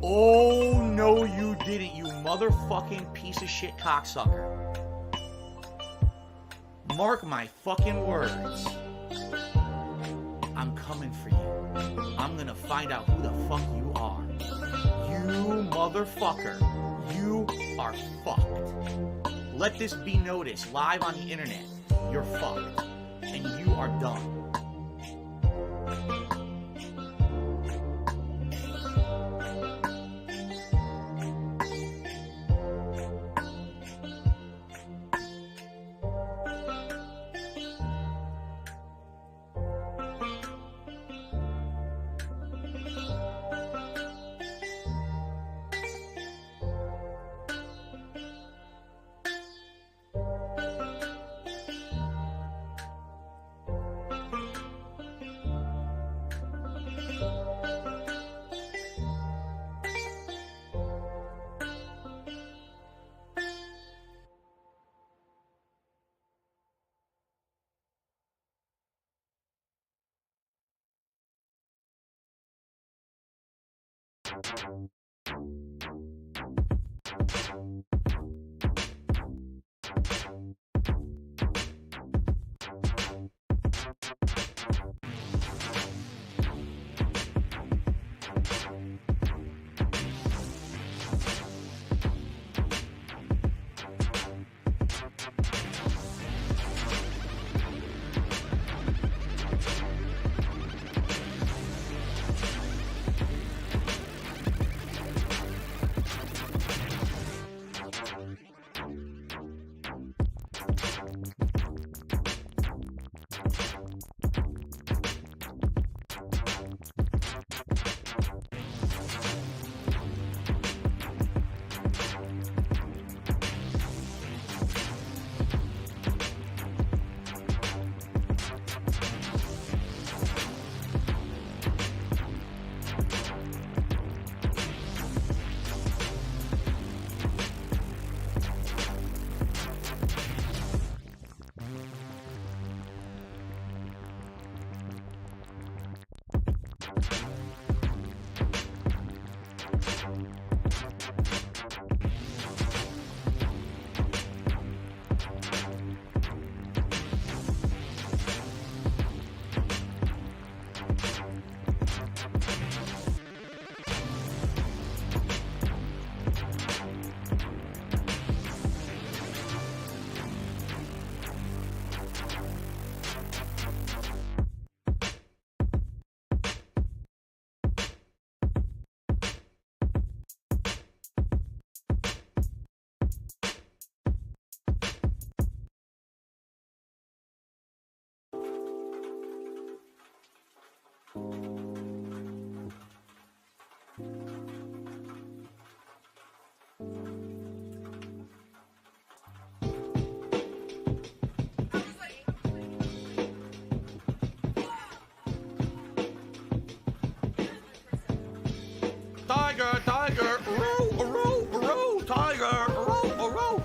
Oh, no, you didn't, you motherfucking piece of shit cocksucker. Mark my fucking words. I'm coming for you. I'm gonna find out who the fuck you are. You motherfucker. You are fucked. Let this be noticed live on the internet. You're fucked. And you are done. Tiger, tiger, row, row, row, tiger, row, row.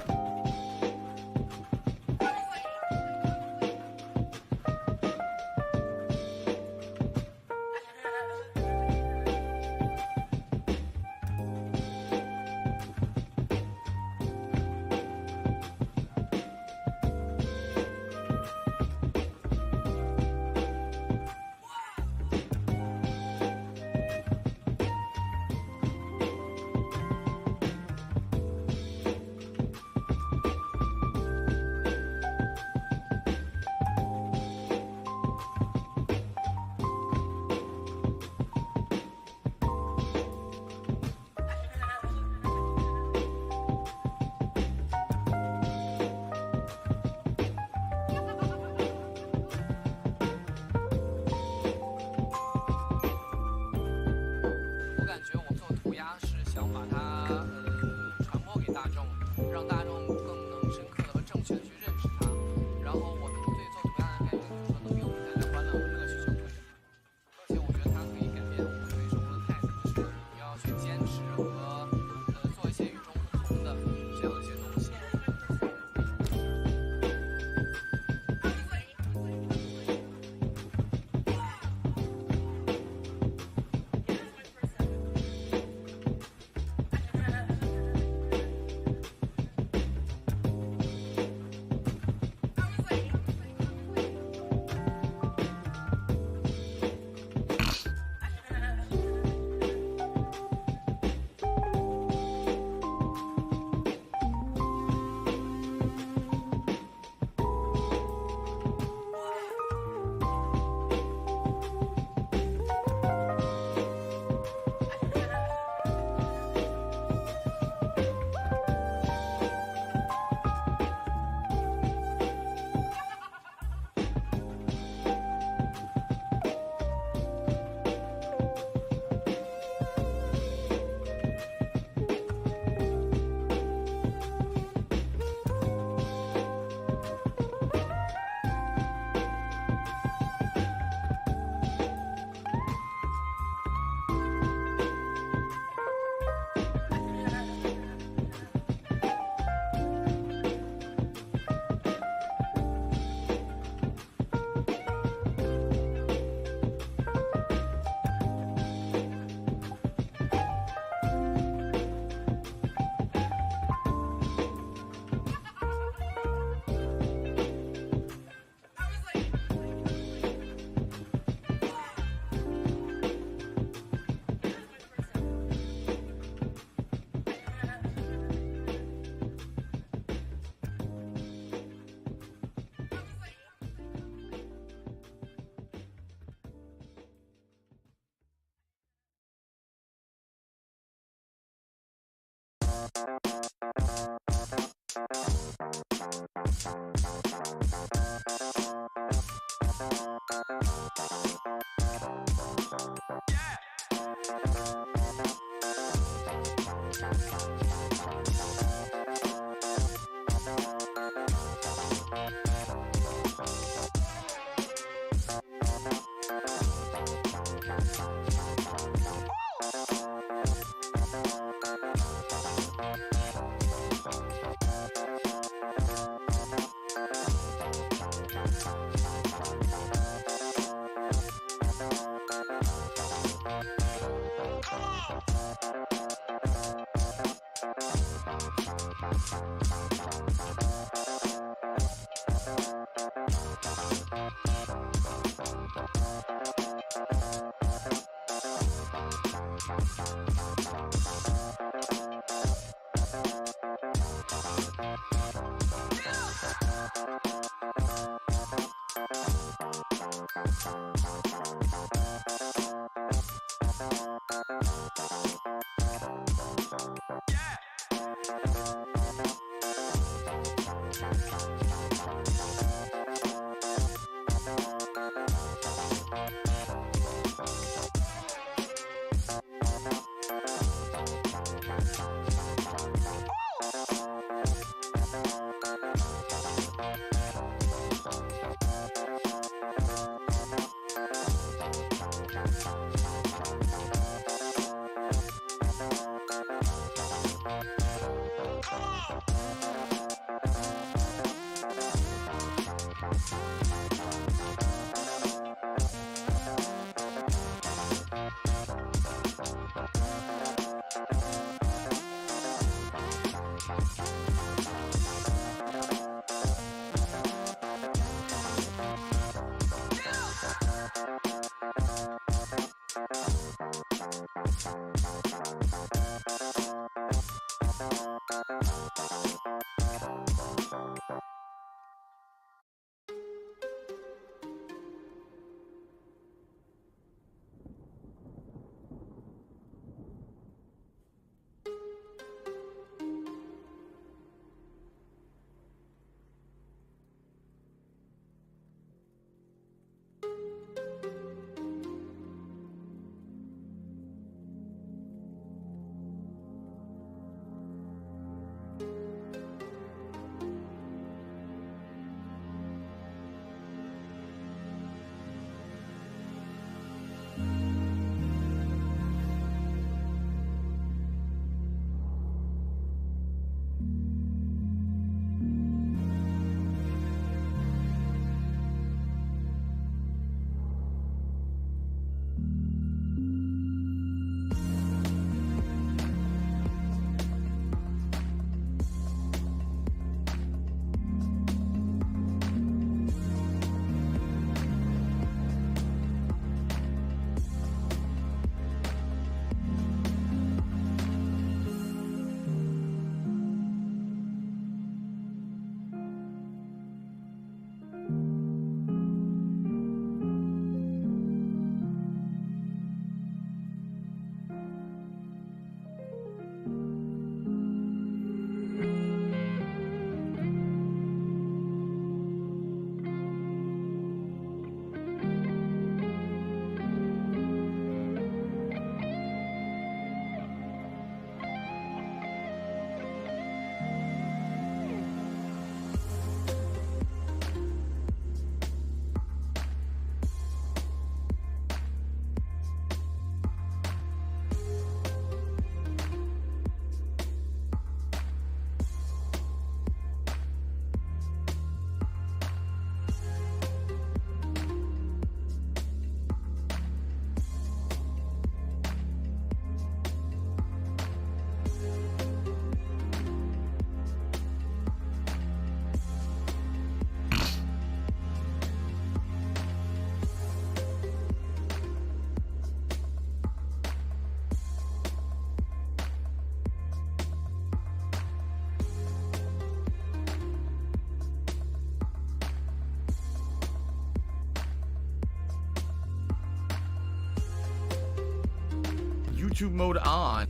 YouTube mode on.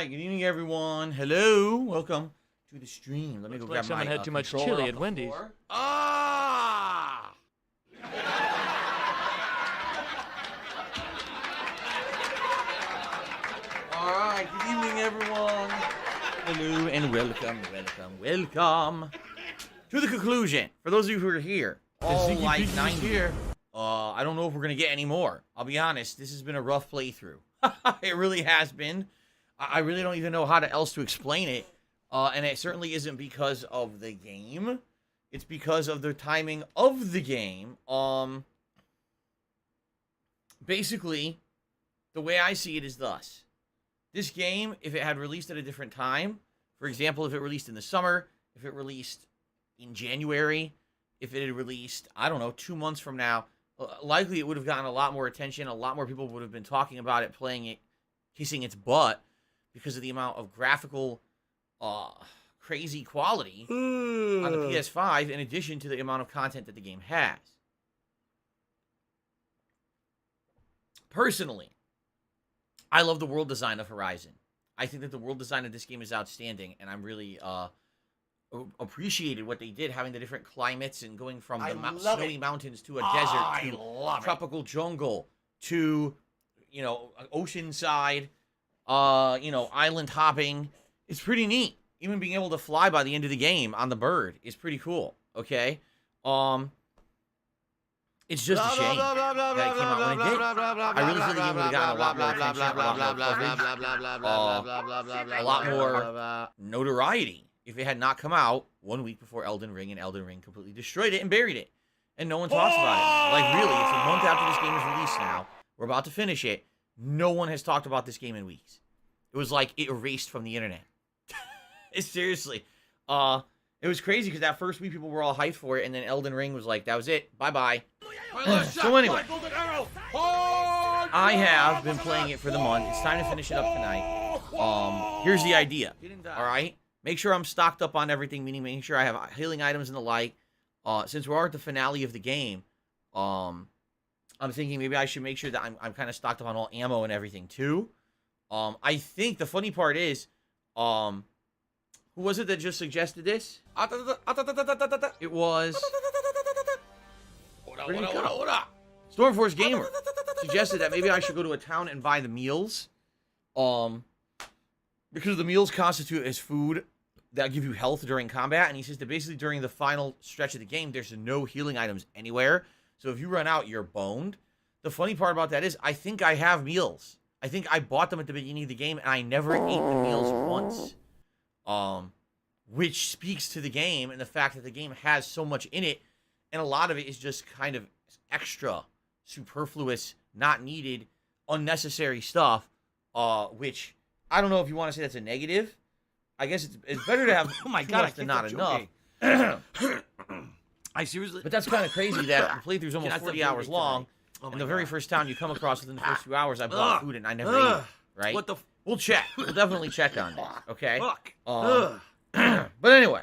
Good evening, everyone. Hello, welcome to the stream. Let me go grab my someone had too much chili at Wendy's. Ah! All right. Good evening, everyone. Hello and welcome to the conclusion. For those of you who are here, all like 90 here. I don't know if we're gonna get any more. I'll be honest. This has been a rough playthrough. It really has been. I really don't even know how else to explain it. And it certainly isn't because of the game. It's because of the timing of the game. Basically, the way I see it is thus. This game, if it had released at a different time, for example, if it released in the summer, if it released in January, if it had released, I don't know, 2 months from now, likely it would have gotten a lot more attention. A lot more people would have been talking about it, playing it, kissing its butt, because of the amount of graphical, crazy quality on the PS5, in addition to the amount of content that the game has. Personally, I love the world design of Horizon. I think that the world design of this game is outstanding, and I'm really appreciated what they did, having the different climates and going from the snowy mountains to a desert to tropical jungle to, you know, oceanside. Island hopping. It's pretty neat. Even being able to fly by the end of the game on the bird is pretty cool. Okay? It's just a shame that it came out when it did. I really feel the game would have gotten a lot more attention, a lot more notoriety if it had not come out 1 week before Elden Ring, and Elden Ring completely destroyed it and buried it. And no one talks about it. Like, really, it's a month after this game is released now. We're about to finish it. No one has talked about this game in weeks. It was like it erased from the internet. It's seriously. It was crazy because that first week people were all hyped for it, and then Elden Ring was like, that was it. Bye-bye. So anyway, I have been playing it for the month. It's time to finish it up tonight. Here's the idea. All right? Make sure I'm stocked up on everything, meaning making sure I have healing items and the like. Since we're at the finale of the game, I'm thinking maybe I should make sure that I'm kind of stocked up on all ammo and everything too. I think the funny part is, who was it that just suggested this? It was Stormforce Gamer suggested that maybe I should go to a town and buy the meals. Because the meals constitute as food that give you health during combat, and he says that basically during the final stretch of the game, there's no healing items anywhere. So if you run out, you're boned. The funny part about that is, I think I have meals. I think I bought them at the beginning of the game, and I never ate the meals once. Which speaks to the game and the fact that the game has so much in it, and a lot of it is just kind of extra, superfluous, not needed, unnecessary stuff, which I don't know if you want to say that's a negative. I guess it's better to have oh my God, than not enough. I seriously... But that's kind of crazy that the playthrough's almost 40 hours long, and the very first town you come across within the first few hours, I bought food and I never ate it, right? What the... We'll check. We'll definitely check on this. Okay. Fuck. But anyway,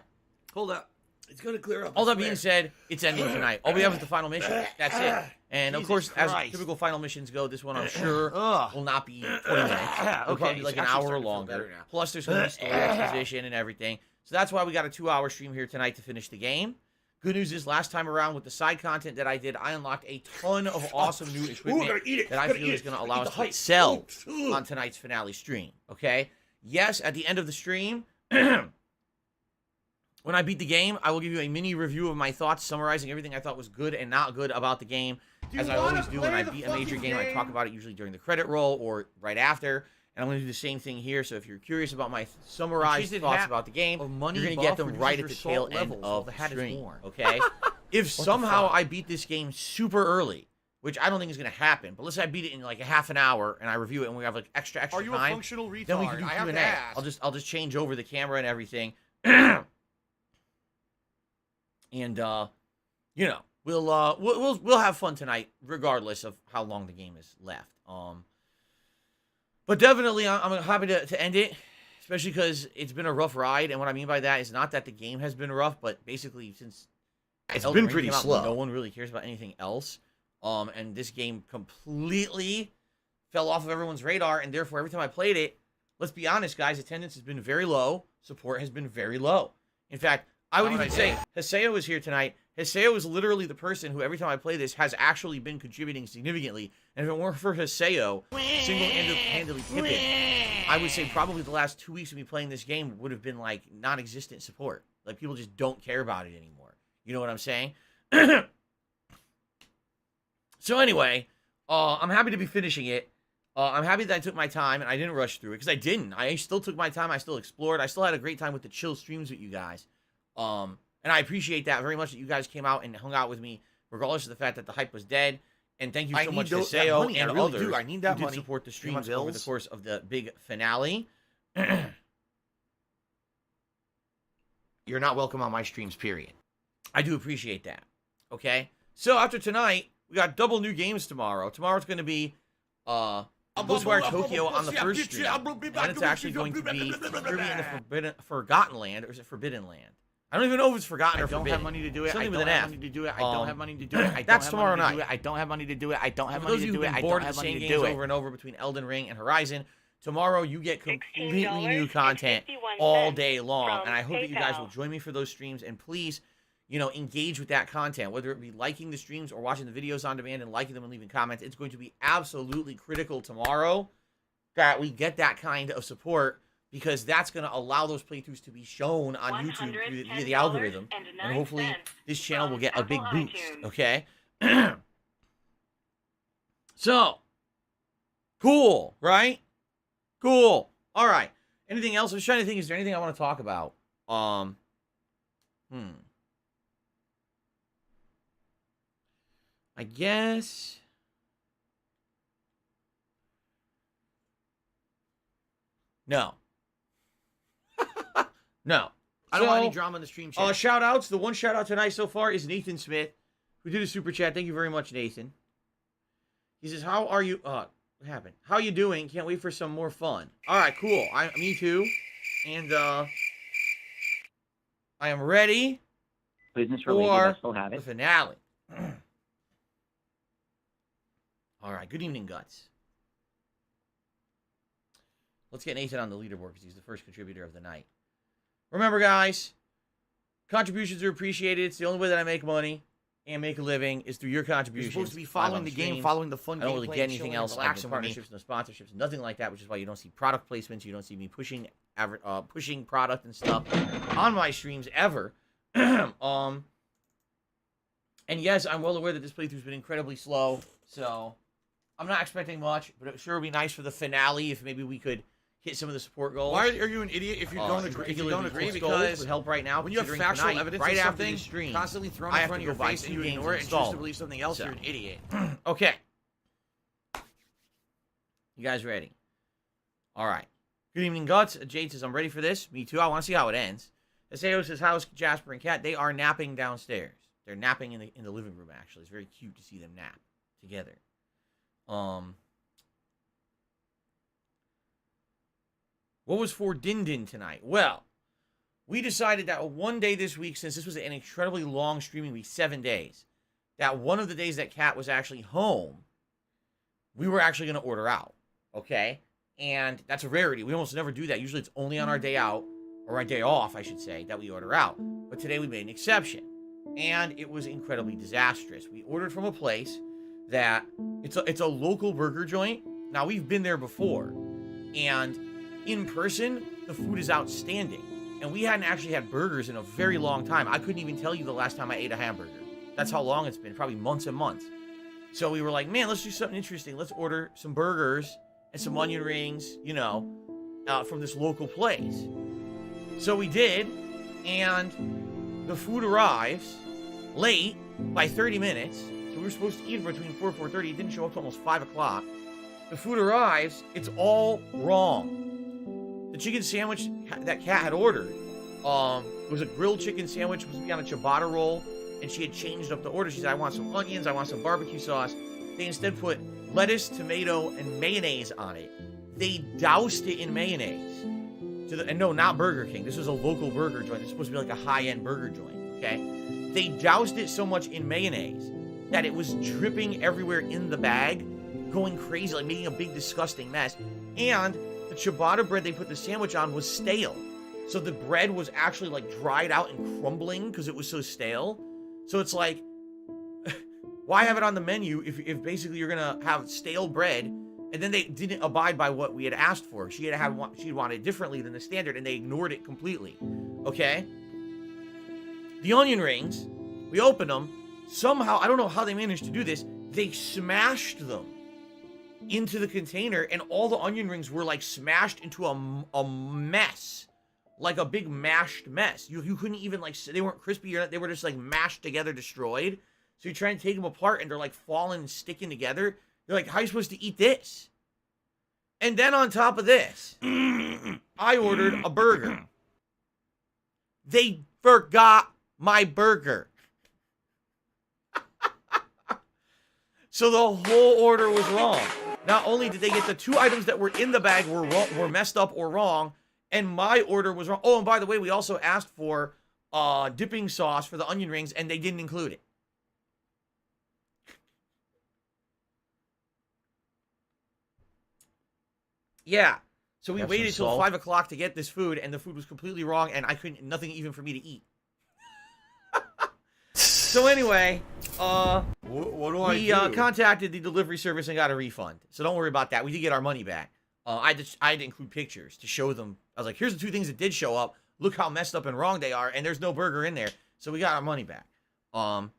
Hold up. It's gonna clear up. all that being said, it's ending tonight. All we have is the final mission. That's it. And of Jesus course, as Christ. typical final missions go, this one I'm sure Ugh. will not be 20 minutes. It'll probably be like an hour or longer. Plus, there's going to be story exposition and everything. So that's why we got a 2-hour stream here tonight to finish the game. Good news is, last time around with the side content that I did, I unlocked a ton of awesome new equipment that I feel is going to allow us to sell on tonight's finale stream. Okay? Yes, at the end of the stream, when I beat the game, I will give you a mini review of my thoughts, summarizing everything I thought was good and not good about the game. As I always do when I beat a major game, I talk about it usually during the credit roll or right after. And I'm going to do the same thing here. So if you're curious about my summarized thoughts about the game, you're going to get them right at the tail end of the stream. Okay? If somehow I beat this game super early, which I don't think is going to happen, but let's say I beat it in like a half an hour and I review it and we have like extra time. Are you a functional retard? Then we can do I have Q&A. to ask. I'll just change over the camera and everything. And you know, we'll have fun tonight, regardless of how long the game is left. But definitely, I'm happy to end it, especially because it's been a rough ride. And what I mean by that is not that the game has been rough, but basically since It's Elden been Ring pretty came out, slow. no one really cares about anything else. And this game completely fell off of everyone's radar, and therefore every time I played it, let's be honest, guys, attendance has been very low. Support has been very low. In fact, I would even say Haseo is here tonight. Haseo is literally the person who, every time I play this, has actually been contributing significantly. And if it weren't for Haseo single-handedly pipping, I would say probably the last 2 weeks of me playing this game would have been like non-existent support. Like people just don't care about it anymore. You know what I'm saying? So anyway, I'm happy to be finishing it. I'm happy that I took my time and I didn't rush through it, because I didn't. I still took my time. I still explored. I still had a great time with the chill streams with you guys. And I appreciate that very much, that you guys came out and hung out with me, regardless of the fact that the hype was dead. And thank you so much to Haseo and others who did support the streams over the course of the big finale. You're not welcome on my streams, period. I do appreciate that. Okay? So after tonight, we got double new games tomorrow. Tomorrow's going to be Ghostwire Tokyo on the first stream. And then it's actually going to be Kirby in the Forgotten Land, or is it Forbidden Land? I don't even know if it's Forgotten or Forbidden. I don't have money to do it. Something I with don't an have F. money to do it. I don't have money to do it. That's tomorrow night. I don't have money to do it. I don't have For money those to of you do it. who've I been don't bored of have the money same to games do it. over and over between Elden Ring and Horizon, tomorrow you get completely new content all day long. And I hope that you guys will join me for those streams. And please, you know, engage with that content, whether it be liking the streams or watching the videos on demand and liking them and leaving comments. It's going to be absolutely critical tomorrow that we get that kind of support, because that's going to allow those playthroughs to be shown on YouTube via the algorithm. And hopefully this channel will get a big boost, okay? So, cool, right? Cool. All right. Anything else? I was trying to think, is there anything I want to talk about? I guess... No. No. I don't want any drama in the stream chat. Shout outs. The one shout out tonight so far is Nathan Smith, who did a super chat. Thank you very much, Nathan. He says, how are you? What happened? How you doing? Can't wait for some more fun. All right, cool. Me too. And I am ready Business for related, I still have the it. finale. All right. Good evening, Guts. Let's get Nathan on the leaderboard because he's the first contributor of the night. Remember, guys, contributions are appreciated. It's the only way that I make money and make a living is through your contributions. You're supposed to be following the game, following the fun I don't gameplay, really get anything else. I have no relaxing with me. partnerships, no sponsorships, nothing like that, which is why you don't see product placements. You don't see me pushing product and stuff on my streams ever. And yes, I'm well aware that this playthrough's been incredibly slow, so I'm not expecting much, but it sure would be nice for the finale if maybe we could hit some of the support goals. Why are you an idiot if you don't agree? If you don't agree, because would help right now. when you have considering factual tonight, evidence right of after something the stream, constantly thrown I in have front to of go your buy face and 2 you games ignore it and choose installed. to believe something else, So. you're an idiot. Okay. You guys ready? All right. Good evening, Guts. Jade says, I'm ready for this. Me too. I want to see how it ends. Aseo says, how's Jasper and Kat? They are napping downstairs. They're napping in the living room, actually. It's very cute to see them nap together. What was for Din Din tonight? Well, we decided that one day this week, since this was an incredibly long streaming week, 7 days, that one of the days that Kat was actually home, we were actually going to order out, okay? And that's a rarity. We almost never do that. Usually it's only on our day out, or our day off, I should say, that we order out. But today we made an exception, and it was incredibly disastrous. We ordered from a place that, it's a local burger joint. Now, we've been there before, and in person, the food is outstanding. And we hadn't actually had burgers in a very long time. I couldn't even tell you the last time I ate a hamburger. That's how long it's been, probably months and months. So we were like, man, let's do something interesting. Let's order some burgers and some onion rings, you know, from this local place. So we did, and the food arrives late by 30 minutes. So we were supposed to eat between 4 and 4:30. It didn't show up till almost 5 o'clock. The food arrives, it's all wrong. The chicken sandwich that Kat had ordered, it was a grilled chicken sandwich, supposed to be on a ciabatta roll, and she had changed up the order. She said, I want some onions, I want some barbecue sauce. They instead put lettuce, tomato, and mayonnaise on it. They doused it in mayonnaise. And no, not Burger King. This was a local burger joint. It's supposed to be like a high-end burger joint, okay? They doused it so much in mayonnaise that it was dripping everywhere in the bag, going crazy, like making a big, disgusting mess. And the ciabatta bread they put the sandwich on was stale. So the bread was actually like dried out and crumbling because it was so stale. So it's like, why have it on the menu if basically you're gonna have stale bread? And then they didn't abide by what we had asked for. She wanted it differently than the standard, and they ignored it completely. Okay? The onion rings, we opened them. Somehow, I don't know how they managed to do this, they smashed them into the container, and all the onion rings were like smashed into a mess. Like a big mashed mess. You couldn't even like, they weren't crispy, they were just like mashed together, destroyed. So you try and take them apart and they're like falling and sticking together. You're like, how are you supposed to eat this? And then on top of this, I ordered a burger. They forgot my burger. So the whole order was wrong. Not only did they get the 2 items that were in the bag were messed up or wrong, and my order was wrong. Oh, and by the way, we also asked for dipping sauce for the onion rings, and they didn't include it. Yeah. So we waited till 5 o'clock to get this food, and the food was completely wrong, and nothing even for me to eat. So anyway, what do I do? We contacted the delivery service and got a refund. So don't worry about that. We did get our money back. I had to include pictures to show them. I was like, here's the 2 things that did show up. Look how messed up and wrong they are, and there's no burger in there. So we got our money back. But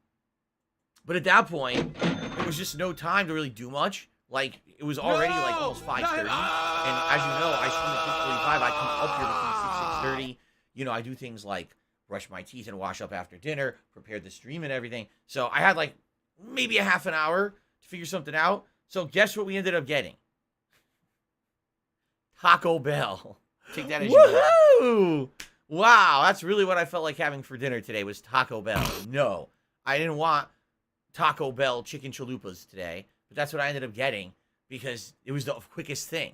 at that point, there was just no time to really do much. Like, it was already like almost 5:30. And as you know, I stream at 6:45. I come up here between 6 and 6:30. You know, I do things like brush my teeth and wash up after dinner, prepare the stream and everything. So I had like maybe a half an hour to figure something out. So guess what we ended up getting? Taco Bell. Take that as you will. Wow, that's really what I felt like having for dinner today was Taco Bell. No, I didn't want Taco Bell chicken chalupas today, but that's what I ended up getting because it was the quickest thing.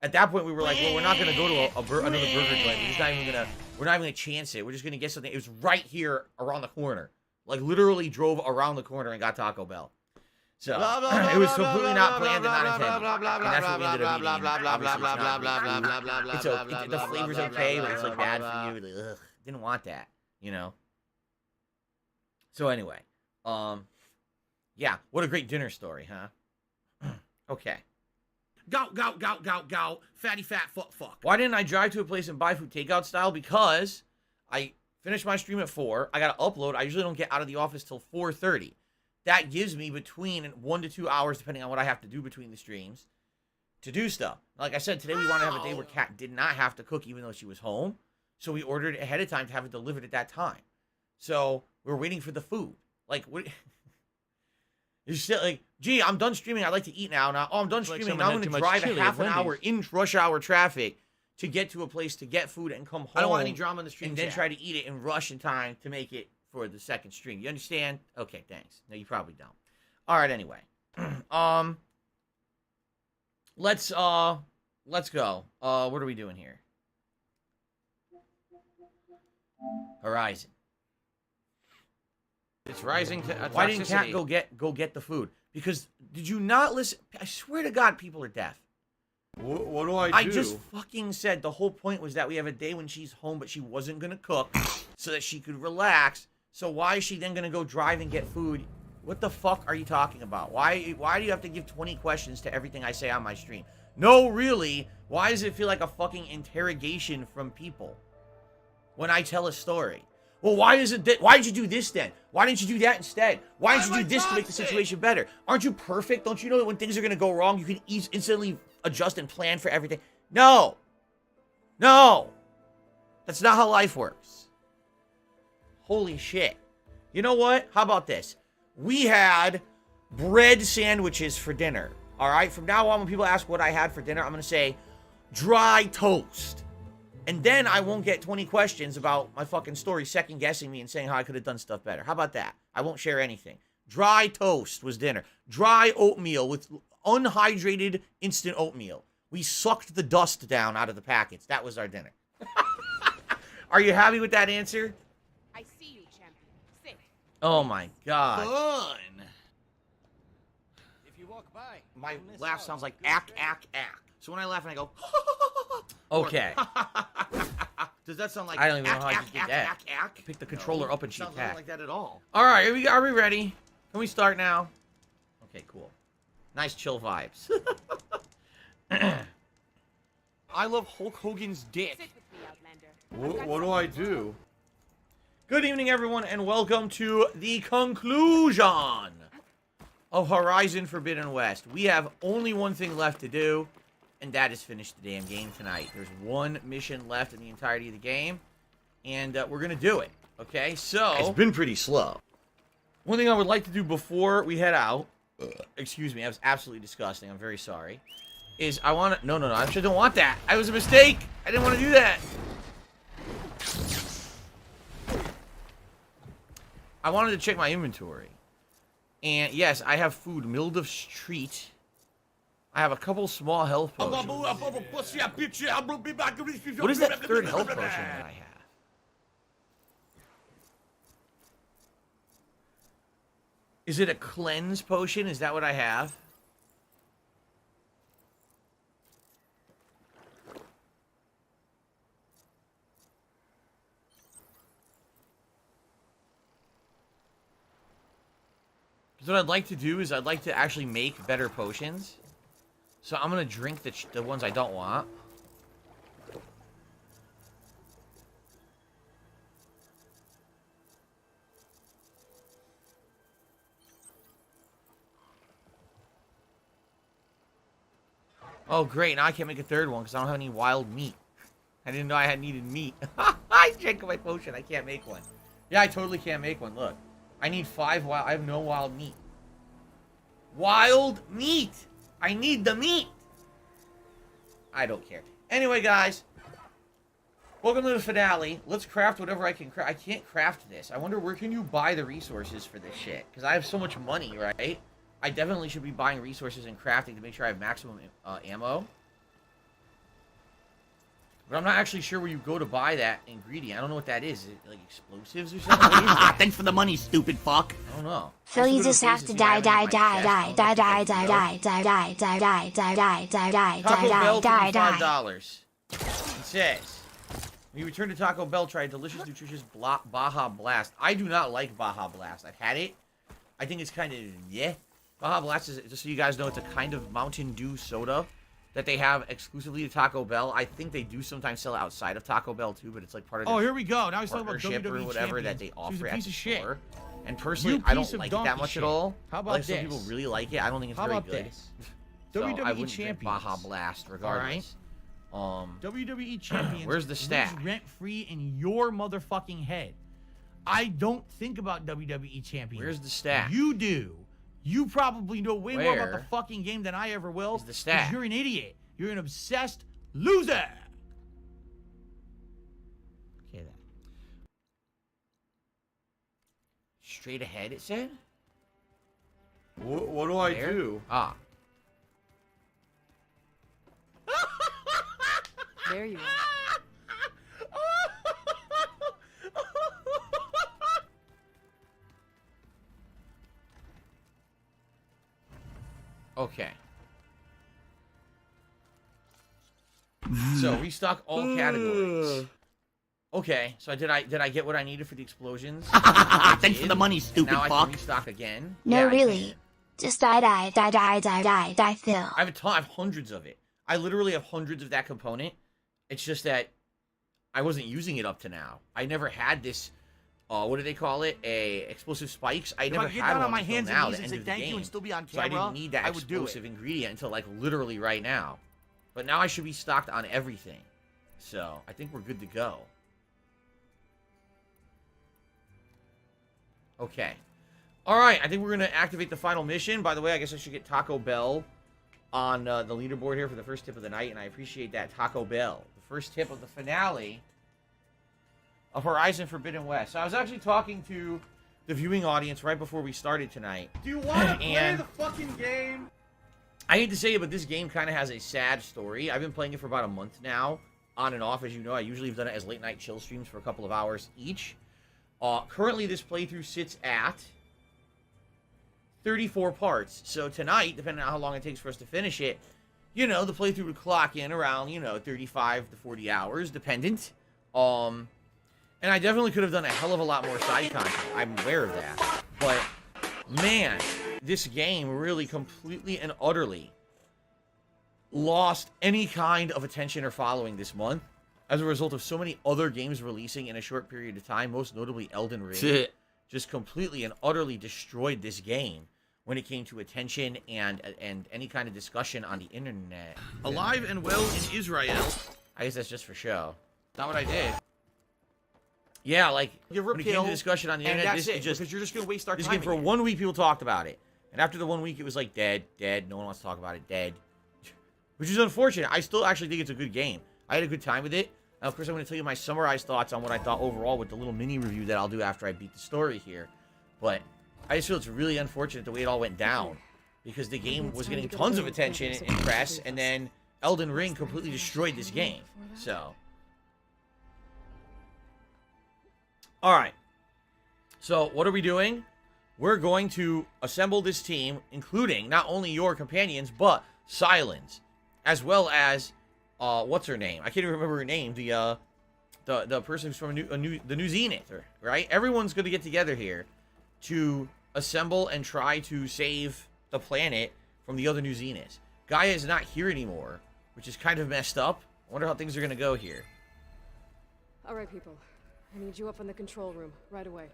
At that point, we were like, well, we're not going to go to another burger joint. We're not even going to chance it. We're just going to get something. It was right here around the corner. Like, literally drove around the corner and got Taco Bell. So, it was completely not planned and not intended. And that's what we ended up eating. Obviously, it's not. The flavor's okay, but it's, like, bad for you. Like, ugh, didn't want that, you know? So, anyway. Yeah, what a great dinner story, huh? Okay. Gout, fatty fat fuck. Why didn't I drive to a place and buy food takeout style? Because I finished my stream at 4. I got to upload. I usually don't get out of the office till 4:30. That gives me between 1 to 2 hours, depending on what I have to do between the streams, to do stuff. Like I said, today we wanted to have a day where Kat did not have to cook even though she was home. So we ordered it ahead of time to have it delivered at that time. So we were waiting for the food. Like, what... You're still like, gee, I'm done streaming. I'd like to eat now. Oh, I'm done streaming. Now I'm going to drive a half an hour in rush hour traffic to get to a place to get food and come home. I don't want any drama in the stream. And then try to eat it in rush in time to make it for the second stream. You understand? Okay, thanks. No, you probably don't. All right, anyway. Let's go. What are we doing here? Horizon. It's rising to Why didn't Cat toxicity. go get the food? Because did you not listen? I swear to God, people are deaf. What do I do? I just fucking said the whole point was that we have a day when she's home, but she wasn't gonna cook, so that she could relax. So why is she then gonna go drive and get food? What the fuck are you talking about? Why do you have to give 20 questions to everything I say on my stream? No, really. Why does it feel like a fucking interrogation from people when I tell a story? Well, why did you do this then? Why didn't you do that instead? Why didn't you do this to make the situation better? Aren't you perfect? Don't you know that when things are gonna go wrong, you can instantly adjust and plan for everything? No. No. That's not how life works. Holy shit. You know what? How about this? We had bread sandwiches for dinner. All right? From now on, when people ask what I had for dinner, I'm going to say dry toast. And then I won't get 20 questions about my fucking story second guessing me and saying how I could have done stuff better. How about that? I won't share anything. Dry toast was dinner. Dry oatmeal with unhydrated instant oatmeal. We sucked the dust down out of the packets. That was our dinner. Are you happy with that answer? I see you, champion. Sit. Oh my God. Fun. If you walk by, My you'll miss laugh out. sounds like Good ack, trade. ack, ack. So when I laugh and I go, okay. Does that sound like I don't even know ack, how I ack, just did ack, that. ack, ack? Pick the controller up and she Sounds not attacked. like that at all. All right, are we ready? Can we start now? Okay, cool. Nice chill vibes. I love Hulk Hogan's dick. Sit with me, Outlander. What do I do? Good evening, everyone, and welcome to the conclusion of Horizon Forbidden West. We have only one thing left to do, and that is finish the damn game tonight. There's one mission left in the entirety of the game, and we're going to do it. Okay, so... It's been pretty slow. One thing I would like to do before we head out, excuse me, that was absolutely disgusting, I'm very sorry, is I want to, no, I actually don't want that. It was a mistake. I didn't want to do that. I wanted to check my inventory. And yes, I have food, milled of street. I have a couple small health potions. What is that third health potion that I have? Is it a cleanse potion? Is that what I have? Because what I'd like to do is I'd like to actually make better potions. So I'm going to drink the ones I don't want. Oh, great. Now I can't make a third one because I don't have any wild meat. I didn't know I had needed meat. I drank my potion. I can't make one. Yeah, I totally can't make one. Look. I need 5 wild... I have no wild meat. Wild meat! I need the meat! I don't care. Anyway, guys. Welcome to the finale. Let's craft whatever I can craft. I can't craft this. I wonder where can you buy the resources for this shit? Because I have so much money, right? I definitely should be buying resources and crafting to make sure I have maximum ammo. But I'm not actually sure where you go to buy that ingredient. I don't know what that is. Is it like explosives or something? What is that? Thanks for the money, stupid fuck. I don't know. So you just have to die. Taco Bell, $5. It says, when you return to Taco Bell, try a delicious, nutritious Baja Blast. I do not like Baja Blast. I've had it. I think it's kind of, yeah. Baja Blast is, just so you guys know, it's a kind of Mountain Dew soda that they have exclusively to Taco Bell. I think they do sometimes sell it outside of Taco Bell too, but it's like part of their here we go. Now he's talking about partnership WWE or whatever that they champions. She's offer a at piece the of shit. store. And personally, You I piece don't of like it that donkey much shit. at all. How about Like some this? people really like it. I don't think it's How very about good. this? So I WWE wouldn't drink champions. Baja Blast regardless. WWE champions. Where's the stat? lives rent-free in your motherfucking head. I don't think about WWE champions. Where's the stat? You do. You probably know way more about the Where fucking game than I ever will. is the stat? 'Cause you're an idiot. You're an obsessed loser. Okay, then. Straight ahead, it said? What do I There? do? Ah. There you are. Okay. So restock all categories. Okay, so did I get what I needed for the explosions? Thanks for the money, And stupid now I fuck. can restock again. No, Yeah, I really. can. Just die, Phil. I have a ton. I have hundreds of it. I literally have hundreds of that component. It's just that I wasn't using it up to now. I never had this. What do they call it? Explosive spikes. I never If I could get had down one on my until hands now, and the knees and end say of the thank you game. and still be on So I camera, didn't need that I would do it. explosive ingredient until like literally right now. But now I should be stocked on everything. So I think we're good to go. Okay. All right. I think we're gonna activate the final mission. By the way, I guess I should get Taco Bell on the leaderboard here for the first tip of the night, and I appreciate that, Taco Bell. The first tip of the finale of Horizon Forbidden West. So I was actually talking to the viewing audience right before we started tonight. Do you want to play And- the fucking game? I hate to say it, but this game kind of has a sad story. I've been playing it for about a month now, on and off. As you know, I usually have done it as late night chill streams for a couple of hours each. Currently, this playthrough sits at 34 parts. So tonight, depending on how long it takes for us to finish it, you know, the playthrough would clock in around, 35 to 40 hours, dependent. And I definitely could have done a hell of a lot more side content. I'm aware of that. But, man, this game really completely and utterly lost any kind of attention or following this month as a result of so many other games releasing in a short period of time, most notably Elden Ring. Just completely and utterly destroyed this game when it came to attention and any kind of discussion on the internet. Alive and well in Israel. I guess that's just for show. Not what I did. Yeah, like, Give her when a it came pill, to discussion on the and internet, that's this it, just because you're just gonna waste our this time game for again. 1 week people talked about it. And after the 1 week, it was like dead. No one wants to talk about it, dead. Which is unfortunate. I still actually think it's a good game. I had a good time with it. And of course, I'm going to tell you my summarized thoughts on what I thought overall with the little mini review that I'll do after I beat the story here. But I just feel it's really unfortunate the way it all went down. Because the game was getting tons of attention in press, and then Elden Ring completely destroyed this game. So. Alright. So, what are we doing? We're going to assemble this team, including not only your companions, but Silence, as well as what's her name? I can't even remember her name. The person who's from the New Zenith, right? Everyone's going to get together here to assemble and try to save the planet from the other New Zeniths. Gaia is not here anymore, which is kind of messed up. I wonder how things are going to go here. All right, people. I need you up in the control room right away.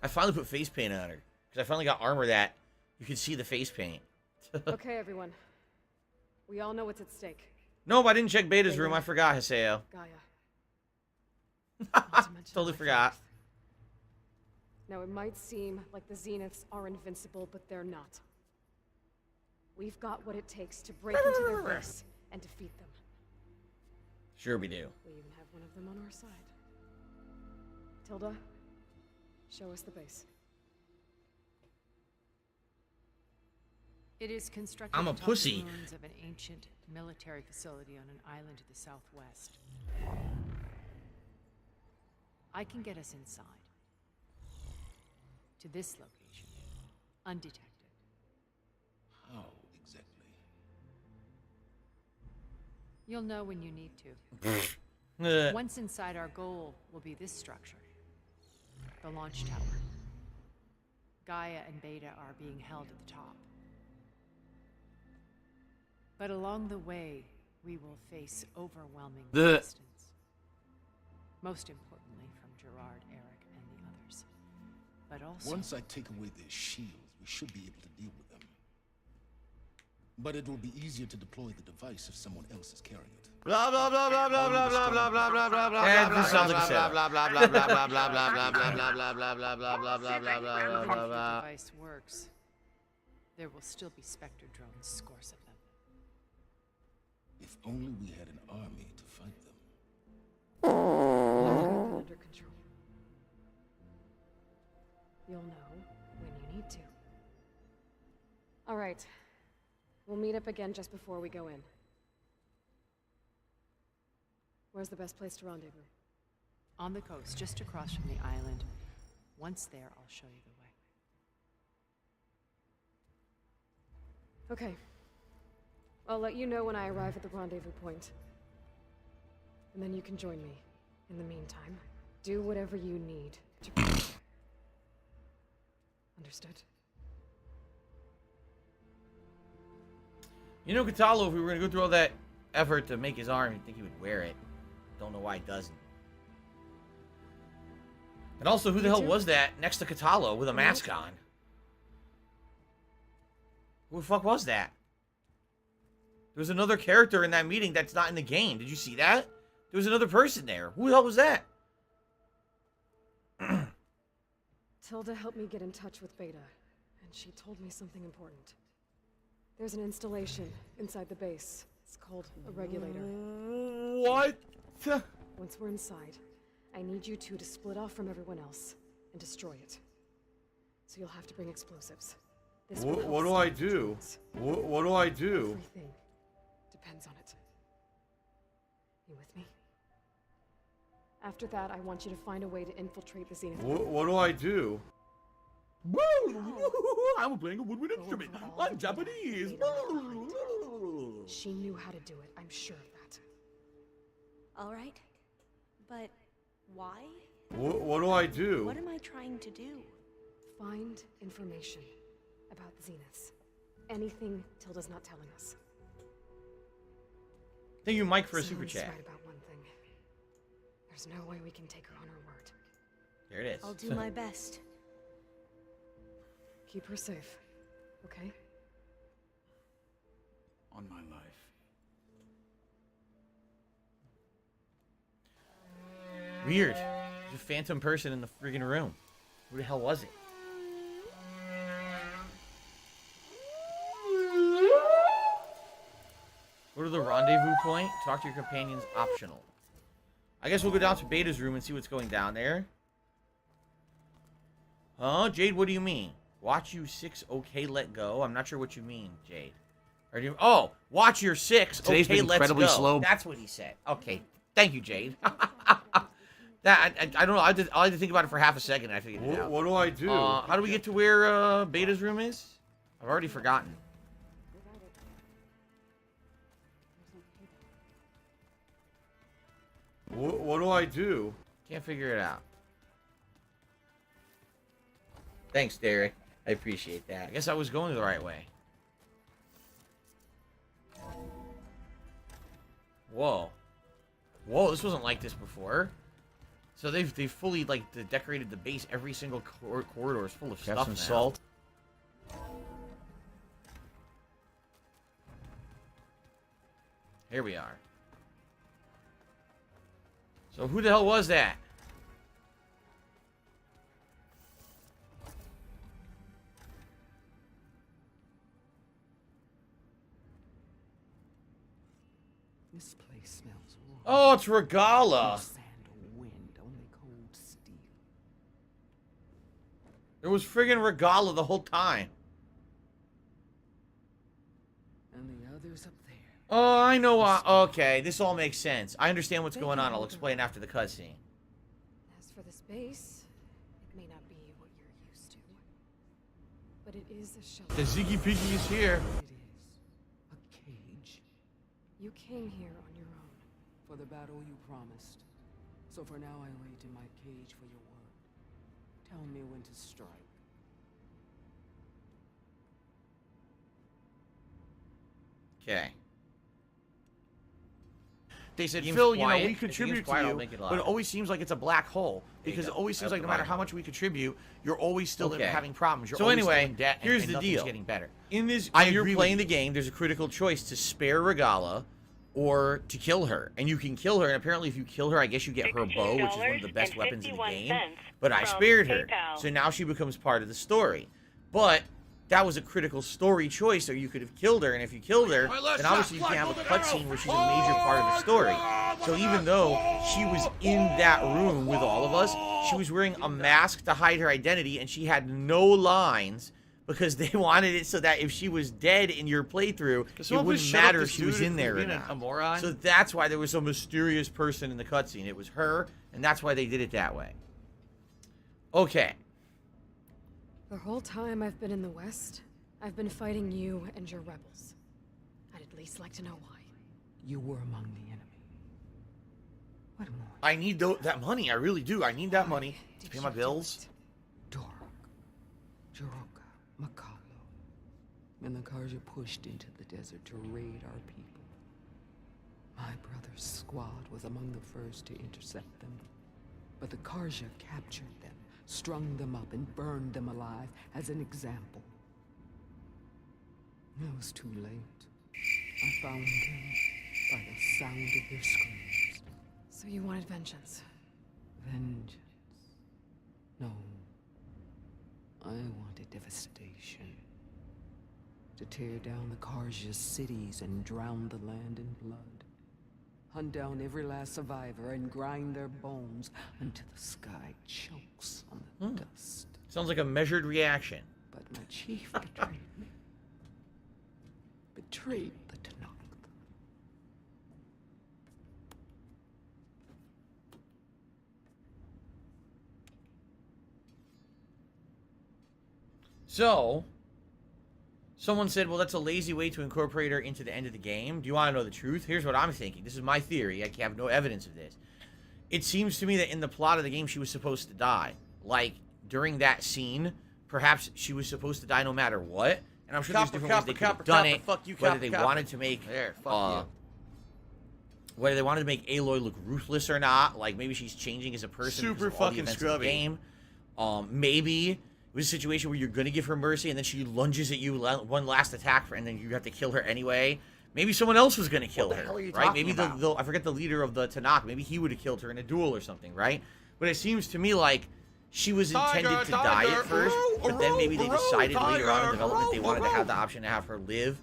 I finally put face paint on her because I finally got armor that you can see the face paint. Okay, everyone. We all know what's at stake. Nope, I didn't check Beta's room. I forgot, Haseo. Gaia. Not to mention Totally my forgot. faith. Now, it might seem like the Zeniths are invincible, but they're not. We've got what it takes to break into their base and defeat them. Sure we do. We even have one of them on our side. Tilda, show us the base. It is constructed I'm a atop the pussy. ruins of an ancient military facility on an island to the southwest. I can get us inside. To this location. Undetected. How exactly? You'll know when you need to. Once inside, our goal will be this structure. The launch tower. Gaia and Beta are being held at the top. But along the way, we will face overwhelming resistance. Most importantly from Gerard, Eric, and the others. But also... Once I take away their shields, we should be able to deal with them. But it will be easier to deploy the device if someone else is carrying it. Blah blah blah blah blah blah blah blah blah blah blah blah. Yeah, this sounds like a setup. blah blah blah blah blah blah blah blah blah blah blah blah blah blah blah blah blah blah blah If blah the blah. device works, there will still be Spectre drones, scores of them. If only we had an army to fight them. Under control. You'll know when you need to. All right. We'll meet up again just before we go in. Where's the best place to rendezvous? On the coast, just across from the island. Once there, I'll show you the way. Okay. I'll let you know when I arrive at the rendezvous point. And then you can join me. In the meantime, do whatever you need to... Understood? You know, Katalo, if we were going to go through all that effort to make his arm, you'd think he would wear it. Don't know why he doesn't. And also, who the hell was that next to Katalo with a mask on? Who the fuck was that? There was another character in that meeting that's not in the game. Did you see that? There was another person there. Who the hell was that? Tilda helped me get in touch with Beta, and she told me something important. There's an installation inside the base. It's called a regulator. What? Once we're inside, I need you two to split off from everyone else and destroy it. So you'll have to bring explosives. This will help What do I stop do? drones. What do I do? Everything depends on it. You with me? After that, I want you to find a way to infiltrate the Zenith. What do I do? I'm playing a woodwind instrument. I'm Japanese. She knew how to do it, I'm sure of that. All right. But why? What do I do? What am I trying to do? Find information about the Zeniths. Anything Tilda's not telling us. Thank you, Mike, for a super Someone's chat. right about one thing. There's no way we can take her on her word. There it is. I'll do my best. Keep her safe, okay? On my life. Weird. There's a phantom person in the friggin' room. Who the hell was it? Go to the rendezvous point. Talk to your companions. Optional. I guess we'll go down to Beta's room and see what's going down there. Huh? Jade, what do you mean? Watch you 6, okay, let go. I'm not sure what you mean, Jade. Or do you, oh, watch your 6, Today's okay, been let's incredibly go. slow. That's what he said. Okay. Thank you, Jade. That I don't know. I had to think about it for half a second and I figured it out. What do I do? How do we get to where Beta's room is? I've already forgotten. What do I do? Can't figure it out. Thanks, Derek. I appreciate that. I guess I was going the right way. Whoa. Whoa, this wasn't like this before. So they've fully like decorated the base. Every single corridor is full of stuff. Have some now. salt. Here we are. So who the hell was that? This place smells raw. Oh, it's Regala. Sand or wind, only cold steel. There was friggin' Regala the whole time. And the others up there. Oh, I know. Okay, this all makes sense. I understand what's going on. I'll explain after the cutscene. As for this base, it may not be what you're used to, but it is a shelter. The Ziggy Piggy is here. It is a cage You came here on your own. for the battle you promised. So for now I wait in my cage for your word. Tell me when to strike. Okay. They said, Game's Phil, you know, quiet. we If the game's contribute quiet, to I'll you, make it but louder. it always seems like it's a black hole. There you Because it go. always seems That's like the no matter volume. how much we contribute, you're always still Okay. having problems. You're So always anyway, still in debt, here's and the nothing's deal. getting better. In this, I when you're agree with playing the you. game, there's a critical choice to spare Regala or to kill her. And you can kill her, and apparently if you kill her, I guess you get her bow, which is one of the best weapons in the game. But I spared her, so now she becomes part of the story. But that was a critical story choice, so you could have killed her, and if you killed her, then obviously you can have a cutscene where she's a major part of the story. So even though she was in that room with all of us, she was wearing a mask to hide her identity, and she had no lines because they wanted it so that if she was dead in your playthrough, it someone wouldn't please shut up matter if this she was dude in who's there or being a not. moron? So that's why there was a mysterious person in the cutscene. It was her, and that's why they did it that way. Okay. The whole time I've been in the West, I've been fighting you and your rebels. I did least like to know why. You were among the enemy. What more? I need that money. I really do. I need that money to pay my bills. Dork, Jiroka, Makalo, and the Karja pushed into the desert to raid our people. My brother's squad was among the first to intercept them, but the Karja captured them, strung them up, and burned them alive as an example. It was too late. I found them by the sound of their screams. So you wanted vengeance? Vengeance? No. I wanted devastation. To tear down the Karja's cities and drown the land in blood. Hunt down every last survivor and grind their bones until the sky chokes on the dust. Sounds like a measured reaction. But my chief betrayed me. Betrayed the Tenakth. So, someone said, well, that's a lazy way to incorporate her into the end of the game. Do you want to know the truth? Here's what I'm thinking. This is my theory. I have no evidence of this. It seems to me that in the plot of the game, she was supposed to die. Like, during that scene, perhaps she was supposed to die no matter what. And I'm sure there's different ways they could have done it. Whether they wanted to make... whether they wanted to make Aloy look ruthless or not. Like, maybe she's changing as a person. Super fucking scrubby. Game. Maybe... It was a situation where you're going to give her mercy, and then she lunges at you one last attack, and then you have to kill her anyway. Maybe someone else was going to kill her, right? Maybe I forget the leader of the Tenakth. Maybe he would have killed her in a duel or something, right? But it seems to me like she was intended to die at first, but then maybe they decided later on in development they wanted to have the option to have her live.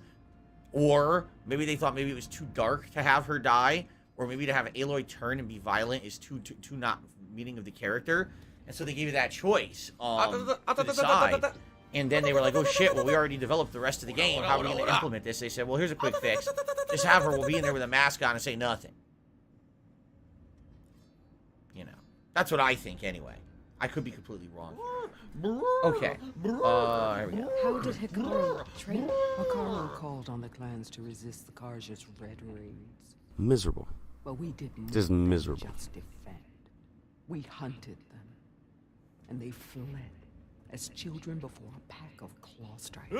Or maybe they thought maybe it was too dark to have her die, or maybe to have Aloy turn and be violent is too not meaning of the character. And so they gave you that choice to decide. And then they were like, oh shit, well, we already developed the rest of the game. How are we going to implement this? They said, well, here's a quick fix. Just have her, we'll be in there with a mask on and say nothing. You know. That's what I think anyway. I could be completely wrong. Okay. Here we go. How did Hikaru betray him? Hikaru called on the clans to resist the Karja's red raids. Miserable. But we did more Just than miserable. just defend. We hunted them. And they fled as children before a pack of claw strikers.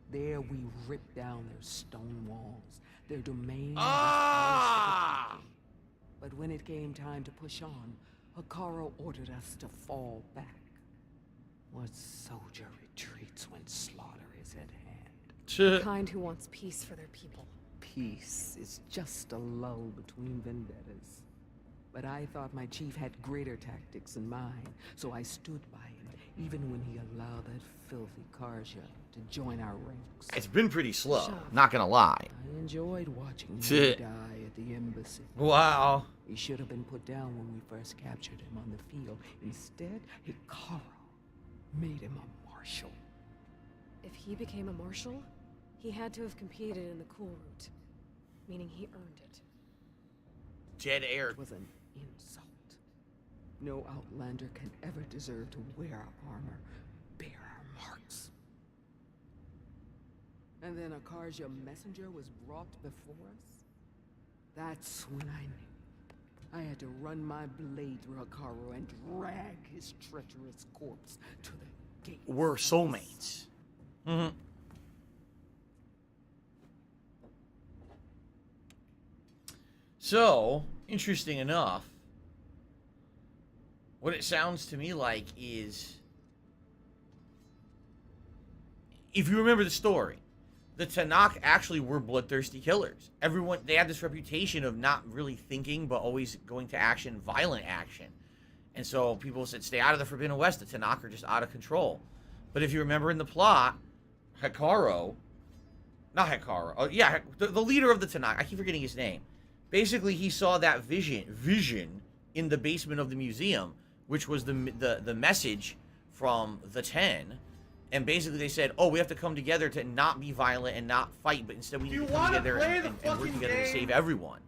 There we ripped down their stone walls, their domain. But when it came time to push on, Hikaru ordered us to fall back. What soldier retreats when slaughter is at hand? The kind who wants peace for their people. Peace is just a lull between vendettas. But I thought my chief had greater tactics in mind, so I stood by him, even when he allowed that filthy Karja to join our ranks. It's been pretty slow, not gonna lie. I enjoyed watching him die at the embassy. Wow. He should have been put down when we first captured him on the field. Instead, Hikaru made him a marshal. If he became a marshal, he had to have competed in the cool route, meaning he earned it. Dead air. It was an insult. No Outlander can ever deserve to wear our armor, bear our marks. And then a Karja messenger was brought before us? That's when I knew. I had to run my blade through Hikaru and drag his treacherous corpse to the gate. We're soulmates. Mm-hmm. So, interesting enough, what it sounds to me like is, if you remember the story, the Tenakth actually were bloodthirsty killers. Everyone, they had this reputation of not really thinking, but always going to action, violent action. And so people said, stay out of the Forbidden West. The Tenakth are just out of control. But if you remember in the plot, Hikaru, not Hikaru, oh yeah, the leader of the Tenakth, I keep forgetting his name. Basically, he saw that vision in the basement of the museum, which was the message from the 10. And basically they said, oh, we have to come together to not be violent and not fight, but instead we need to come together and work together to save everyone.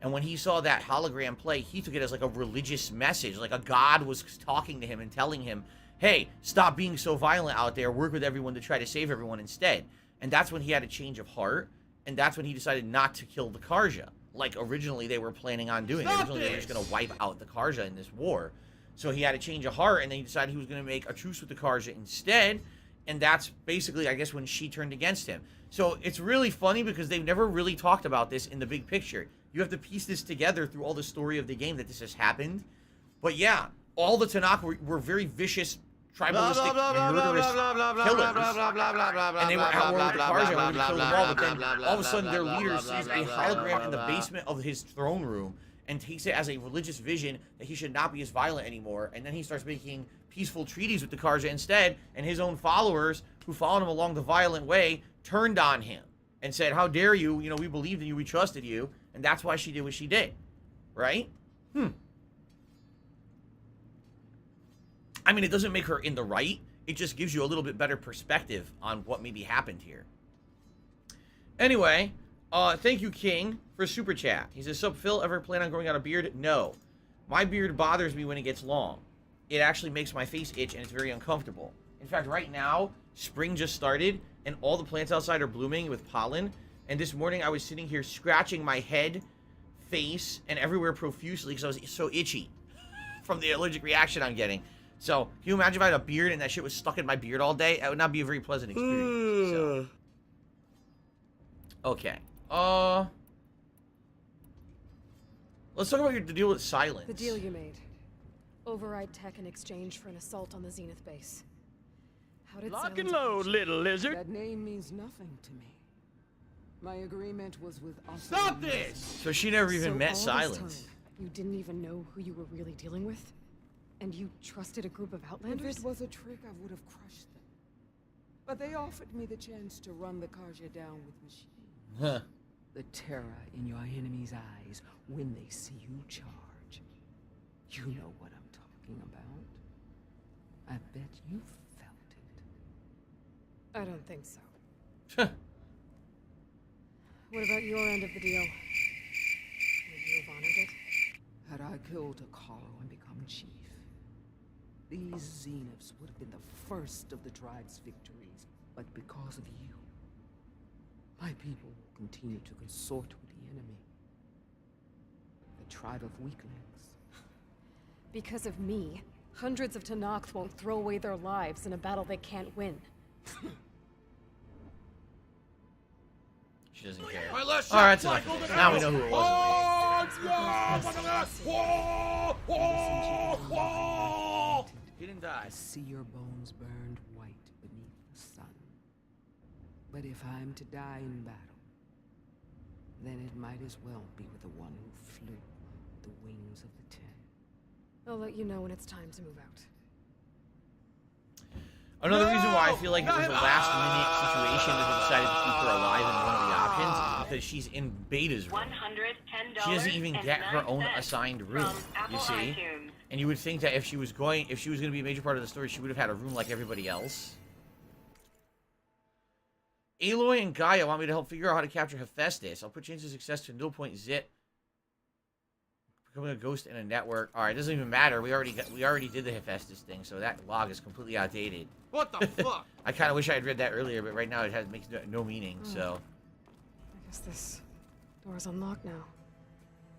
And when he saw that hologram play, he took it as like a religious message, like a god was talking to him and telling him, hey, stop being so violent out there, work with everyone to try to save everyone instead. And that's when he had a change of heart, and that's when he decided not to kill the Karja, like originally they were planning on doing. Originally they were just going to wipe out the Karja in this war. So he had a change of heart, and then he decided he was going to make a truce with the Karja instead, and that's basically, I guess, when she turned against him. So it's really funny because they've never really talked about this in the big picture. You have to piece this together through all the story of the game that this has happened. But yeah, all the Tenakth were very vicious, tribalistic, murderous killers. And they were at war with the Karja and would kill them all. But then all of a sudden their leader sees a hologram in the basement of his throne room and takes it as a religious vision that he should not be as violent anymore. And then he starts making peaceful treaties with the Karja instead. And his own followers, who followed him along the violent way, turned on him and said, how dare you, you know, we believed in you, we trusted you. And that's why she did what she did. Right? I mean, it doesn't make her in the right. It just gives you a little bit better perspective on what maybe happened here. Anyway, thank you, King, for a super chat. He says, Sup, Phil, ever plan on growing out a beard? No. My beard bothers me when it gets long. It actually makes my face itch, and it's very uncomfortable. In fact, right now, spring just started, and all the plants outside are blooming with pollen. And this morning, I was sitting here scratching my head, face, and everywhere profusely because I was so itchy from the allergic reaction I'm getting. So, can you imagine if I had a beard and that shit was stuck in my beard all day? That would not be a very pleasant experience. So. Okay. Let's talk about the deal with Silence. The deal you made. Override tech in exchange for an assault on the Zenith base. How did Lock and Silence load, approach little lizard. That name means nothing to me. My agreement was with us. Stop this! So she never even So met all this Silence. time, you didn't even know who you were really dealing with? And you trusted a group of Outlanders? If it was a trick, I would have crushed them. But they offered me the chance to run the Karja down with machines. Huh. The terror in your enemy's eyes when they see you charge. You know what I'm talking about. I bet you felt it. I don't think so. What about your end of the deal? Would you have honored it? Had I killed Akaro and become chief, these Zeniths would have been the first of the tribe's victories. But because of you, my people will continue to consort with the enemy. The tribe of weaklings. Because of me, hundreds of Tenakth won't throw away their lives in a battle they can't win. She doesn't care. Alright, so now we know who it was. He didn't die. I see your bones burned white beneath the sun. But if I'm to die in battle, then it might as well be with the one who flew the wings of the 10. I'll let you know when it's time to move out. Another reason why I feel like it was a last-minute situation that they decided to keep her alive in one of the options is because she's in Beta's room. She doesn't even get her own assigned room, you see? And you would think that if she was going to be a major part of the story, she would have had a room like everybody else. Aloy and Gaia want me to help figure out how to capture Hephaestus. I'll put chances of success to 0.0. Becoming a ghost in a network. All right, it doesn't even matter. We already did the Hephaestus thing, so that log is completely outdated. What the fuck? I kind of wish I had read that earlier, but right now it makes no meaning. So. I guess this door's unlocked now.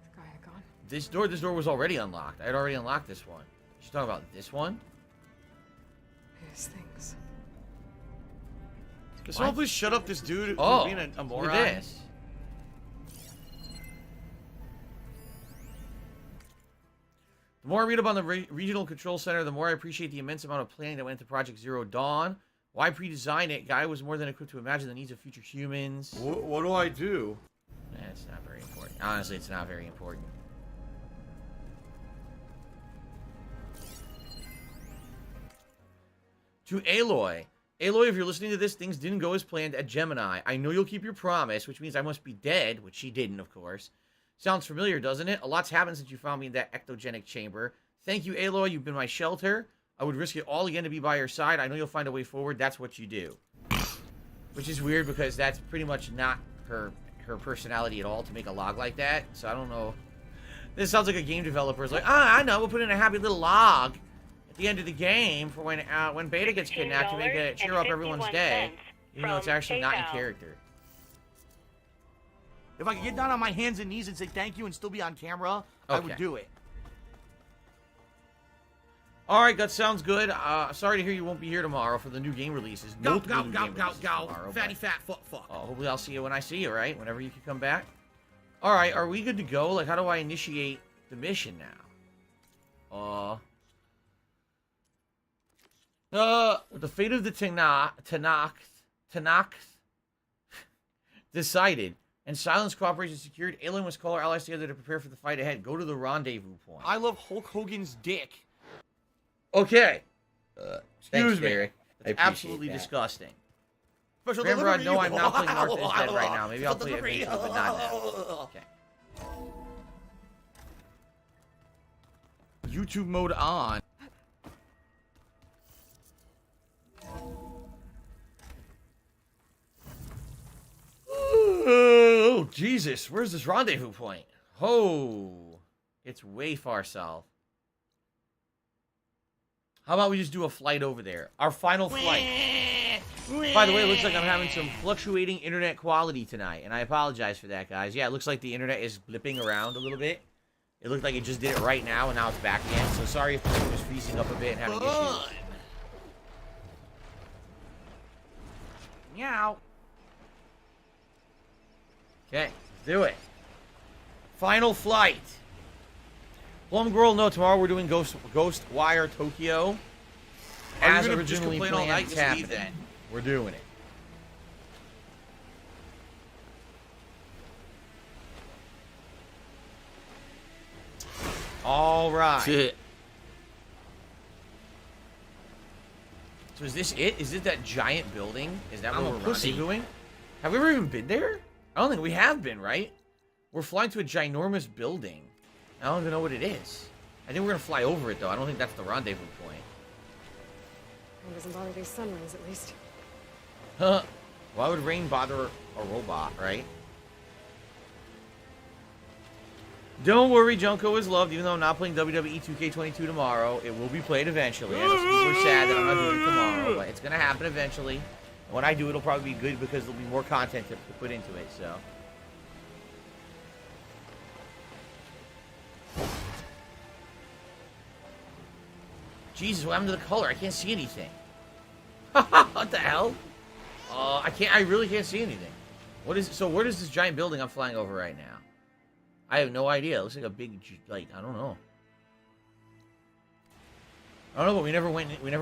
Is Gaia gone? This door was already unlocked. I had already unlocked this one. She's talking about this one. His things. Can someone please shut up this dude Oh, being a moron? look at this. The more I read about the Regional Control Center, the more I appreciate the immense amount of planning that went into Project Zero Dawn. Why pre-design it? Guy was more than equipped to imagine the needs of future humans. What do I do? It's not very important. Honestly, it's not very important. To Aloy. Aloy, if you're listening to this, things didn't go as planned at Gemini. I know you'll keep your promise, which means I must be dead, which she didn't, of course. Sounds familiar, doesn't it? A lot's happened since you found me in that ectogenic chamber. Thank you, Aloy. You've been my shelter. I would risk it all again to be by your side. I know you'll find a way forward. That's what you do. Which is weird because that's pretty much not her personality at all to make a log like that. So I don't know. This sounds like a game developer's like, I know. We'll put in a happy little log at the end of the game for when Beta gets kidnapped to make it cheer up everyone's day. Even though it's actually not in character. If I could get down on my hands and knees and say thank you and still be on camera, I would Okay. do it. All right, that sounds good. Sorry to hear you won't be here tomorrow for the new game releases. Go, Multiple go, new go, game go, releases go. tomorrow, Fatty but, fat fuck fuck. hopefully I'll see you when I see you, right? Whenever you can come back. All right, are we good to go? Like, how do I initiate the mission now? The fate of the Tanakh decided, and Silence cooperation secured. Alien must call our allies together to prepare for the fight ahead. Go to the rendezvous point. I love Hulk Hogan's dick. Okay. Excuse me. Derek. It's Absolutely disgusting. Special Remember, delivery. no, I'm not playing Martha's Dead right now. Maybe I'll play it eventually, but not now. Okay. YouTube mode on. Oh, Jesus. Where's this rendezvous point? Oh. It's way far south. How about we just do a flight over there? Our final flight. By the way, it looks like I'm having some fluctuating internet quality tonight, and I apologize for that, guys. Yeah, it looks like the internet is blipping around a little bit. It looked like it just did it right now, and now it's back again. So sorry if the thing was freezing up a bit and having issues. Meow. Okay, let's do it. Final flight. Plum Girl, no, tomorrow we're doing Ghostwire Tokyo. Are As you gonna just originally complain all planned, night? it's Just leave happening. then. We're doing it. All right. So is this it? Is it that giant building? Is that I'm where a we're pussy. rendezvousing? Have we ever even been there? I don't think we have been, right? We're flying to a ginormous building. I don't even know what it is. I think we're gonna fly over it though. I don't think that's the rendezvous point. It doesn't bother these sunrays, at least. Huh. Why would rain bother a robot, right? Don't worry, Junko is loved, even though I'm not playing WWE 2K22 tomorrow. It will be played eventually. I know some people are sad that I'm not doing it tomorrow, but it's gonna happen eventually. And when I do, it'll probably be good because there'll be more content to put into it, so. Jesus, what happened to the color? I can't see anything. What the hell? I really can't see anything. What is, so where is this giant building I'm flying over right now? I have no idea. It looks like a big, like, I don't know. I don't know, but we never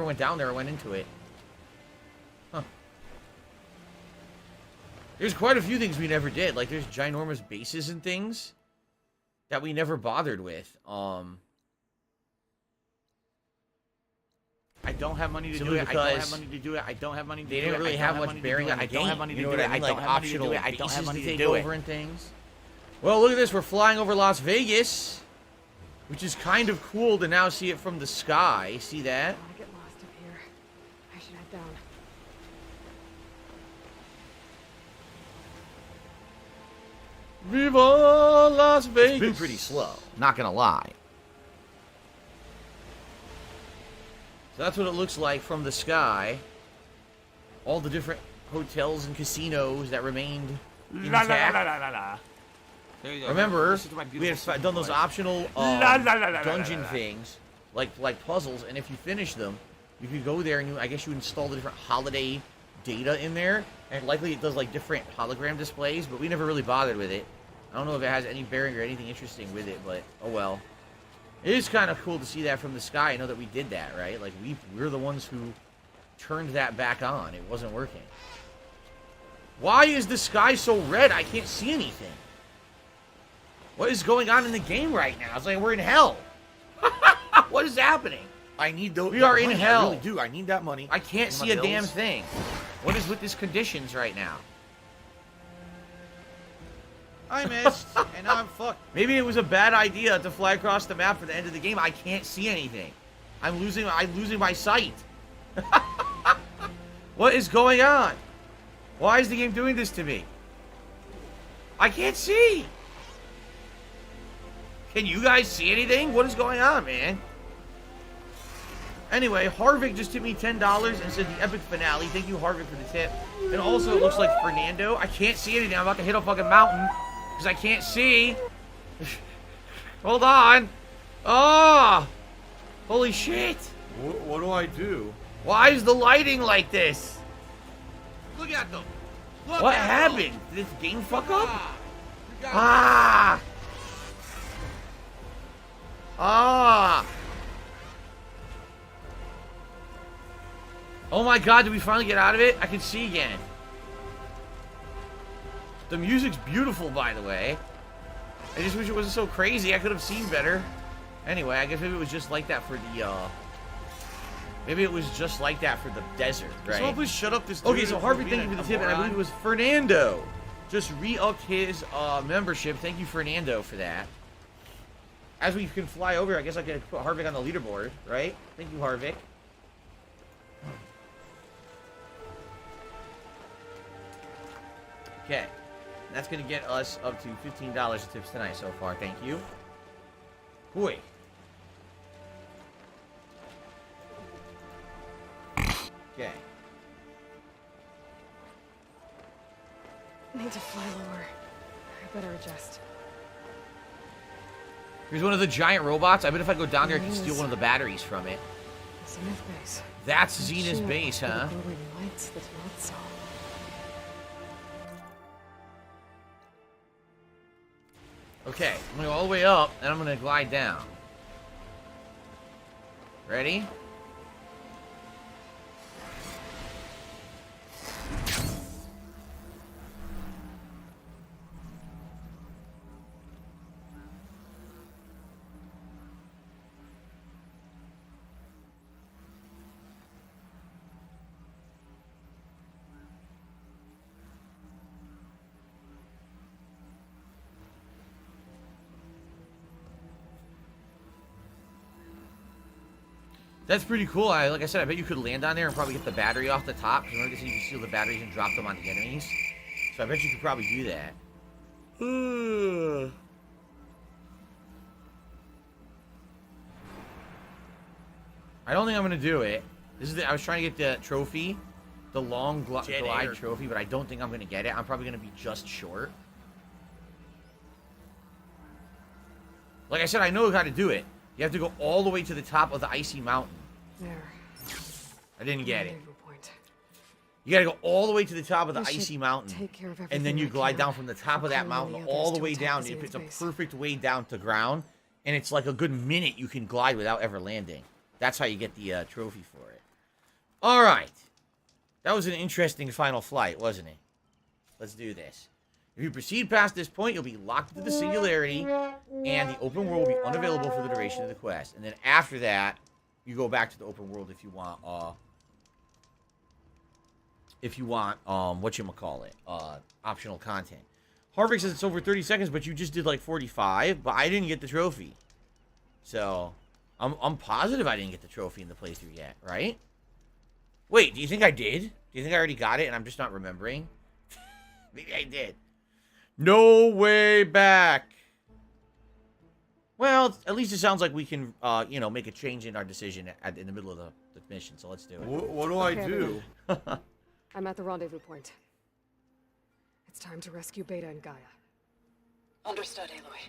went down there or went into it. Huh. There's quite a few things we never did. Like, there's ginormous bases and things that we never bothered with. I don't have money to do Simply it. I don't have because money to do it. I don't have money to do it. They didn't really have much bearing on the I don't game. have money to You know do what it. I mean? I Like don't have money to optional do it. I don't have bases money to to take do over it. and things. Well, look at this. We're flying over Las Vegas, which is kind of cool to now see it from the sky. See that? I want to get lost up here. I should head down. Viva Las Vegas. It's been pretty slow. Not gonna lie. So that's what it looks like from the sky. All the different hotels and casinos that remained intact. There you go. Remember, Listen to my we had beautiful done those voice. optional La, la, la, la, dungeon la, la. things, like puzzles, and if you finish them, you could go there and I guess you install the different holiday data in there, and likely it does like different hologram displays, but we never really bothered with it. I don't know if it has any bearing or anything interesting with it, but oh well. It is kind of cool to see that from the sky. I know that we did that, right? Like we're the ones who turned that back on. It wasn't working. Why is the sky so red? I can't see anything. What is going on in the game right now? It's like we're in hell. What is happening? I need those. We are in money. hell. I really do. I need that money. I can't For my see a damn bills. thing. What is with these conditions right now? I missed, and now I'm fucked. Maybe it was a bad idea to fly across the map for the end of the game. I can't see anything. I'm losing my sight. What is going on? Why is the game doing this to me? I can't see. Can you guys see anything? What is going on, man? Anyway, Harvick just tipped me $10 and said the epic finale. Thank you, Harvick, for the tip. And also, it looks like Fernando. I can't see anything. I'm about to hit a fucking mountain because I can't see. Hold on. Oh! Holy shit. What do I do? Why is the lighting like this? Look at them. What happened? Did this game fuck up? Ah! Ah! Oh my god, did we finally get out of it? I can see again. The music's beautiful, by the way. I just wish it wasn't so crazy. I could have seen better. Anyway, I guess maybe it was just like that for the, maybe it was just like that for the desert, right? Someone please shut up this dude. Okay, so Harvey, thank you for the tip, and I believe it was Fernando. Just re-upped his, membership. Thank you, Fernando, for that. As we can fly over, I guess I could put Harvick on the leaderboard, right? Thank you, Harvick. Okay. That's going to get us up to $15 in tips tonight so far. Thank you. Boy. Okay. Need to fly lower. I better adjust. Here's one of the giant robots. I bet if I go down there, I can steal one of the batteries from it. Zenith base. That's Zenith's base, huh? Glowing lights that not saw. Okay, I'm gonna go all the way up, and I'm gonna glide down. Ready? That's pretty cool. Like I said, I bet you could land on there and probably get the battery off the top. Because remember, you can steal the batteries and drop them on the enemies. So I bet you could probably do that. I don't think I'm gonna do it. This is I was trying to get the trophy, the long glide trophy, but I don't think I'm gonna get it. I'm probably gonna be just short. Like I said, I know how to do it. You have to go all the way to the top of the icy mountain. There. I didn't get it. Rendezvous point. You gotta go all the way to the top of the This should icy mountain. take care of And then you everything I glide can down from the top of that before mountain calling the all others the to way attack down. the It's a Zenith base. perfect way down to ground. And it's like a good minute you can glide without ever landing. That's how you get the trophy for it. Alright. That was an interesting final flight, wasn't it? Let's do this. If you proceed past this point, you'll be locked into the singularity, and the open world will be unavailable for the duration of the quest. And then after that, you go back to the open world if you want, whatchamacallit, optional content. Harvick says it's over 30 seconds, but you just did like 45, but I didn't get the trophy. So, I'm positive I didn't get the trophy in the playthrough yet, right? Wait, do you think I did? Do you think I already got it and I'm just not remembering? Maybe I did. No way back. Well, at least it sounds like we can, make a change in our decision in the middle of the mission, so let's do it. What do I Okay, do? I'm at the rendezvous point. It's time to rescue Beta and Gaia. Understood, Aloy.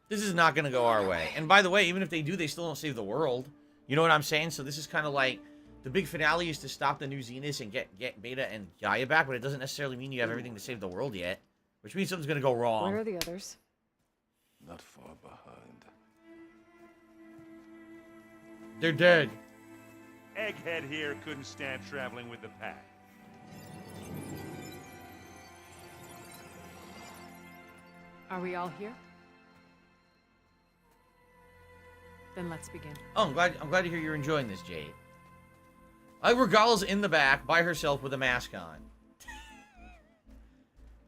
This is not going to go our way. And by the way, even if they do, they still don't save the world. You know what I'm saying? So this is kind of like, the big finale is to stop the new Zeniths and get Beta and Gaia back, but it doesn't necessarily mean you have everything to save the world yet. Which means something's going to go wrong. Where are the others? Not far behind. They're dead. Egghead here couldn't stand traveling with the pack. Are we all here? Then let's begin. Oh, I'm glad to hear you're enjoying this, Jade. Regala's in the back by herself with a mask on.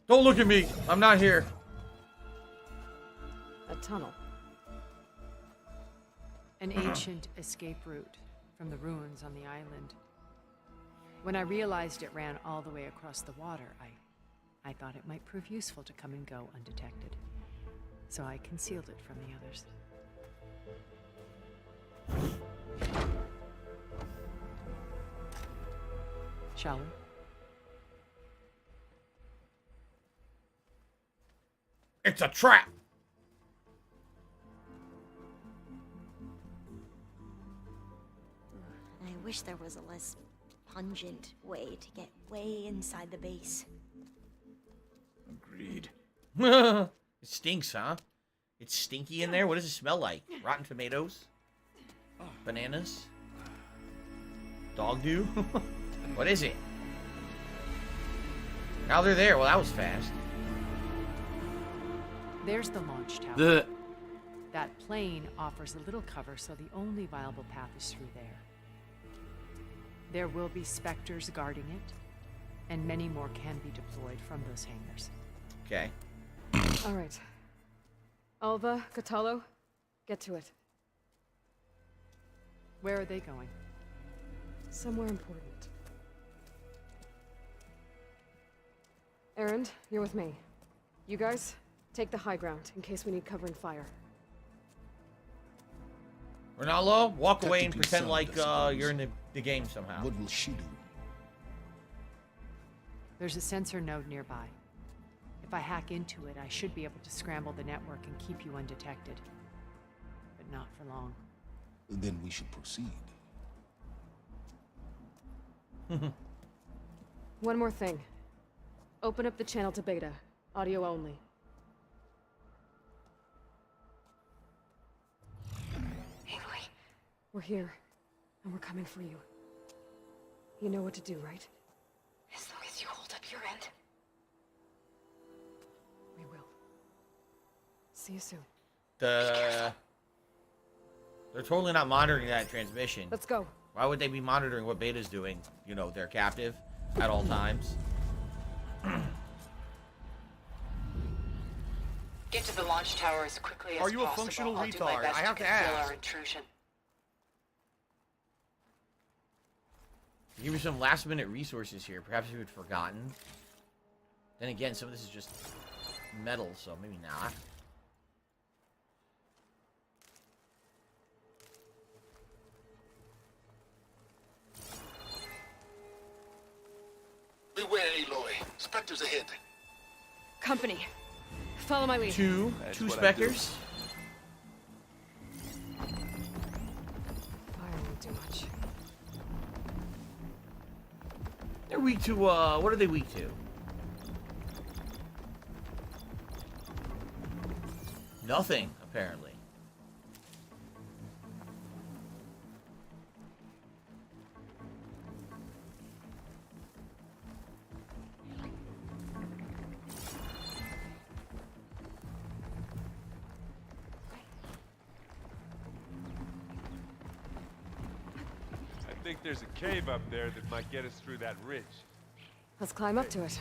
Don't look at me. I'm not here. A tunnel. An ancient escape route from the ruins on the island. When I realized it ran all the way across the water, I thought it might prove useful to come and go undetected. So I concealed it from the others. Shall we? It's a trap. I wish there was a less pungent way to get way inside the base. Agreed. It stinks, huh? It's stinky in there? What does it smell like? Rotten tomatoes? Bananas? Dog do? What is it? Now they're there. Well, that was fast. There's the launch tower. That plane offers a little cover, so the only viable path is through there. There will be Spectres guarding it, and many more can be deployed from those hangars. Okay. All right. Alva, Catalo, get to it. Where are they going? Somewhere important. Erend, you're with me. You guys, take the high ground in case we need covering fire. Ronaldo, walk away and Tactically pretend sound, like I you're in the game somehow. What will she do? There's a sensor node nearby. If I hack into it, I should be able to scramble the network and keep you undetected. But not for long. Then we should proceed. One more thing. Open up the channel to Beta. Audio only. Aloy. We're here, and we're coming for you. You know what to do, right? As long as you hold up your end. We will. See you soon. They're totally not monitoring that transmission. Let's go. Why would they be monitoring what Beta's doing? You know, they're captive at all times. Get to the launch tower as quickly as Are you a possible. functional I'll do my retard? best I have to conceal ask. our intrusion. Give me some last minute resources here. Perhaps you had forgotten. Then again, some of this is just metal, so maybe not. Beware, Aloy. Spectres ahead. Company. Follow my lead. Two specters. Fire won't do much. They're weak to, what are they weak to? Nothing, apparently. I think there's a cave up there that might get us through that ridge. Let's climb up to it.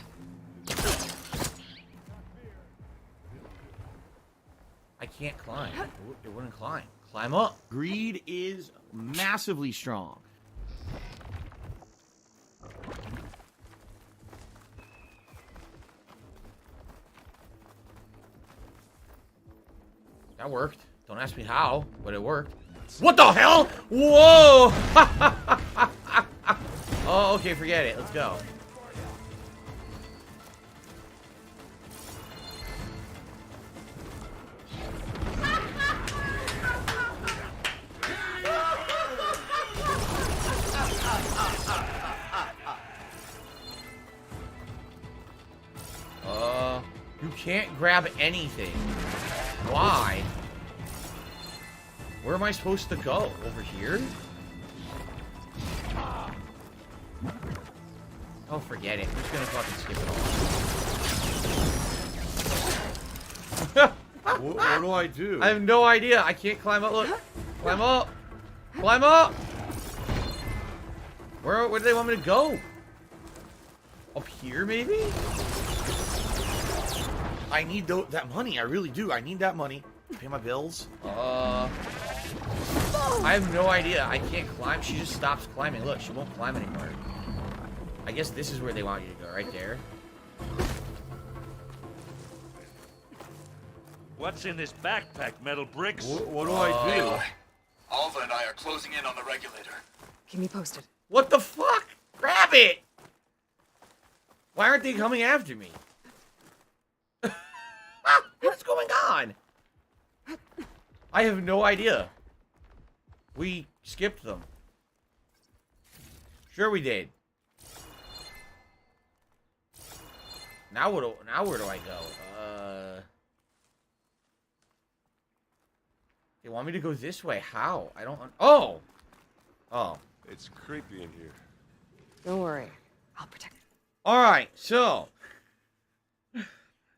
I can't climb. It wouldn't climb. Climb up. Greed is massively strong. That worked. Don't ask me how, but it worked. What the hell? Whoa! Oh, okay, forget it. Let's go. You can't grab anything. Why? Where am I supposed to go? Over here? Oh, forget it. I'm just gonna fucking skip it all. What do I do? I have no idea. I can't climb up. Look. Climb up. Climb up. Where do they want me to go? Up here, maybe? I need that money. I really do. I need that money to pay my bills. I have no idea. I can't climb. She just stops climbing. Look, she won't climb anymore. I guess this is where they want you to go, right there. What's in this backpack, metal bricks? What do I do? Alva and I are closing in on the regulator. Keep me posted. What the fuck? Grab it! Why aren't they coming after me? What's going on? I have no idea. We skipped them. Sure we did. Now where do I go? They want me to go this way. How? I don't... Oh! Oh. It's creepy in here. Don't worry. I'll protect you. Alright, so...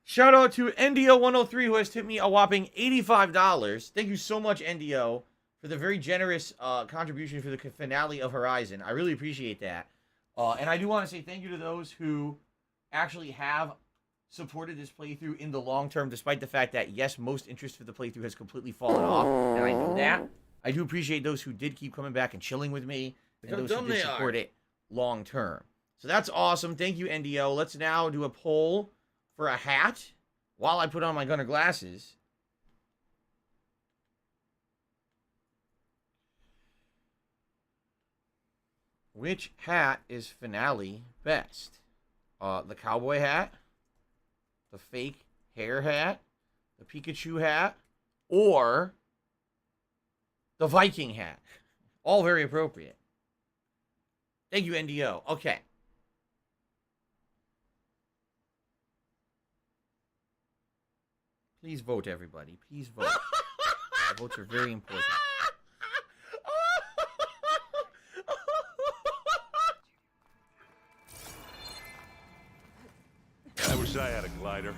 Shout out to NDO103 who has tipped me a whopping $85. Thank you so much, NDO, for the very generous contribution for the finale of Horizon. I really appreciate that. And I do want to say thank you to those who actually have supported this playthrough in the long term, despite the fact that, yes, most interest for the playthrough has completely fallen off, and I know that. I do appreciate those who did keep coming back and chilling with me, and those who did support it long term. So that's awesome. Thank you, NDO. Let's now do a poll for a hat while I put on my Gunner glasses. Which hat is finale best? The cowboy hat, the fake hair hat, the Pikachu hat, or the Viking hat? All very appropriate. Thank you, NDO. Okay. Please vote, everybody. Please vote. The votes are very important. I wish I had a glider.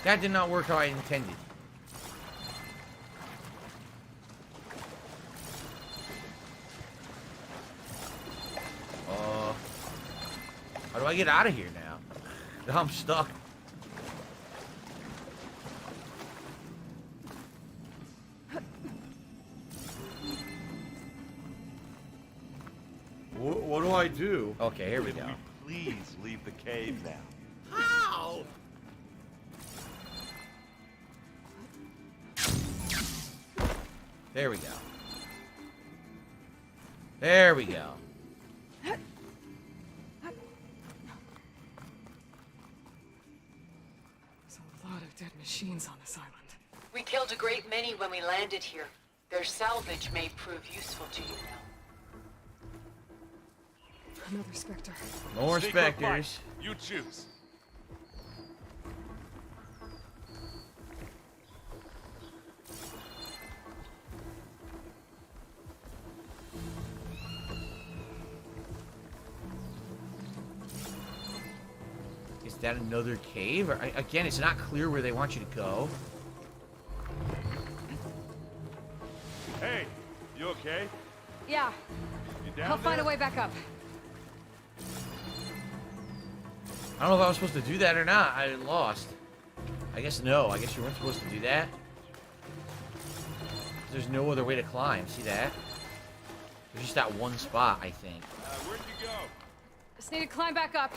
That did not work how I intended. How do I get out of here now? I'm stuck. What do I do? Okay, here we go. Please leave the cave now. How? There we go. There we go. Dead machines on this island. We killed a great many when we landed here. Their salvage may prove useful to you now. Another Spectre. More Sneak or Spectres. fight. You choose. Is that another cave? Or, again, it's not clear where they want you to go. Hey, you okay? Yeah, You down I'll find there? a way back up. I don't know if I was supposed to do that or not. I lost. I guess no. I guess you weren't supposed to do that. There's no other way to climb. See that? There's just that one spot, I think. Where'd you go? Just need to climb back up.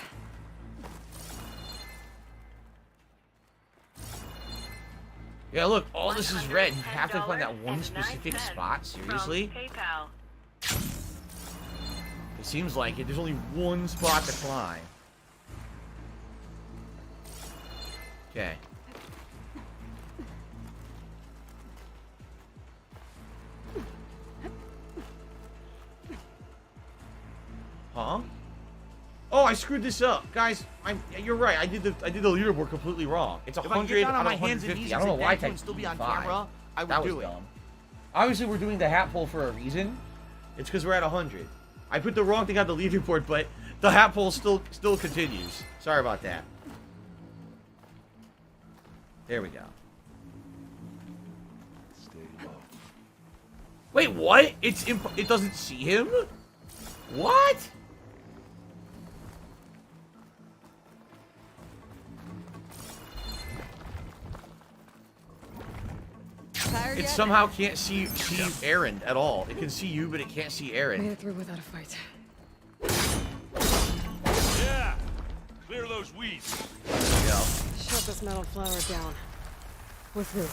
Yeah, look, all this is red. You have to find that one specific spot? Seriously? It seems like it. There's only one spot to climb. Okay. Huh? Oh, I screwed this up, guys. You're right. I did the leaderboard completely wrong. It's 100 out of 150. I don't know why I typed still be on 5. camera. I That would was do it. dumb. Obviously, we're doing the hat pull for a reason. It's because we're at 100. I put the wrong thing on the leaderboard, but the hat pull still continues. Sorry about that. There we go. Stay low. Wait, what? It doesn't see him? What? Tired It yet? somehow can't see Aaron at all. It can see you, but it can't see Made Aaron. it through without a fight. Yeah! Clear those weeds. Yeah. Shut this metal flower down. We're through.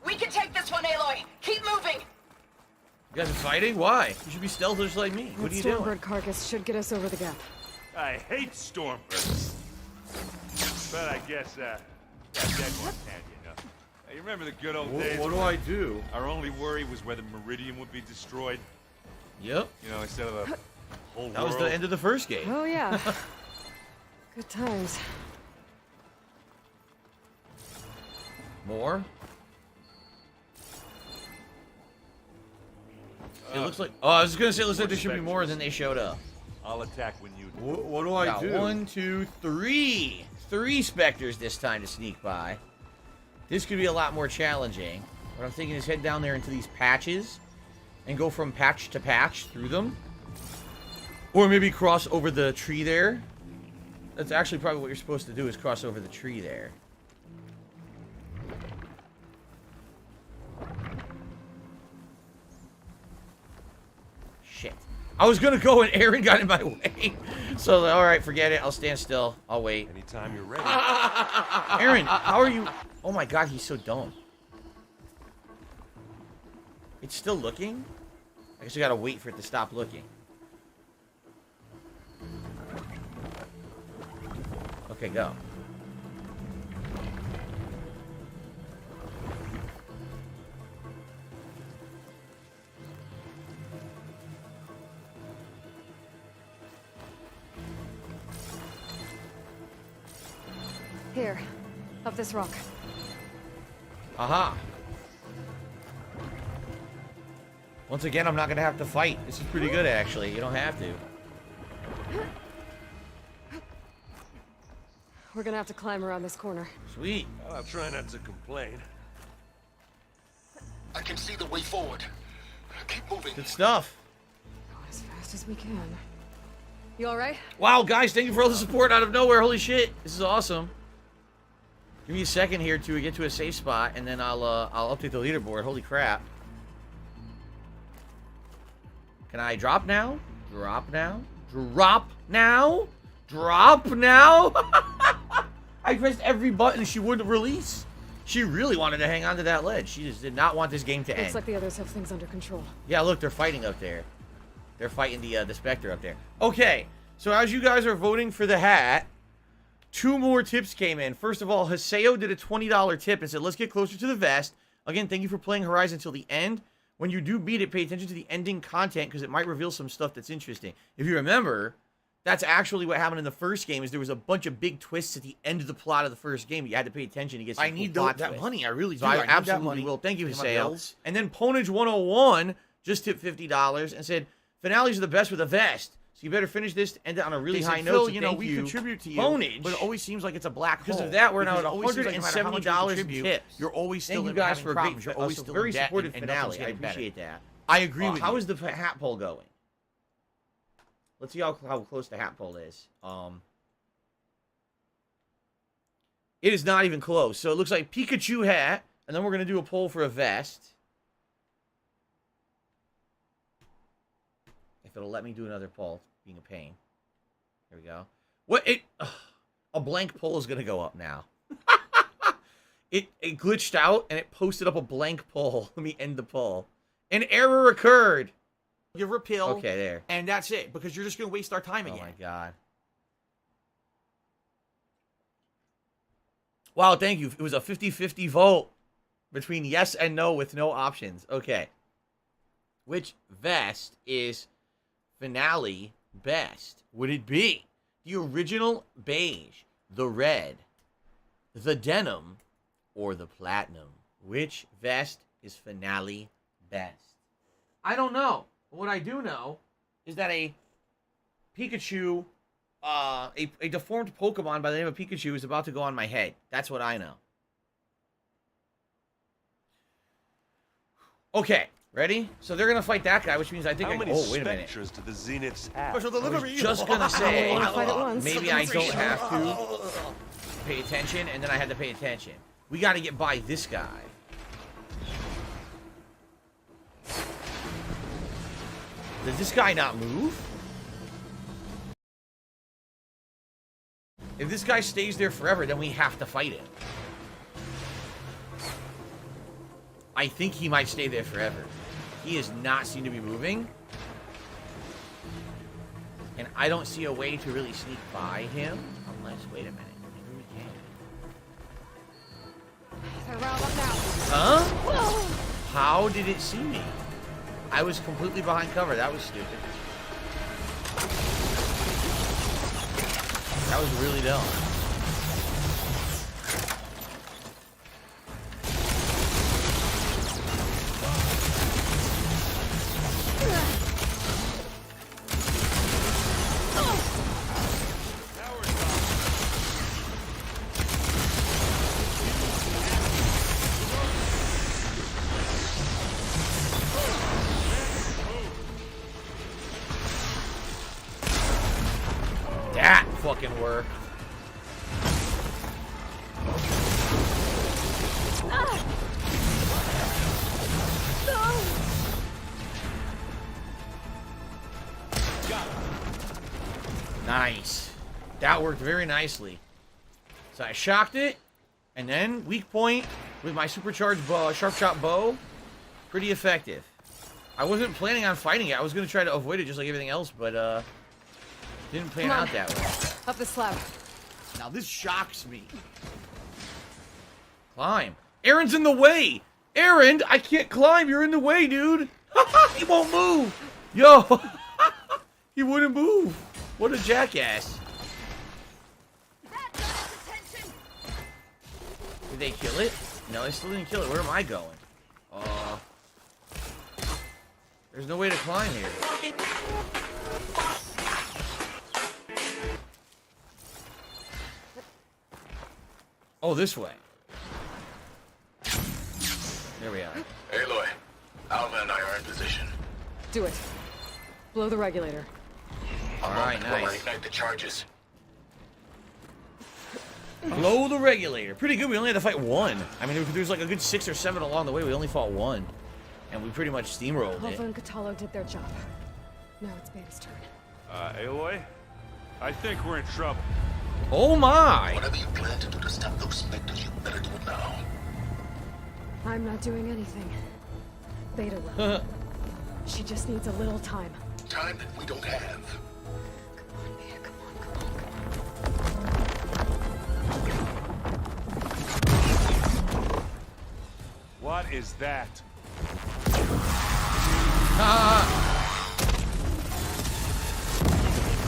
We can take this one, Aloy. Keep moving. You guys are fighting? Why? You should be stealth just like me. What are you doing? Stormbird carcass should get us over the gap. I hate Stormbirds. But I guess, that dead one can, you know. Hey, you remember the good old days? What do I do? Our only worry was whether Meridian would be destroyed. Yep. You know, instead of the whole That was the end of the first game. Oh, yeah. Good times. More? It looks like... Oh, I was gonna say, it looks like there should be more, than they showed up. I'll attack when you do. What do I do? 1, 2, 3. 3 Spectres this time to sneak by. This could be a lot more challenging. What I'm thinking is head down there into these patches and go from patch to patch through them. Or maybe cross over the tree there. That's actually probably what you're supposed to do, is cross over the tree there. Shit. I was gonna go and Aaron got in my way. So, alright, forget it. I'll stand still. I'll wait. Anytime you're ready. Aaron, how are you? Oh my god, he's so dumb. It's still looking? I guess we gotta wait for it to stop looking. Okay, go. Here, up this rock. Aha. Once again, I'm not gonna have to fight. This is pretty good, actually. You don't have to. We're gonna have to climb around this corner. Sweet. I'll try not to complain. I can see the way forward. Keep moving. Good stuff. Going as fast as we can. You alright? Wow, guys, thank you for all the support out of nowhere. Holy shit. This is awesome. Give me a second here to get to a safe spot, and then I'll update the leaderboard. Holy crap. Can I drop now? Drop now? Drop now? Drop now? I pressed every button. She wouldn't release. She really wanted to hang on to that ledge. She just did not want this game to end. Looks like the others have things under control. Yeah, look, they're fighting up there. They're fighting the Spectre up there. Okay, so as you guys are voting for the hat, 2 more tips came in. First of all, Haseo did a $20 tip and said, let's get closer to the vest. Again, thank you for playing Horizon till the end. When you do beat it, pay attention to the ending content because it might reveal some stuff that's interesting. If you remember, that's actually what happened in the first game, is there was a bunch of big twists at the end of the plot of the first game. You had to pay attention to get some I cool need plot that twists. money. I really do. So I need absolutely that money. will. Thank you, Pay my Haseo. bills. And then Ponage101 just tipped $50 and said, finales are the best with a vest. So you better finish this to end it on a really They high said, note. Phil, so you know, thank we contribute to you, Ponage. but it always seems like it's a black Because hole. of that, we're now Because at it always seems like no matter how much you $170 in contribute, tips. You're always still Thank you guys having for a problems. great, You're always also still very in debt supportive and nothing's finale. I getting better. appreciate that. I agree with How you. is the hat poll going? Let's see how close the hat poll is. It is not even close. So it looks like Pikachu hat, and then we're going to do a poll for a vest. If it'll let me do another poll, being a pain. Here we go. What? A blank poll is going to go up now. It glitched out, and it posted up a blank poll. Let me end the poll. An error occurred. You repeal. Okay, there. And that's it, because you're just going to waste our time again. Oh, my God. Wow, thank you. It was a 50-50 vote between yes and no with no options. Okay. Which vest is finale best? Would it be the original beige, the red, the denim, or the platinum? Which vest is finale best? I don't know. What I do know is that a Pikachu, a deformed Pokemon by the name of Pikachu is about to go on my head. That's what I know. Okay, ready? So they're gonna fight that guy, which means I think How many oh, wait a minute. Spectres do the Zeniths have? Special I was delivery. just gonna say, Fight at once. maybe I don't have to pay attention, and then I had to pay attention. We got to get by this guy. Does this guy not move? If this guy stays there forever, then we have to fight him. I think he might stay there forever. He is not seen to be moving. And I don't see a way to really sneak by him. Unless, wait a minute. Maybe we can. They're round up now. Huh? How did it see me? I was completely behind cover. That was stupid. That was really dumb. That fucking worked. Nice. That worked very nicely. So I shocked it, and then weak point with my supercharged bow, sharp shot bow. Pretty effective. I wasn't planning on fighting it. I was going to try to avoid it just like everything else, but didn't plan out that way. Up the slab. Now this shocks me. Climb. Aaron's in the way. Aaron, I can't climb. You're in the way, dude. He won't move. Yo. He wouldn't move. What a jackass. Did they kill it? No, they still didn't kill it. Where am I going? There's no way to climb here. Oh, this way. There we are. Aloy, Alva and I are in position. Do it. Blow the regulator. Alright, nice. Ignite the charges. Blow the regulator. Pretty good. We only had to fight one. I mean, there was like a good 6 or 7 along the way. We only fought one. And we pretty much steamrolled it. Alpha and Katalo did their job. Now it's Beta's turn. Aloy? I think we're in trouble. Oh my! Whatever you plan to do to stop those specters, you better do it now. I'm not doing anything. Beta will. She just needs a little time. Time that we don't have. Come on, Beta, come on, come on. What is that?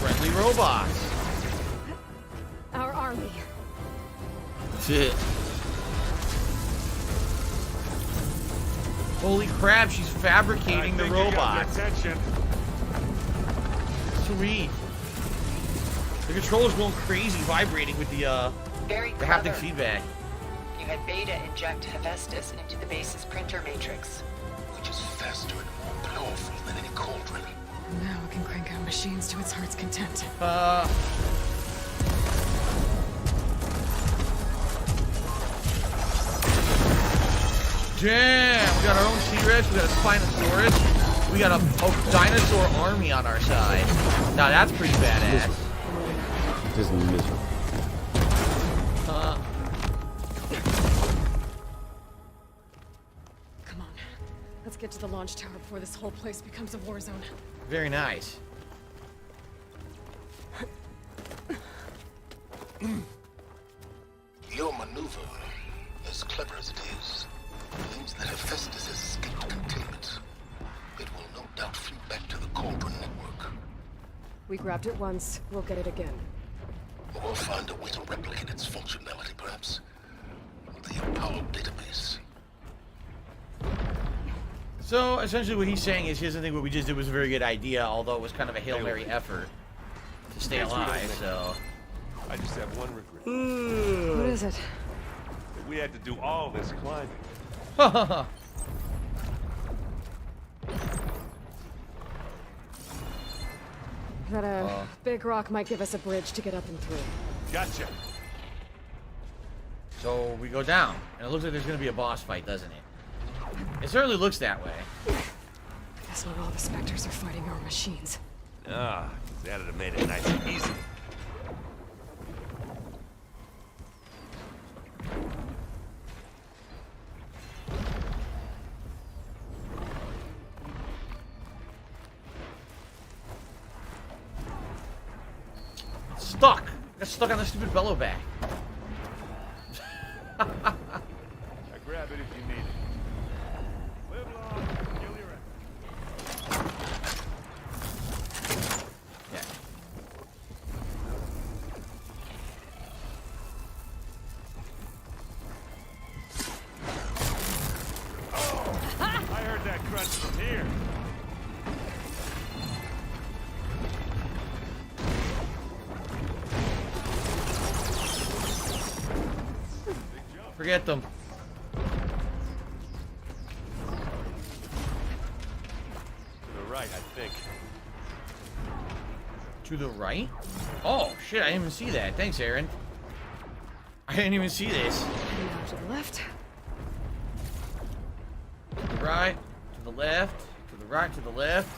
Friendly robots. Our army. Shit. Holy crap, she's fabricating the robots. Attention. Sweet. The controller's going crazy, vibrating with the haptic feedback. You had Beta inject Hephaestus into the base's printer matrix. Which is faster and more powerful than any cauldron. Now it can crank out machines to its heart's content. Damn! We got our own T-Rex, we got a Spinosaurus, we got a dinosaur army on our side. Now that's pretty badass. This is miserable. Come on. Let's get to the launch tower before this whole place becomes a war zone. Very nice. Your maneuver, as clever as it is, means that Hephaestus has escaped containment. It will no doubt flee back to the Cauldron network. We grabbed it once, we'll get it again. Or find a way to replicate its functionality, perhaps. The Apollo database. So, essentially what he's saying is he doesn't think what we just did was a very good idea, although it was kind of a Hail Mary effort to stay alive, so... I just have one regret. What is it? That we had to do all this climbing. That big rock might give us a bridge to get up and through. Gotcha. So we go down, and it looks like there's going to be a boss fight, doesn't it? It certainly looks that way. Guess not all the specters are fighting our machines. Ah, that'd have made it nice and easy. stuck. I got stuck on the stupid bellow back. Now grab it if you need it. Live long, kill your Yeah. I heard that crunch from here. Forget them. To the right, I think. To the right? Oh, shit, I didn't even see that. Thanks, Aaron. I didn't even see this. And now to the left. To the right, to the left, to the right, to the left.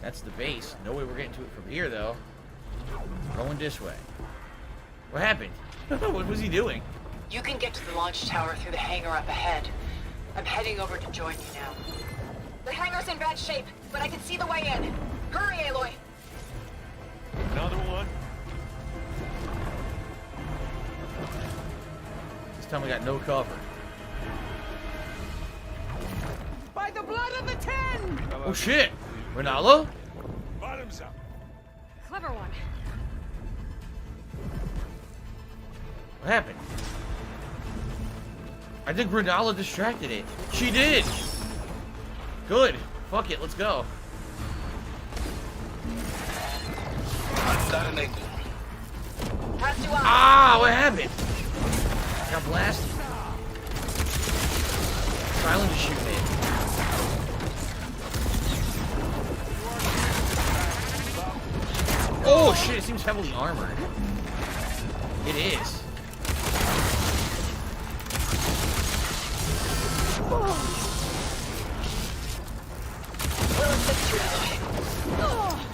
That's the base. No way we're getting to it from here, though. Going this way. What happened? What was he doing? You can get to the launch tower through the hangar up ahead. I'm heading over to join you now. The hangar's in bad shape, but I can see the way in. Hurry, Aloy! Another one? This time we got no cover. By the blood of the Ten! Oh shit! Renala? Bottoms up. Clever one. What happened? I think Renala distracted it. She did! Good. Fuck it, let's go. Ah, what happened? Got blasted. Silent is shooting it. Oh shit, it seems heavily armored. It is.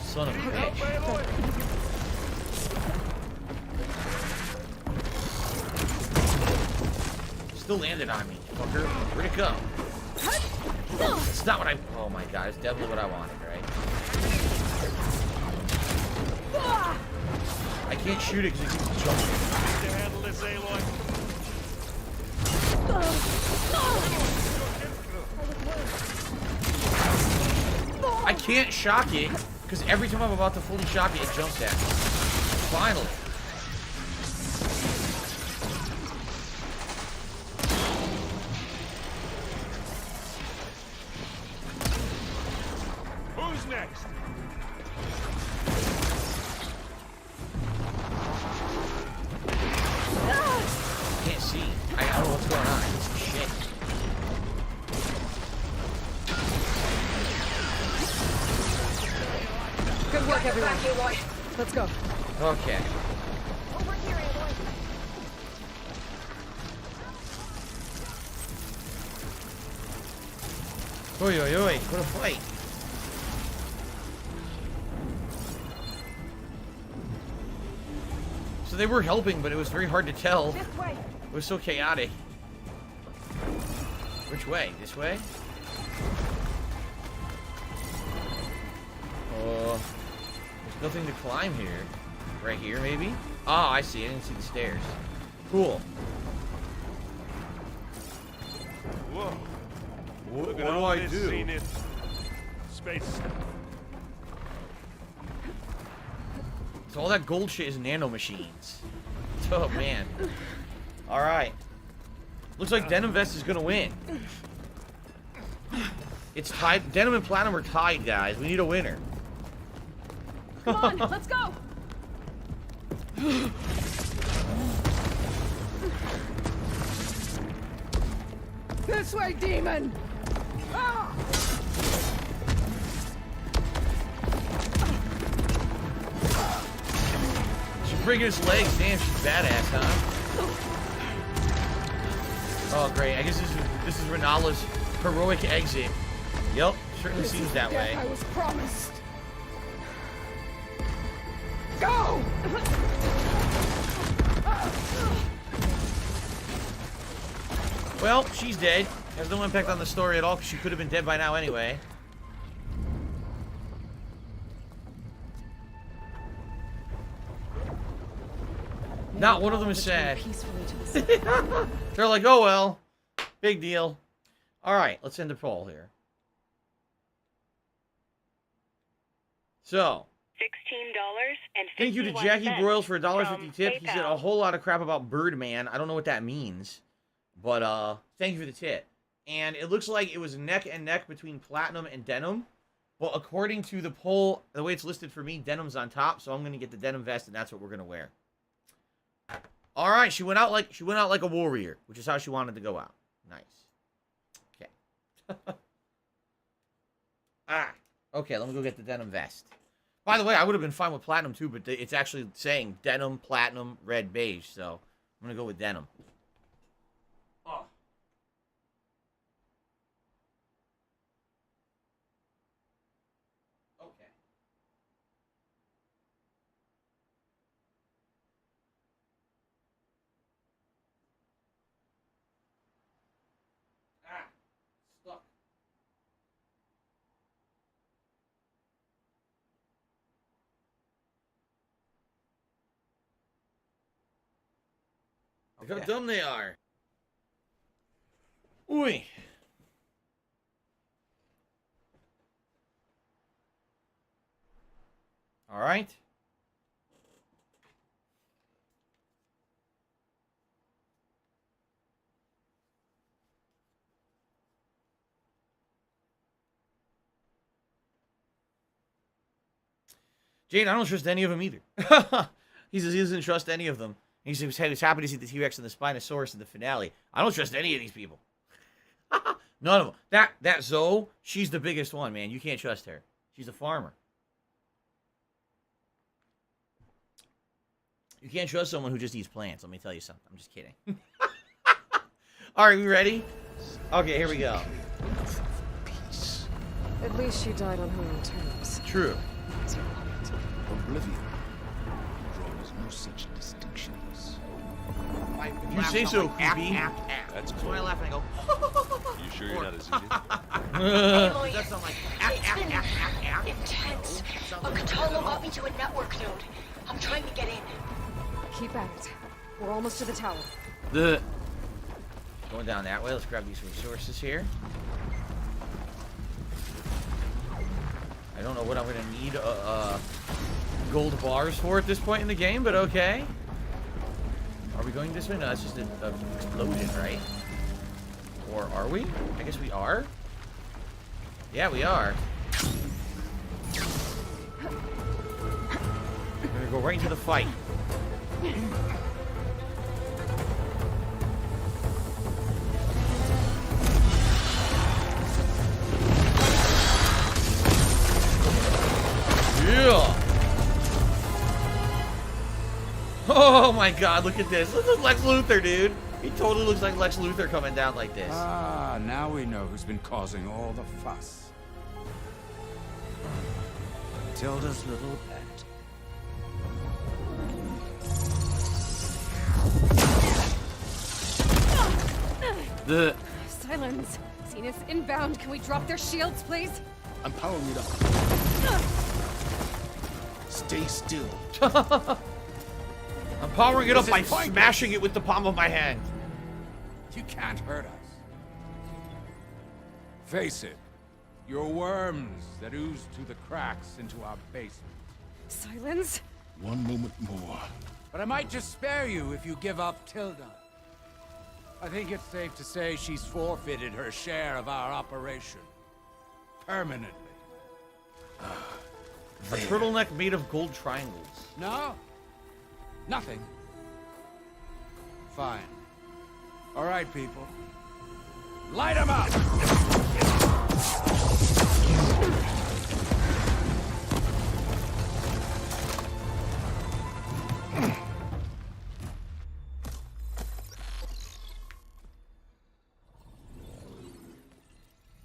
Son of a bitch. Still landed on me, fucker. Where'd it go? It's not what I... Oh my god, it's definitely what I wanted, right? I can't shoot it because it keeps jumping. Need to handle this, Aloy. I can't shock it because every time I'm about to fully shock it, it jumps at me. Finally. Who's next? Can't see. I don't know what's going on. Shit. Good work, everyone. Let's go. Okay. Over here, Aloy. Oi, oi, oi. What a fight. So they were helping, but it was very hard to tell. This way. It was so chaotic. Which way? This way? There's nothing to climb here. Right here, maybe? Oh, I see. I didn't see the stairs. Cool. Whoa. What Look do at all I this do? Zenith space stuff. So all that gold shit is nano machines. Oh, man. Alright. Looks like Denim Vest is gonna win. It's tied. Denim and Platinum are tied, guys. We need a winner. Come on, let's go. This way, demon! Ah! She's breaking his legs. Damn, she's badass, huh? Oh, great. I guess this is Renala's heroic exit. Yep, certainly This seems is that the way. death I was promised. Go! Well, she's dead. Has no impact on the story at all because she could have been dead by now anyway. Not one of them is Return sad. peacefully to the city. They're like, oh well, big deal. All right, let's end the poll here. So, $16.51. thank you to Jackie Broyles for a $1.50 tip. He said a whole lot of crap about Birdman. I don't know what that means, but thank you for the tip. And it looks like it was neck and neck between Platinum and Denim. Well, according to the poll, the way it's listed for me, Denim's on top, so I'm gonna get the denim vest, and that's what we're gonna wear. All right, she went out like a warrior, which is how she wanted to go out. Nice. Okay. Okay. Let me go get the denim vest. By the way, I would have been fine with platinum too, but it's actually saying denim, platinum, red, beige. So I'm gonna go with denim. Oh. Okay. Stuck. Look how dumb they are. Ooh. All right. Jane, I don't trust any of them either. He says he doesn't trust any of them. He says he was happy to see the T-Rex and the Spinosaurus in the finale. I don't trust any of these people. None of them. That Zoe, she's the biggest one, man. You can't trust her. She's a farmer. You can't trust someone who just eats plants. Let me tell you something. I'm just kidding. All right, we ready? Okay, here we go. At least she died on her own terms. True. Oblivion draws no such distinctions. You say so, creepy. That's So when I laugh and I go, You sure you're not a Zenith? does that sound like Intense. But Katala brought me to a network node. I'm trying to get in. Keep at it. We're almost to the tower. Going down that way. Let's grab these resources here. I don't know what I'm going to need gold bars for at this point in the game, but okay. Are we going this way? No, that's just an explosion, right? Or are we? I guess we are. Yeah, we are. We're going to go right into the fight. Yeah. Oh my god, look at this. Look at Lex Luthor, dude. He totally looks like Lex Luthor coming down like this. Ah, now we know who's been causing all the fuss. Tilda's little pet. Silence. Zenith's inbound. Can we drop their shields, please? I'm powering it up. Stay still. I'm powering it up by smashing it with the palm of my hand. You can't hurt us. Face it, you're worms that ooze through the cracks into our basement. Silence. One moment more. But I might just spare you if you give up Tilda. I think it's safe to say she's forfeited her share of our operation. Permanently. A turtleneck made of gold triangles. No? Nothing. Fine. All right, people. Light 'em up!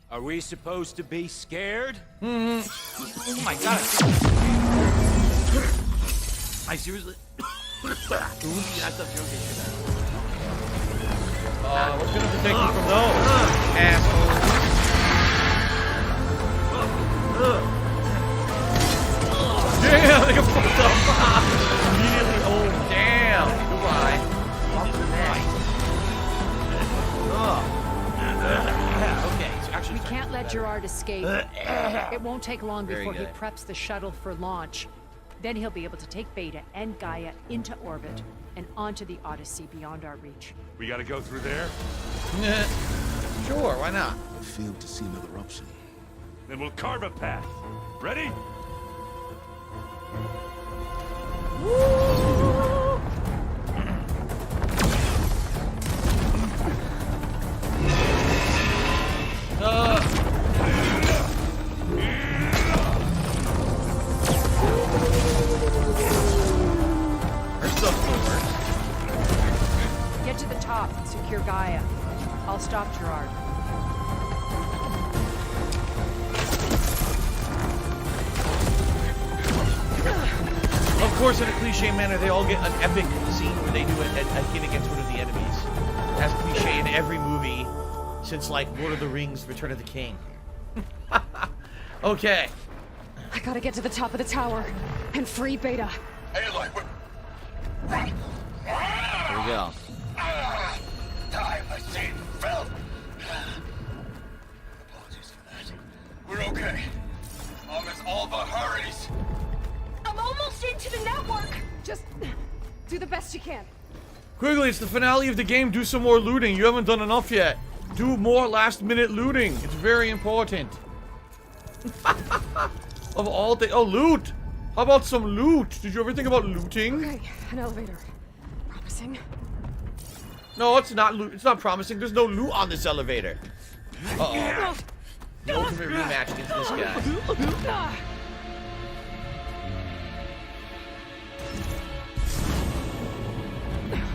Are we supposed to be scared? Oh my god. I seriously. What's gonna protect you from those? Asshole. Damn, they got fucked up. Immediately. Oh, damn. escape. It won't take long Very before he good. preps the shuttle for launch. Then he'll be able to take Beta and Gaia into orbit and onto the Odyssey beyond our reach. We gotta go through there? Sure, why not? I failed to see another option. Then we'll carve a path. Ready? Our stuff still works. Get to the top and secure Gaia. I'll stop Gerard. Of course, in a cliche manner, they all get an epic scene where they do a hit against one of the enemies. That's cliche in every movie since, like, Lord of the Rings, Return of the King. Okay. I gotta get to the top of the tower and free Beta. Aloy, Here we go. time machine fell. Apologies for that. We're okay. As long as Alba hurries. I'm almost into the network. Just do the best you can. Quigley, it's the finale of the game. Do some more looting. You haven't done enough yet. Do more last-minute looting. It's very important. Of all things. Oh, loot! How about some loot? Did you ever think about looting? Okay, an elevator. Promising. No, it's not loot. It's not promising. There's no loot on this elevator. Uh-oh. The ultimate rematch against this guy.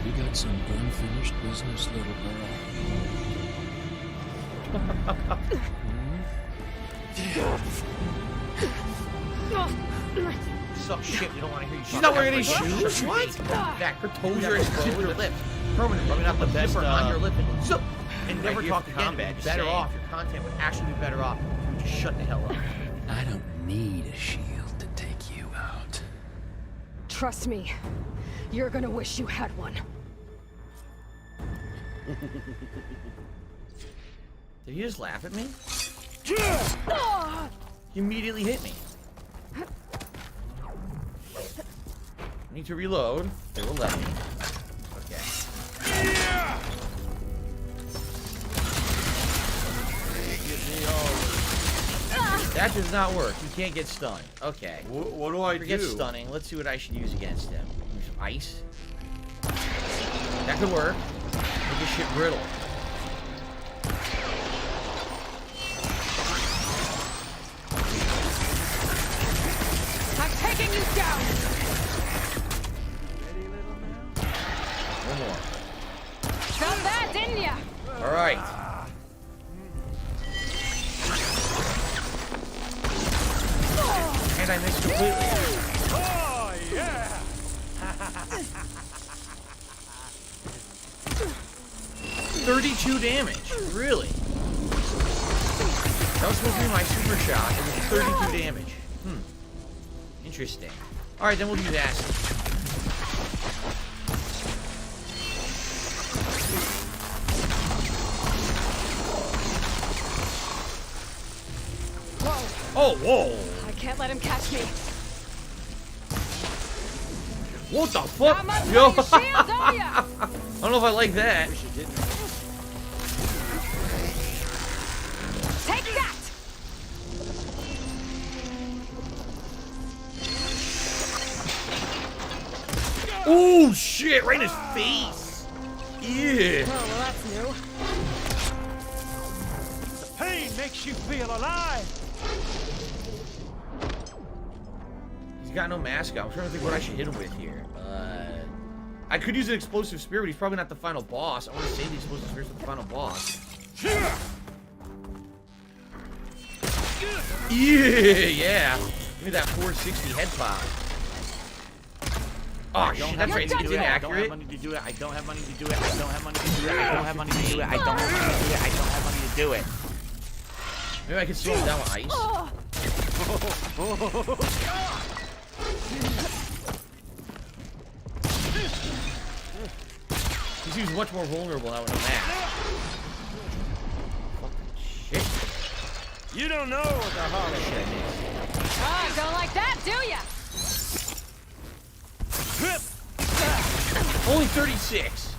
You got some unfinished business, little girl. Suck shit. We don't want to hear you. She's not wearing any shoes. What? Back. Her toes are exposed. Your lips. Permanent. Rubbing out the best on your lip. And never talk combat. Better off. Your content would actually be better off. Just shut the hell up. I don't need a shield to take you out. Trust me, you're gonna wish you had one. Did he just laugh at me? He immediately hit me. Need to reload. They will let me. Okay. That does not work. You can't get stunned. Okay. What do I Forget do? stunning. Let's see what I should use against him. Use some ice. That could work. Make this shit brittle. I'm taking you down. One more. Felt that, didn't ya? All right. And I missed completely. Oh, yeah! 32 damage. Really? That was supposed to be my super shot. It was 32 damage. Interesting. Alright, then we'll do that. Whoa. Oh, whoa. I can't let him catch me. What the fuck? How much Yo. for your shield, are ya? I don't know if I like that. Take that! Oh, shit. Right in his face. Yeah. Oh, well, that's new. Pain makes you feel alive! He's got no mask on. I'm trying to think what I should hit him with here. I could use an explosive spear, but he's probably not the final boss. I want to save the explosive spears for the final boss. Yeah. Give me that 460 head pop. Oh, shit, that's right. It's inaccurate. I don't have money to do it. I don't have money to do it. I don't have money to do it. I don't have money to do it. I don't have money to do it. I don't have money to do it. Maybe I can slow him down with ice. He seems much more vulnerable now with a mask. Fucking shit. You don't know what the Hollow is. Ah, don't like that, do ya? Only 36.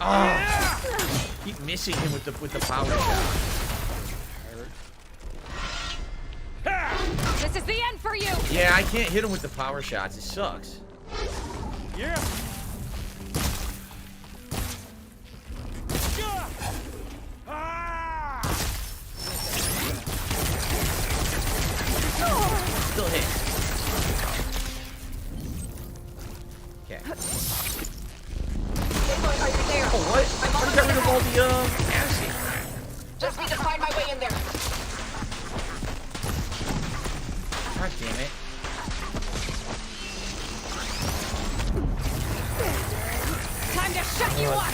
Oh. Keep missing him with the power shot. This is the end for you. Yeah, I can't hit him with the power shots. It sucks. Yeah. Still hit. Okay. Oh, what? I got rid of all the acid. Just need to find my way in there. God damn it. Time to shut you up.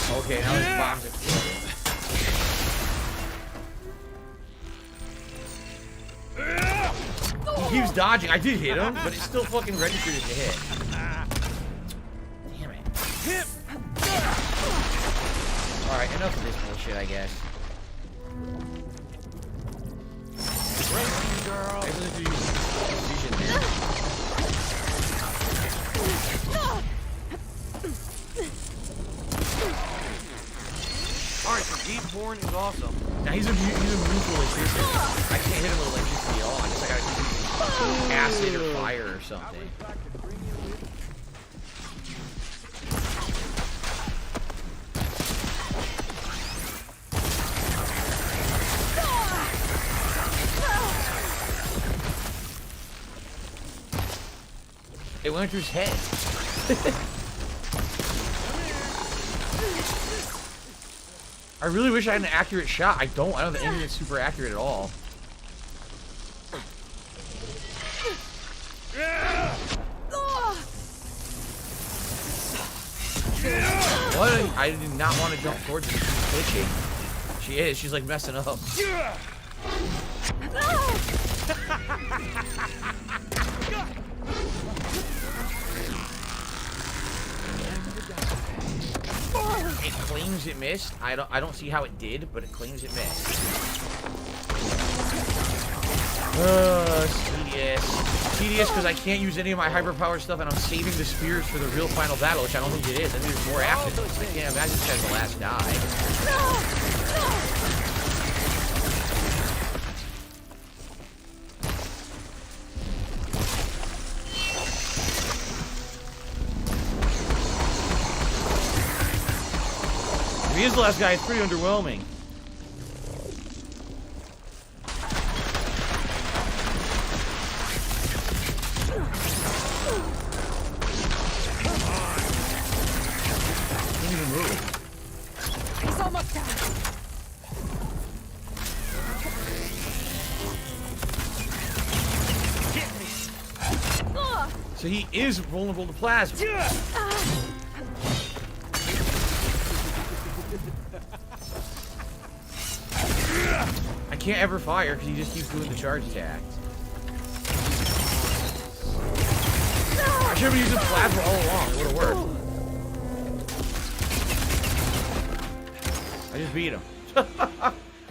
Okay, now his bombs exploding. He keeps dodging. I did hit him, but it's still fucking registered as a hit. Damn it. Alright, enough of this bullshit, I guess. Racing girl. I really do use vision there. Alright, so Deepborn is awesome. Now he's a mutual electricity. I can't hit him with electricity at all. I guess I gotta use acid or fire or something. It went through his head. I really wish I had an accurate shot. I don't think anything that's super accurate at all. What? I did not want to jump towards her. She's glitching. She is. She's like messing up. It claims it missed. I don't see how it did, but it claims it missed. It's tedious. Tedious because I can't use any of my hyperpower stuff, and I'm saving the spears for the real final battle, which I don't think it is. I think there's more after this. I can't imagine this guy's the last guy. If he is the last guy, it's pretty underwhelming. Can't even move. He's almost down. So he is vulnerable to plasma. I can't ever fire because he just keeps doing the charge attack. I should have been using plasma all along. It would have worked. I just beat him.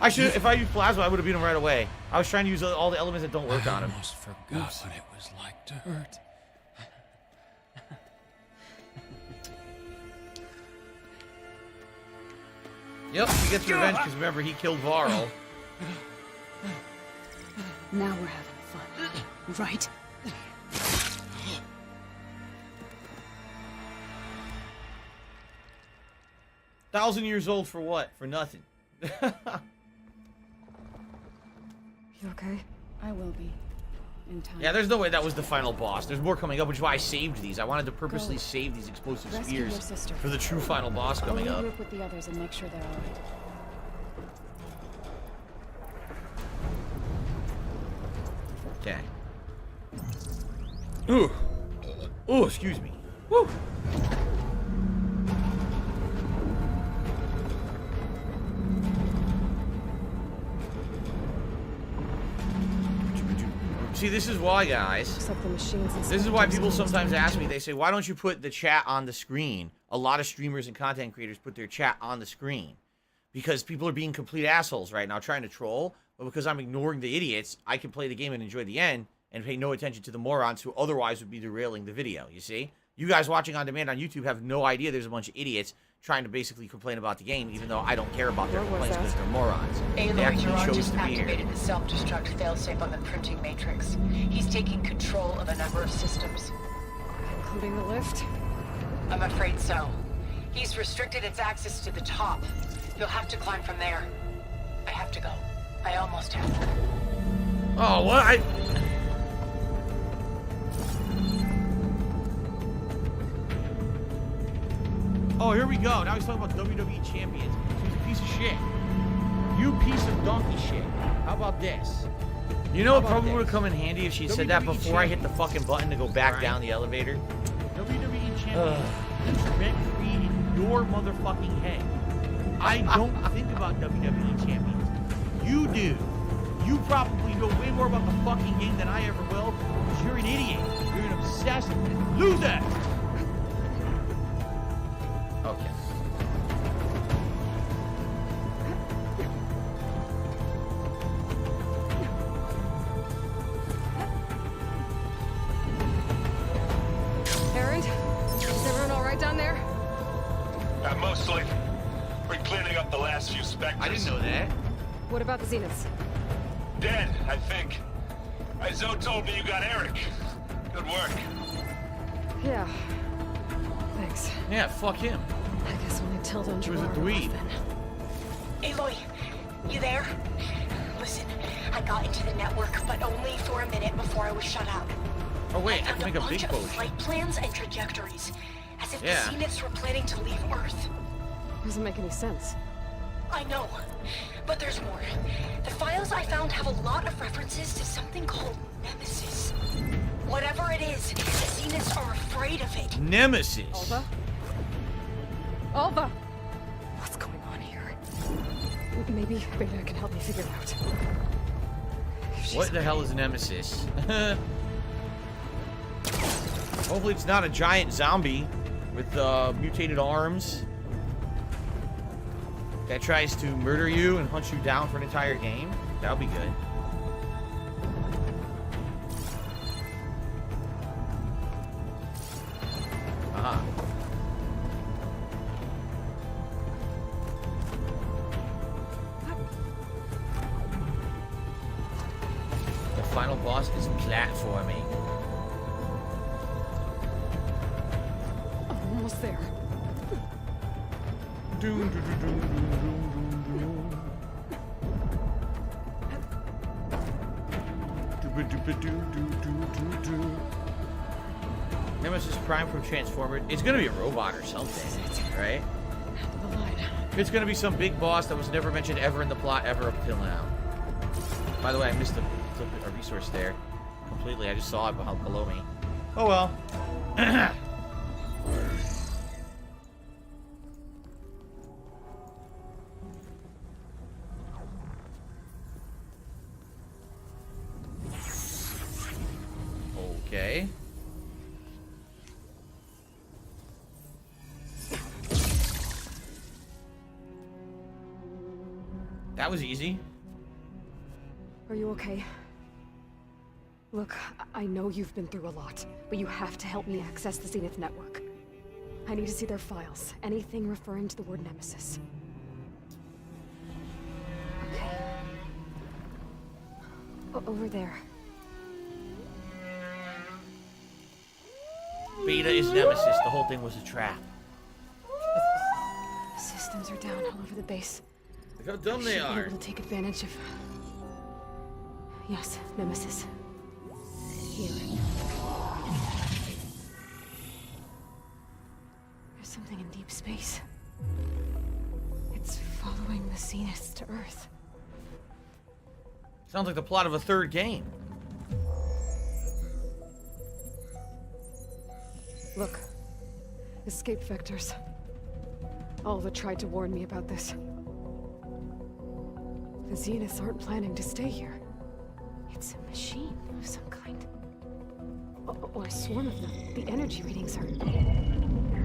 I should. If I used plasma, I would have beat him right away. I was trying to use all the elements that don't work on him. I almost forgot what it was like to hurt. Yep, he gets revenge because remember he killed Varl. Now we're having fun, right? 1,000 years old for what? For nothing. You okay? I will be. In time. Yeah, there's no way that was the final boss. There's more coming up, which is why I saved these. I wanted to purposely save these explosive Rescue spears your sister. for the true final boss coming I'll up. regroup with the others and make sure they're alright. Okay. Ooh. Ooh, excuse me. Woo. See, this is why, guys. Except the machines and This is why people sometimes ask me, they say, why don't you put the chat on the screen? A lot of streamers and content creators put their chat on the screen. Because people are being complete assholes right now trying to troll. But because I'm ignoring the idiots, I can play the game and enjoy the end and pay no attention to the morons who otherwise would be derailing the video, you see? You guys watching on demand on YouTube have no idea there's a bunch of idiots trying to basically complain about the game, even though I don't care about their complaints because they're morons. They Aloy actually Gerard chose just to be here. activated the self-destruct failsafe on the printing matrix. He's taking control of a number of systems. Including the lift? I'm afraid so. He's restricted its access to the top. You'll have to climb from there. I have to go. I almost have. Oh, what? Oh, here we go. Now he's talking about WWE champions. He's a piece of shit. You piece of donkey shit. How about this? You know, it probably would have come in handy if she said that before I hit the fucking button to go back down the elevator. WWE champion is rent free in your motherfucking head. I don't think about WWE champions. You do. You probably know way more about the fucking game than I ever will, because you're an idiot. You're an obsessed loser. Okay. Aaron, is everyone all right down there? Mostly. We're cleaning up the last few specters. I didn't know that. What about the Zeniths? Dead, I think. Zoe told me you got Eric. Good work. Yeah. Thanks. Yeah, fuck him. I guess only Tilda and He was a Gerard are dweeb. left then. Aloy, you there? Listen, I got into the network, but only for a minute before I was shut out. Oh wait, I found can make a big bunch of potion. flight plans and trajectories, as if Yeah. the Zeniths were planning to leave Earth. Doesn't make any sense. I know, but there's more. The files I found have a lot of references to something called Nemesis. Whatever it is, the Zeniths are afraid of it. Nemesis. Alva? Alva! What's going on here? Maybe Beta can help me figure it out. What the hell is Nemesis? Hopefully it's not a giant zombie with mutated arms that tries to murder you and hunt you down for an entire game. That'll be good. Aha. The final boss is platforming. I'm almost there. Nemesis Prime from Transformers. It's gonna be a robot or something, right? The line. It's gonna be some big boss that was never mentioned ever in the plot ever up till now. By the way, I missed a resource there completely. I just saw it below me. Oh well. Okay. That was easy. Are you okay? Look, I know you've been through a lot, but you have to help me access the Zenith network. I need to see their files. Anything referring to the word Nemesis. Okay. Over there. Beta is Nemesis. The whole thing was a trap. Systems are down all over the base. Look how dumb they I should be are. able to take advantage of... Yes, Nemesis. Here. There's something in deep space. It's following the Zeniths to Earth. Sounds like the plot of a third game. Look. Escape vectors. Alva tried to warn me about this. The Zeniths aren't planning to stay here. It's a machine of some kind. Or a swarm of them. The energy readings are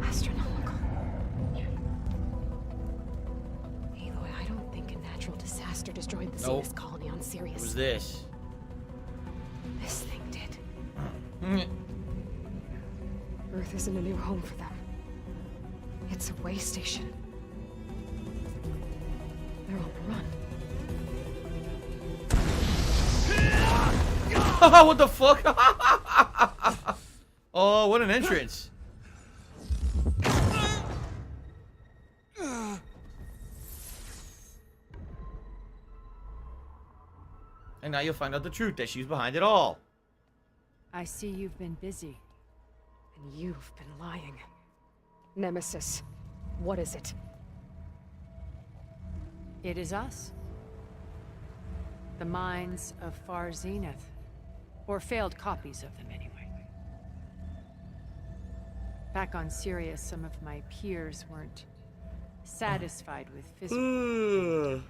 astronomical. Aloy, I don't think a natural disaster destroyed the Zenith colony on Sirius. It was this. This thing did. Earth isn't a new home for them. It's a way station. They're on the run. What the fuck? Oh, what an entrance. And now you'll find out the truth, that she's behind it all. I see you've been busy. And you've been lying. Nemesis, what is it? It is us. The minds of Far Zenith. Or failed copies of them, anyway. Back on Sirius, some of my peers weren't satisfied with physical.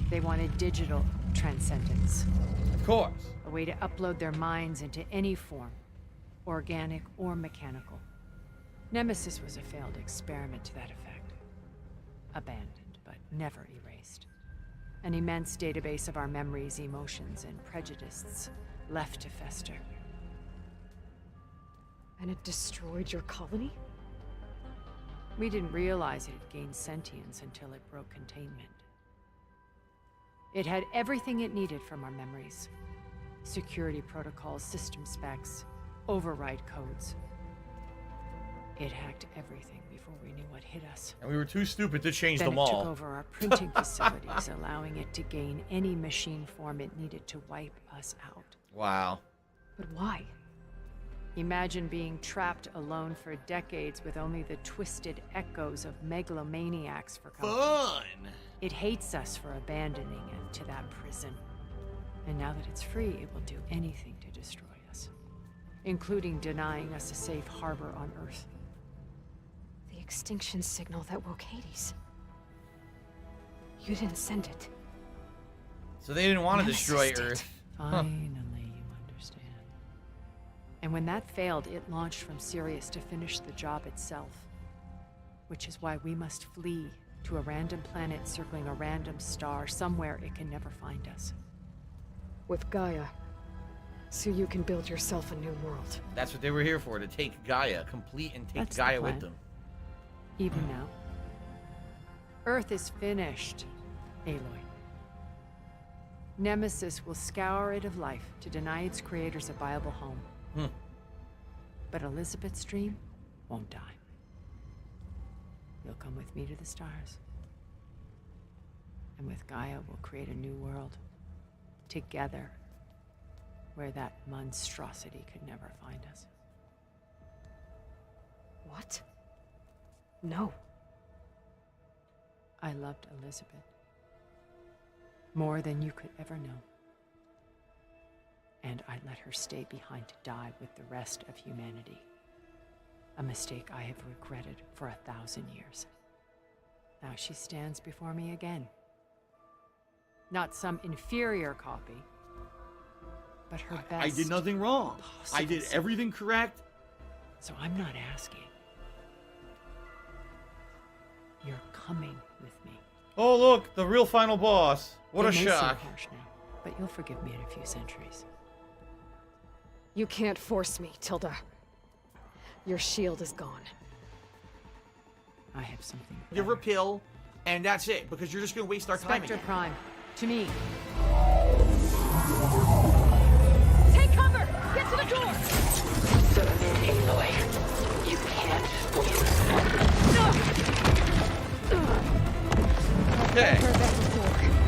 They wanted digital transcendence. Of course. A way to upload their minds into any form, organic or mechanical. Nemesis was a failed experiment to that effect. Abandoned, but never erased. An immense database of our memories, emotions, and prejudices left to fester. And it destroyed your colony? We didn't realize it had gained sentience until it broke containment. It had everything it needed from our memories. Security protocols, system specs, override codes. It hacked everything before we knew what hit us. And we were too stupid to change Then them it all. took over our printing facilities, allowing it to gain any machine form it needed to wipe us out. Wow. But why? Imagine being trapped alone for decades with only the twisted echoes of megalomaniacs for company. Fun! It hates us for abandoning it to that prison. And now that it's free, it will do anything to destroy us, including denying us a safe harbor on Earth. The extinction signal that woke Hades. You didn't send it. So they didn't want to Nemesis destroy did. Earth. Finally, you understand. And when that failed, it launched from Sirius to finish the job itself. Which is why we must flee to a random planet circling a random star somewhere it can never find us. With Gaia. So you can build yourself a new world. That's what they were here for, to take Gaia, complete and take That's the Gaia plan. with them. Even now. Earth is finished, Aloy. Nemesis will scour it of life to deny its creators a viable home. But Elizabeth's dream won't die. You'll come with me to the stars. And with Gaia, we'll create a new world. Together. Where that monstrosity could never find us. What? No. I loved Elizabeth. More than you could ever know. And I let her stay behind to die with the rest of humanity. A mistake I have regretted for 1,000 years. Now she stands before me again. Not some inferior copy, but her best. I did nothing wrong. I did possible everything correct. So I'm not asking. You're coming with me. Oh, look, the real final boss. What It a may seem shock. harsh now, but you'll forgive me in a few centuries. You can't force me, Tilda. Your shield is gone. I have something. Give her a pill, and that's it, because you're just going to waste our time Spectre again. Prime, to me. Take cover! Get to the door! Submit, Aloy. You can't win. Okay.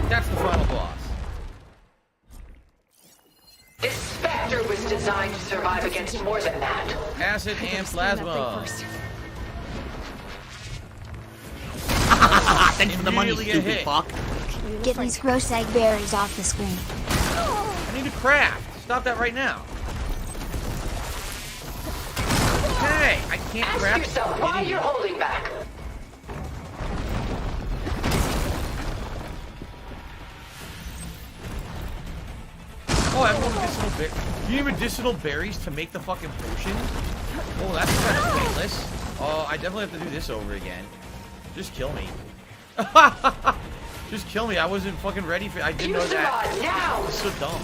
That's the final boss. This Spectre was designed to survive against more than that. Acid and plasma. Thanks for the money, Immediately a stupid hit. fuck. Get these gross egg berries off the screen. I need to craft. Stop that right now. Hey, I can't grab Ask yourself why you're holding back. Oh, I have more medicinal berries. You need medicinal berries to make the fucking potion? Oh, that's kind of pointless. Oh, I definitely have to do this over again. Just kill me. Just kill me. I wasn't fucking ready for it. I didn't know that. Now! It's so dumb.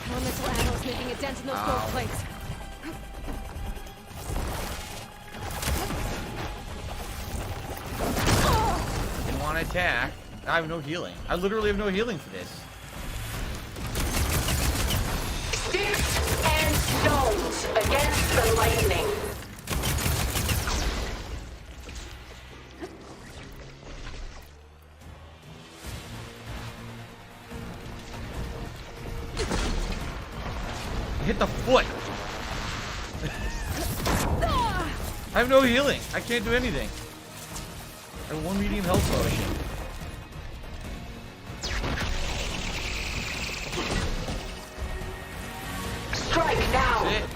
Elemental ammo is making a dent in those gold plates. Didn't want to attack. I have no healing. I literally have no healing for this. Sticks and stones against the lightning. Hit the foot. I have no healing. I can't do anything. I have one medium health potion. Strike now. That's it.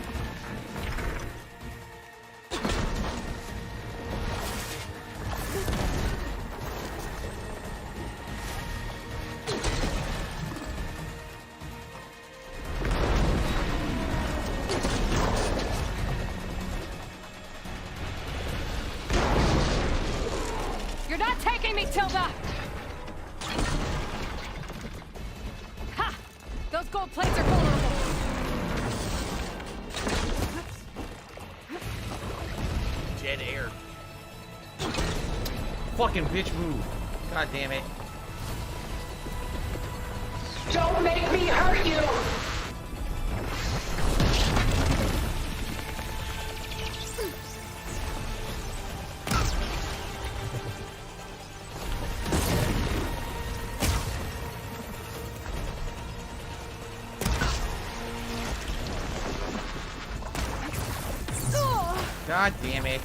You're not taking me, Tilda! Ha! Those gold plates are vulnerable. Dead air. Fucking bitch move. God damn it. Don't make me hurt you. God damn it.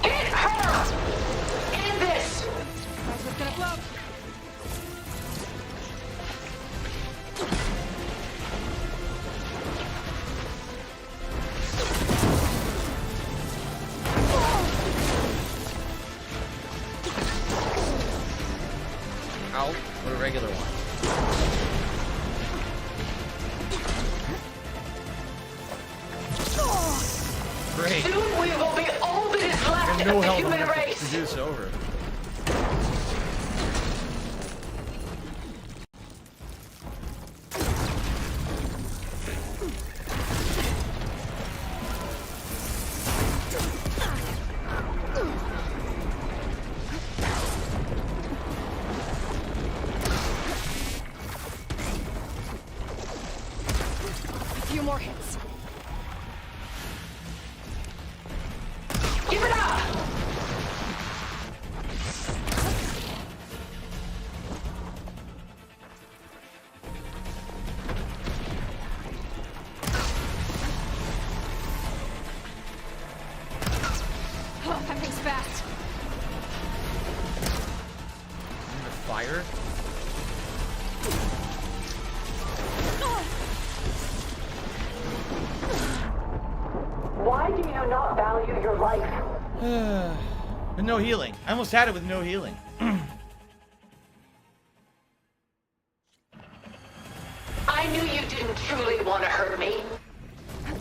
Hit her! End this! That's what's gonna blow. Ow. Or a regular one. Great. Soon we will be all that is I left have of no the health human to race. do this over. A few more hits. Give it up! Oh, that thing's fast. The fire? Why do you not value your life? With no healing. I almost had it with no healing. I knew you didn't truly want to hurt me. I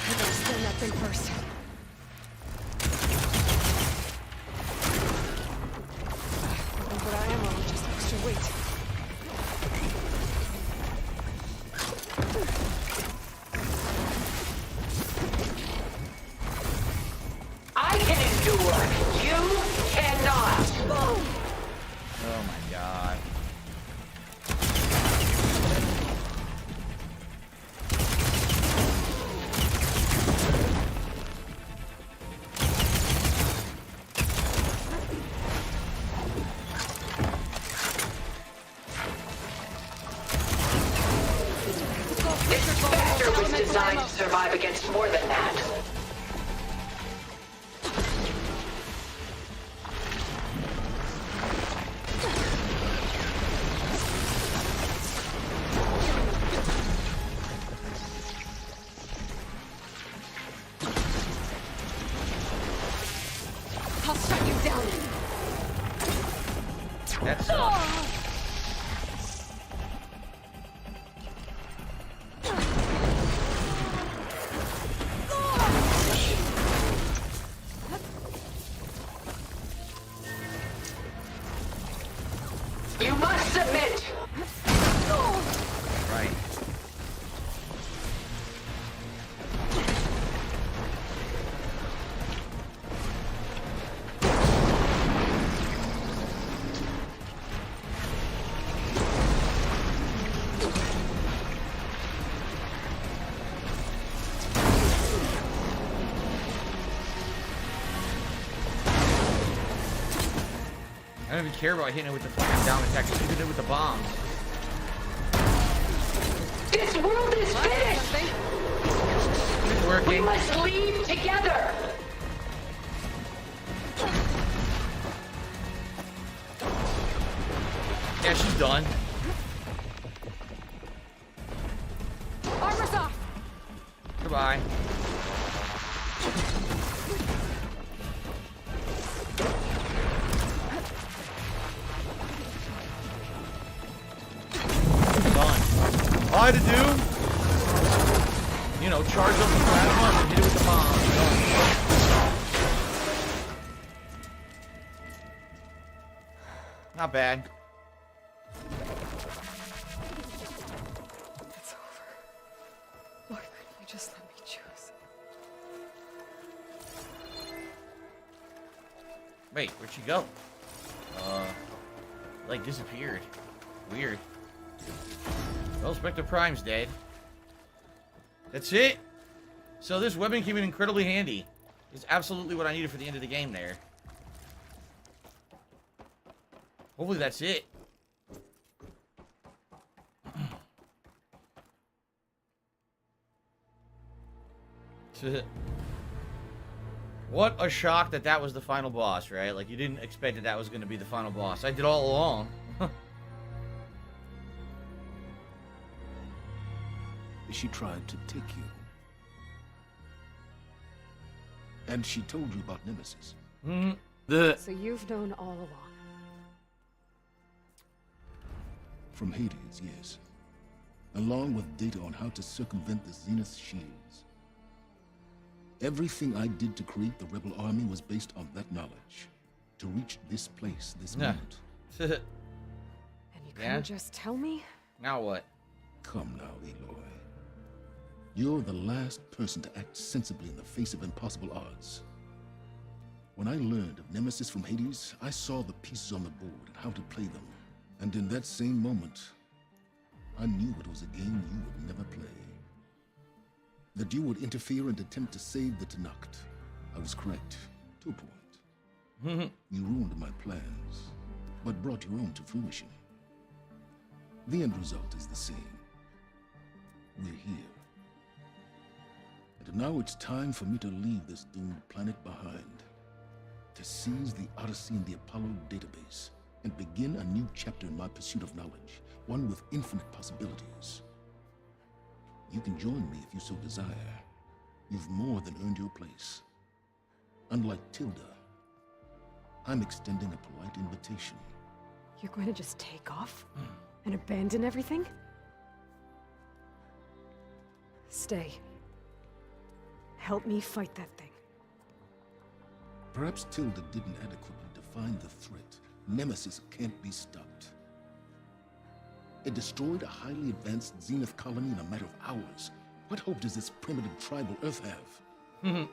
better spin that thing first. But I am on just extra weight. I can endure. You cannot. Oh my god. This Spectre was designed to survive against more than that. I'll shut you down. That's You must submit. right. I don't even care about hitting it with the fucking down attack. Just hit it with the bombs. This world is finished. It's working. We must leave together. Yeah, she's done. Armor's off. Goodbye. Done. All I had to do, you know, charge up the plasma and hit it with the bomb. Done. Not bad. It's over. Why couldn't you just let me choose? Wait, where'd she go? Like disappeared. Weird. Well, Spectre Prime's dead. That's it. So this weapon came in incredibly handy. It's absolutely what I needed for the end of the game there. Hopefully that's it. What a shock that that was the final boss, right? Like, you didn't expect that that was going to be the final boss. I did all along. She tried to take you. And she told you about Nemesis. So you've known all along. From Hades, yes. Along with data on how to circumvent the Zenith shields. Everything I did to create the rebel army was based on that knowledge. To reach this place, this moment. And you couldn't just tell me? Now what? Come now, Aloy. You're the last person to act sensibly in the face of impossible odds. When I learned of Nemesis from Hades, I saw the pieces on the board and how to play them. And in that same moment, I knew it was a game you would never play. That you would interfere and attempt to save the Tenakth. I was correct, to a point. You ruined my plans, but brought your own to fruition. The end result is the same. We're here. And now it's time for me to leave this doomed planet behind. To seize the Odyssey and the Apollo database, and begin a new chapter in my pursuit of knowledge, one with infinite possibilities. You can join me if you so desire. You've more than earned your place. Unlike Tilda, I'm extending a polite invitation. You're going to just take off? And abandon everything? Stay. Help me fight that thing. Perhaps Tilda didn't adequately define the threat. Nemesis can't be stopped. It destroyed a highly advanced Zenith colony in a matter of hours. What hope does this primitive tribal Earth have?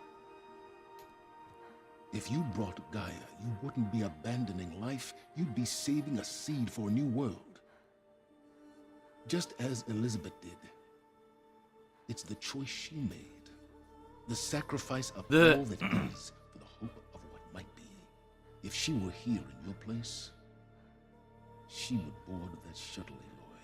If you brought Gaia, you wouldn't be abandoning life, you'd be saving a seed for a new world. Just as Elizabeth did. It's the choice she made. The sacrifice of all that is for the hope of what might be. If she were here in your place, she would board that shuttle, Aloy.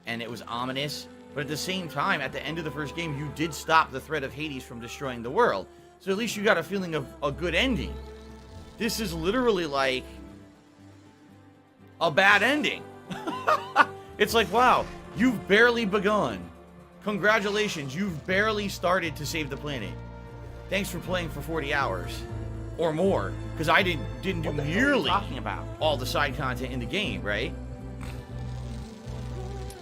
and it was ominous. But at the same time, at the end of the first game, you did stop the threat of Hades from destroying the world. So at least you got a feeling of a good ending. This is literally like a bad ending. It's like, wow, you've barely begun. Congratulations, you've barely started to save the planet. Thanks for playing for 40 hours. Or more. Because I didn't do nearly all the side content in the game, right?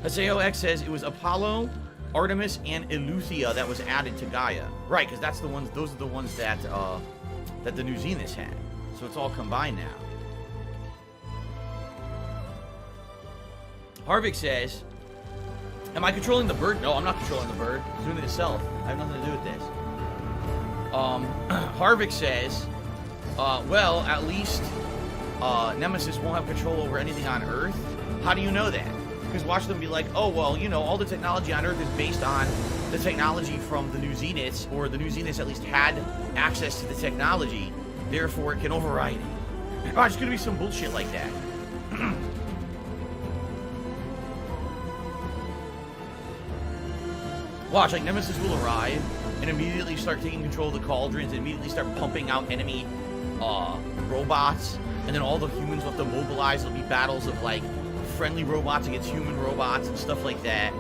Haseo X says it was Apollo, Artemis, and Eleuthia that was added to Gaia. Right, because that's the ones. Those are the ones that that the New Zenith had. So it's all combined now. Harvick says, "Am I controlling the bird? No, I'm not controlling the bird. It's doing it itself. I have nothing to do with this." Harvick says, "Well, at least Nemesis won't have control over anything on Earth." How do you know that? Because watch them be like, oh, well, you know, all the technology on Earth is based on the technology from the New Zeniths, or the New Zeniths at least had access to the technology, therefore it can override it. Oh, it's going to be some bullshit like that. Watch, like, Nemesis will arrive and immediately start taking control of the cauldrons, and immediately start pumping out enemy robots, and then all the humans will have to mobilize. There'll be battles of, like, friendly robots against human robots and stuff like that.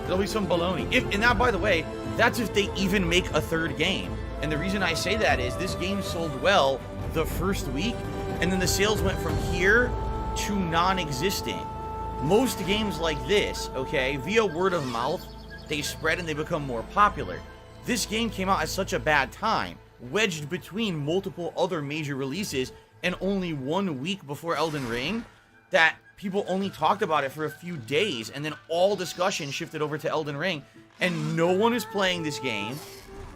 There'll be some baloney. And now, by the way, that's if they even make a third game. And the reason I say that is this game sold well the first week, and then the sales went from here to non-existent. Most games like this, okay, via word of mouth, they spread and they become more popular. This game came out at such a bad time, wedged between multiple other major releases, and only 1 week before Elden Ring, that people only talked about it for a few days, and then all discussion shifted over to Elden Ring, and no one is playing this game,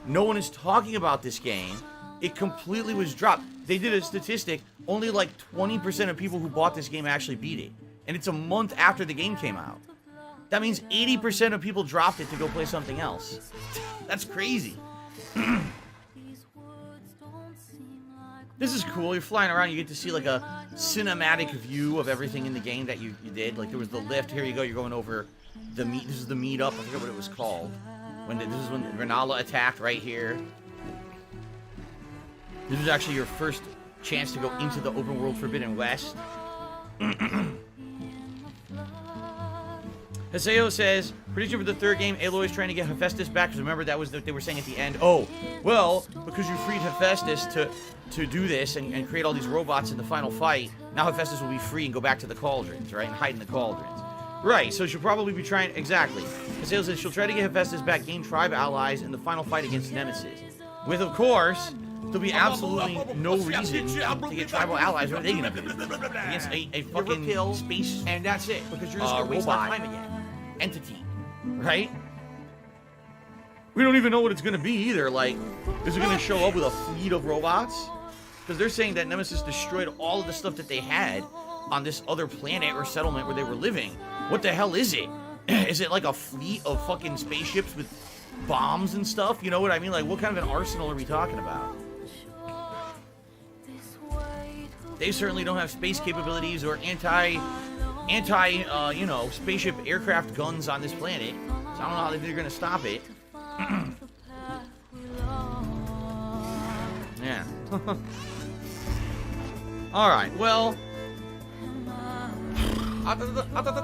no one is talking about this game. It completely was dropped. They did a statistic, only like 20% of people who bought this game actually beat it, and it's a month after the game came out. That means 80% of people dropped it to go play something else. That's crazy. This is cool. You're flying around. You get to see like a cinematic view of everything in the game that you did. Like there was the lift. Here you go. You're going over the meet. This is the meet up. I forget what it was called. This is when Renala attacked right here. This was actually your first chance to go into the open world Forbidden West. Haseo says, prediction for the third game, Aloy's trying to get Hephaestus back, because remember that was what they were saying at the end. Oh, well, because you freed Hephaestus to do this and create all these robots in the final fight, now Hephaestus will be free and go back to the cauldrons, right? And hide in the cauldrons. Right, so she'll probably be trying, exactly. Haseo says she'll try to get Hephaestus back, gain tribe allies in the final fight against Nemesis. With, of course, there'll be absolutely no reason to get tribal allies. What are they going to do? Against a fucking space, and that's it, because you're just going to waste our time again. Entity, right? We don't even know what it's going to be either. Like, is it going to show up with a fleet of robots? Because they're saying that Nemesis destroyed all of the stuff that they had on this other planet or settlement where they were living. What the hell is it? Is it like a fleet of fucking spaceships with bombs and stuff? You know what I mean? Like, what kind of an arsenal are we talking about? They certainly don't have space capabilities or anti, you know, spaceship aircraft guns on this planet. So I don't know how they're gonna stop it. Yeah. Alright, well,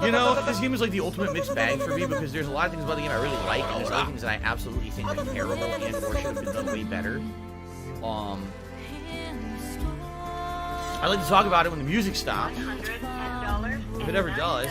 you know, this game is like the ultimate mixed bag for me, because there's a lot of things about the game I really like, and there's other things that I absolutely think are terrible and or should have been done way better. I like to talk about it when the music stops, if it ever does.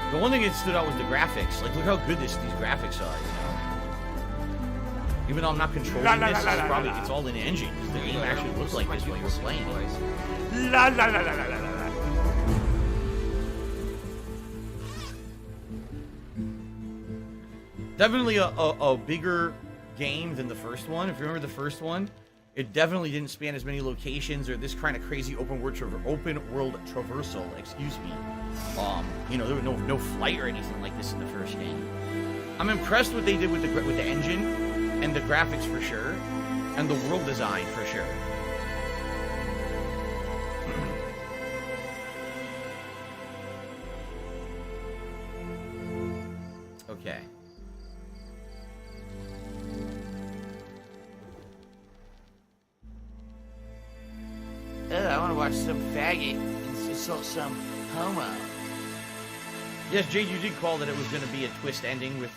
The one thing that stood out was the graphics. Like, look how good these graphics are, you know? Even though I'm not controlling this, it's all in the engine. The game actually looks like this while you're playing it. La la la la la la la. Definitely a bigger game than the first one. If you remember the first one, It definitely didn't span as many locations or this kind of crazy open world traversal. Excuse me. You know, there was no flight or anything like this in the first game. I'm impressed what they did with the engine and the graphics for sure, and the world design for sure. Okay. I want to watch some faggot insult some homo. Yes, Jade, you did call that it was going to be a twist ending with,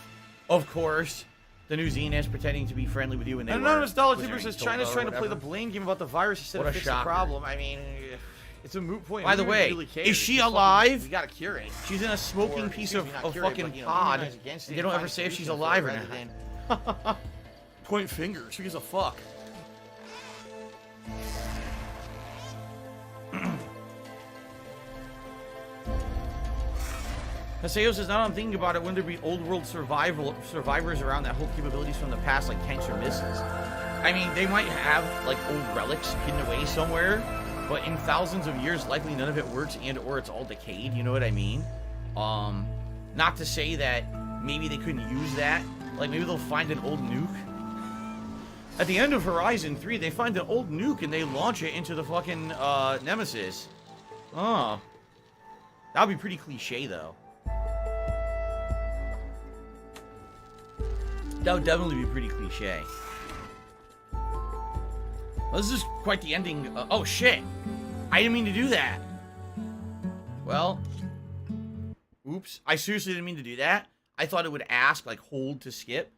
of course, the new Zenith pretending to be friendly with you, and they Anonymous Dollar was Tuber there says any China's Toba or trying to play whatever. the blame game about the virus instead What of a fix the shocker. problem. I mean, it's a moot point. By the Who way, really cares? is she Just fucking- alive? We gotta cure it. She's in a smoking Or, piece excuse of me, not of cure it, fucking but, you know, pod, immunize against it and they and don't find ever a say if she's solution for alive it or rather not. than point fingers. Who gives a fuck? Haseo says, now I'm thinking about it, wouldn't there be old world survivors around that hold capabilities from the past, like tanks or missiles? I mean, they might have, like, old relics hidden away somewhere, but in thousands of years, likely none of it works and or it's all decayed, you know what I mean? Not to say that maybe they couldn't use that. Like, maybe they'll find an old nuke. At the end of Horizon 3, they find an old nuke and they launch it into the fucking, Nemesis. Oh. That would be pretty cliche, though. That would definitely be pretty cliche. Well, this is quite the ending. Oh, shit. I didn't mean to do that. Well. Oops. I seriously didn't mean to do that. I thought it would ask, like, hold to skip.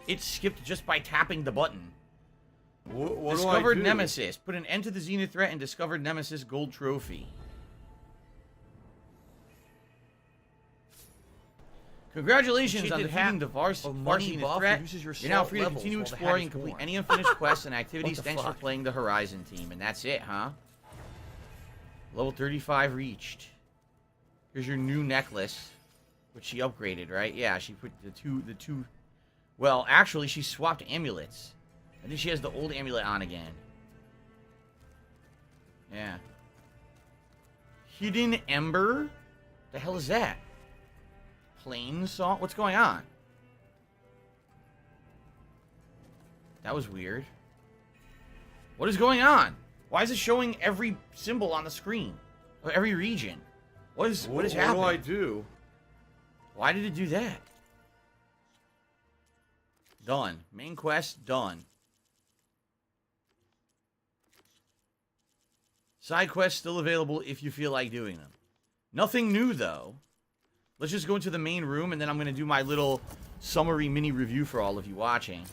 It skipped just by tapping the button. What Discovered do I do? Nemesis. Put an end to the Zenith threat and discovered Nemesis gold trophy. Congratulations on defeating the Varsity threat. You're now free to continue exploring and complete any unfinished quests and activities. What the Thanks for fuck? playing the Horizon team. And that's it, huh? Level 35 reached. Here's your new necklace, which she upgraded, right? Yeah, she put the two. Well, actually, she swapped amulets. I think she has the old amulet on again. Yeah. Hidden Ember? The hell is that? Plain salt? What's going on? That was weird. What is going on? Why is it showing every symbol on the screen? Or every region? What is happening? What do I do? Why did it do that? Done. Main quest, done. Side quests still available if you feel like doing them. Nothing new, though. Let's just go into the main room, and then I'm going to do my little summary mini review for all of you watching.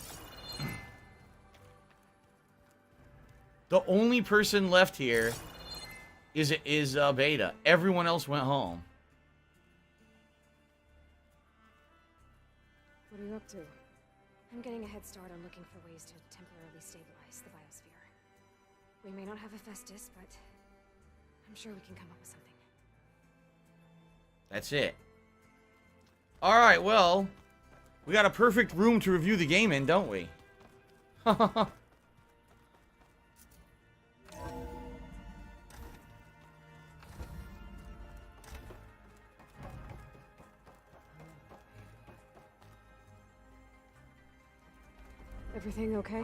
The only person left here is Beta. Everyone else went home. What are you up to? I'm getting a head start on looking for ways to temporarily stabilize the biosphere. We may not have a Festus, but I'm sure we can come up with something. That's it. Alright, well, we got a perfect room to review the game in, don't we? Everything okay?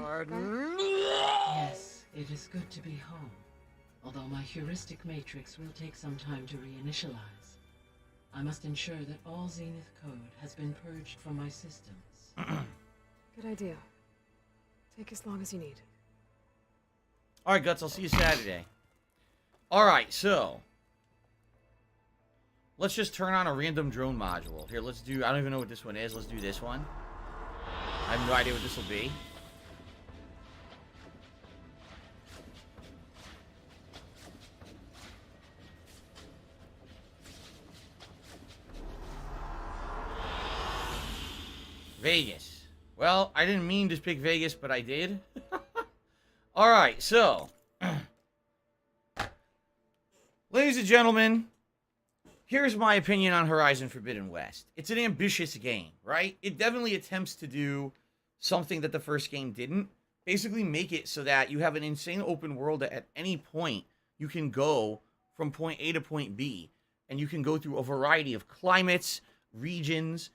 Yes, it is good to be home. Although my heuristic matrix will take some time to reinitialize. I must ensure that all Zenith code has been purged from my systems. Good idea. Take as long as you need. Alright, Guts, I'll see you Saturday. Alright, so. Let's just turn on a random drone module. Here, let's do... I don't even know what this one is. Let's do this one. I have no idea what this will be. Vegas. Well, I didn't mean to pick Vegas, but I did. Alright, so. Ladies and gentlemen, here's my opinion on Horizon Forbidden West. It's an ambitious game, right? It definitely attempts to do something that the first game didn't, basically make it so that you have an insane open world that at any point you can go from point A to point B, and you can go through a variety of climates, regions,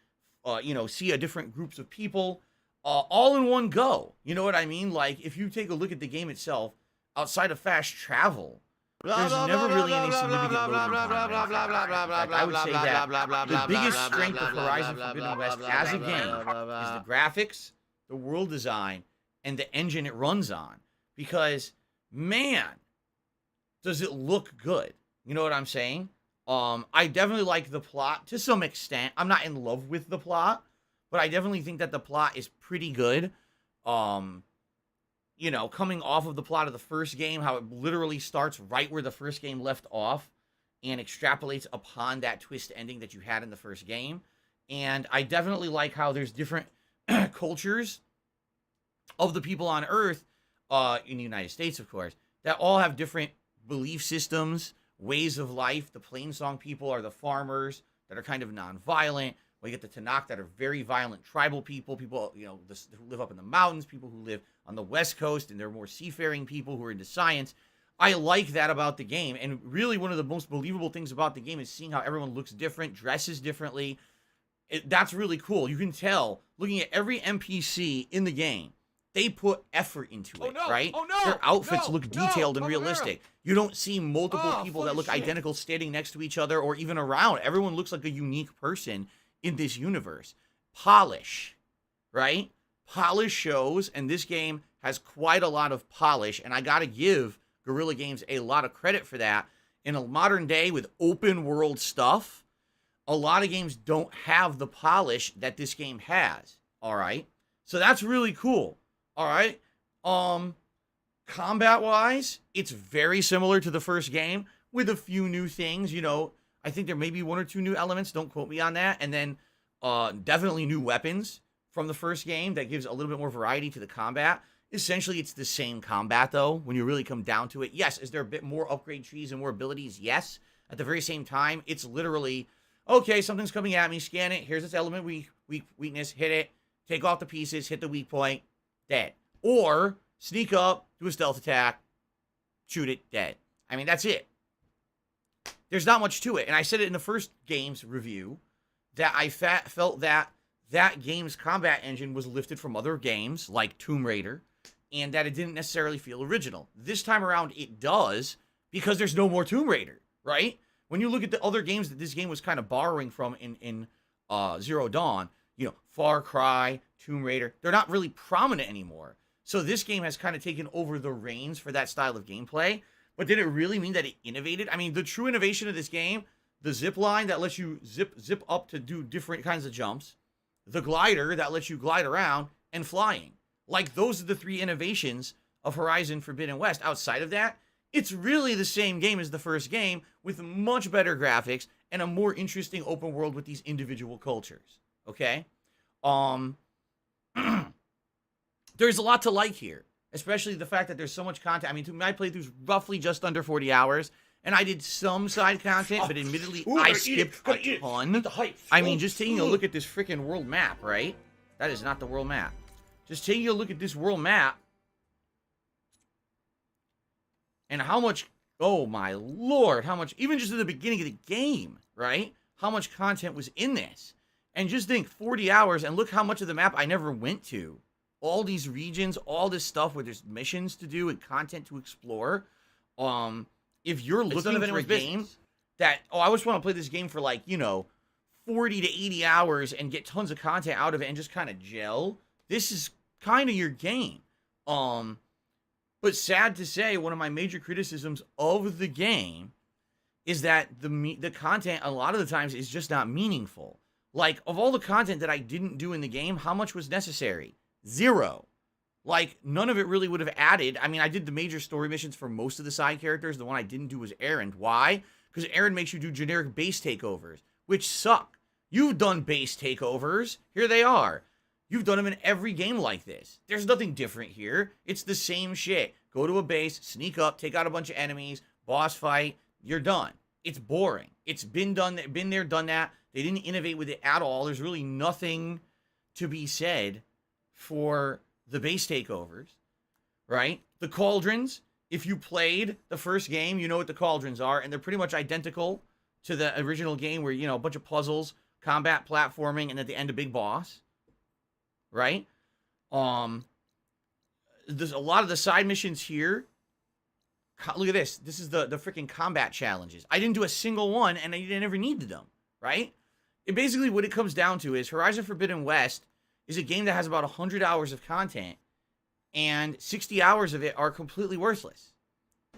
see different groups of people, all in one go. You know what I mean? Like, if you take a look at the game itself, outside of fast travel, there's never really any significant loading time. Like, I would say that the biggest strength of Horizon Forbidden West as a game is the graphics, the world design, and the engine it runs on. Because, man, does it look good. You know what I'm saying? I definitely like the plot to some extent. I'm not in love with the plot, but I definitely think that the plot is pretty good. Coming off of the plot of the first game, how it literally starts right where the first game left off and extrapolates upon that twist ending that you had in the first game. And I definitely like how there's different cultures of the people on Earth, in the United States, of course, that all have different belief systems, ways of life. The Plainsong people are the farmers that are kind of non-violent. We get the Tanakh that are very violent tribal people, who live up in the mountains, people who live on the West Coast, and they're more seafaring people who are into science. I like that about the game, and really one of the most believable things about the game is seeing how everyone looks different, dresses differently. That's really cool. You can tell, looking at every NPC in the game, they put effort into it, right? Their outfits look detailed and realistic. You don't see multiple people that look identical standing next to each other or even around. Everyone looks like a unique person in this universe. Polish, right? Polish shows, and this game has quite a lot of polish, and I gotta give Guerrilla Games a lot of credit for that. In a modern day with open world stuff, a lot of games don't have the polish that this game has, all right? So that's really cool, all right? Combat-wise, it's very similar to the first game with a few new things, I think there may be one or two new elements. Don't quote me on that. And then definitely new weapons from the first game that gives a little bit more variety to the combat. Essentially, it's the same combat, though, when you really come down to it. Yes, is there a bit more upgrade trees and more abilities? Yes. At the very same time, it's literally, okay, something's coming at me, scan it. Here's its element weakness, hit it, take off the pieces, hit the weak point, dead. Or sneak up, do a stealth attack, shoot it, dead. I mean, that's it. There's not much to it. And I said it in the first game's review that I felt that that game's combat engine was lifted from other games like Tomb Raider and that it didn't necessarily feel original. This time around, it does because there's no more Tomb Raider, right? When you look at the other games that this game was kind of borrowing from in Zero Dawn, Far Cry, Tomb Raider, they're not really prominent anymore. So this game has kind of taken over the reins for that style of gameplay. But did it really mean that it innovated? I mean, the true innovation of this game, the zip line that lets you zip up to do different kinds of jumps, the glider that lets you glide around, and flying. Like, those are the three innovations of Horizon Forbidden West. Outside of that, it's really the same game as the first game with much better graphics and a more interesting open world with these individual cultures. Okay? There's a lot to like here. Especially the fact that there's so much content. I mean, my playthrough's roughly just under 40 hours, and I did some side content, but admittedly, I skipped a ton. I mean, just taking a look at this freaking world map, right? That is not the world map. Just taking a look at this world map, and how much, oh my lord, how much, even just in the beginning of the game, right? How much content was in this. And just think, 40 hours, and look how much of the map I never went to. All these regions, all this stuff where there's missions to do and content to explore. If you're looking for a game that, I just want to play this game for 40 to 80 hours and get tons of content out of it and just kind of gel, this is kind of your game. But sad to say, one of my major criticisms of the game is that the content a lot of the times is just not meaningful. Like, of all the content that I didn't do in the game, how much was necessary? 0. Like, none of it really would have added. I mean, I did the major story missions for most of the side characters. The one I didn't do was Erend. Why? Because Erend makes you do generic base takeovers, which suck. You've done base takeovers. Here they are. You've done them in every game like this. There's nothing different here. It's the same shit. Go to a base, sneak up, take out a bunch of enemies, boss fight, you're done. It's boring. It's been there, done that. They didn't innovate with it at all. There's really nothing to be said for the base takeovers. right? The cauldrons, if you played the first game, you know what the cauldrons are, and they're pretty much identical to the original game where, you know, a bunch of puzzles, combat, platforming, and at the end, a big boss, right? There's a lot of the side missions here. Look at this. This is the freaking combat challenges. I didn't do a single one, and I never needed them, right? It basically, what it comes down to is Horizon Forbidden West is a game that has about 100 hours of content, and 60 hours of it are completely worthless.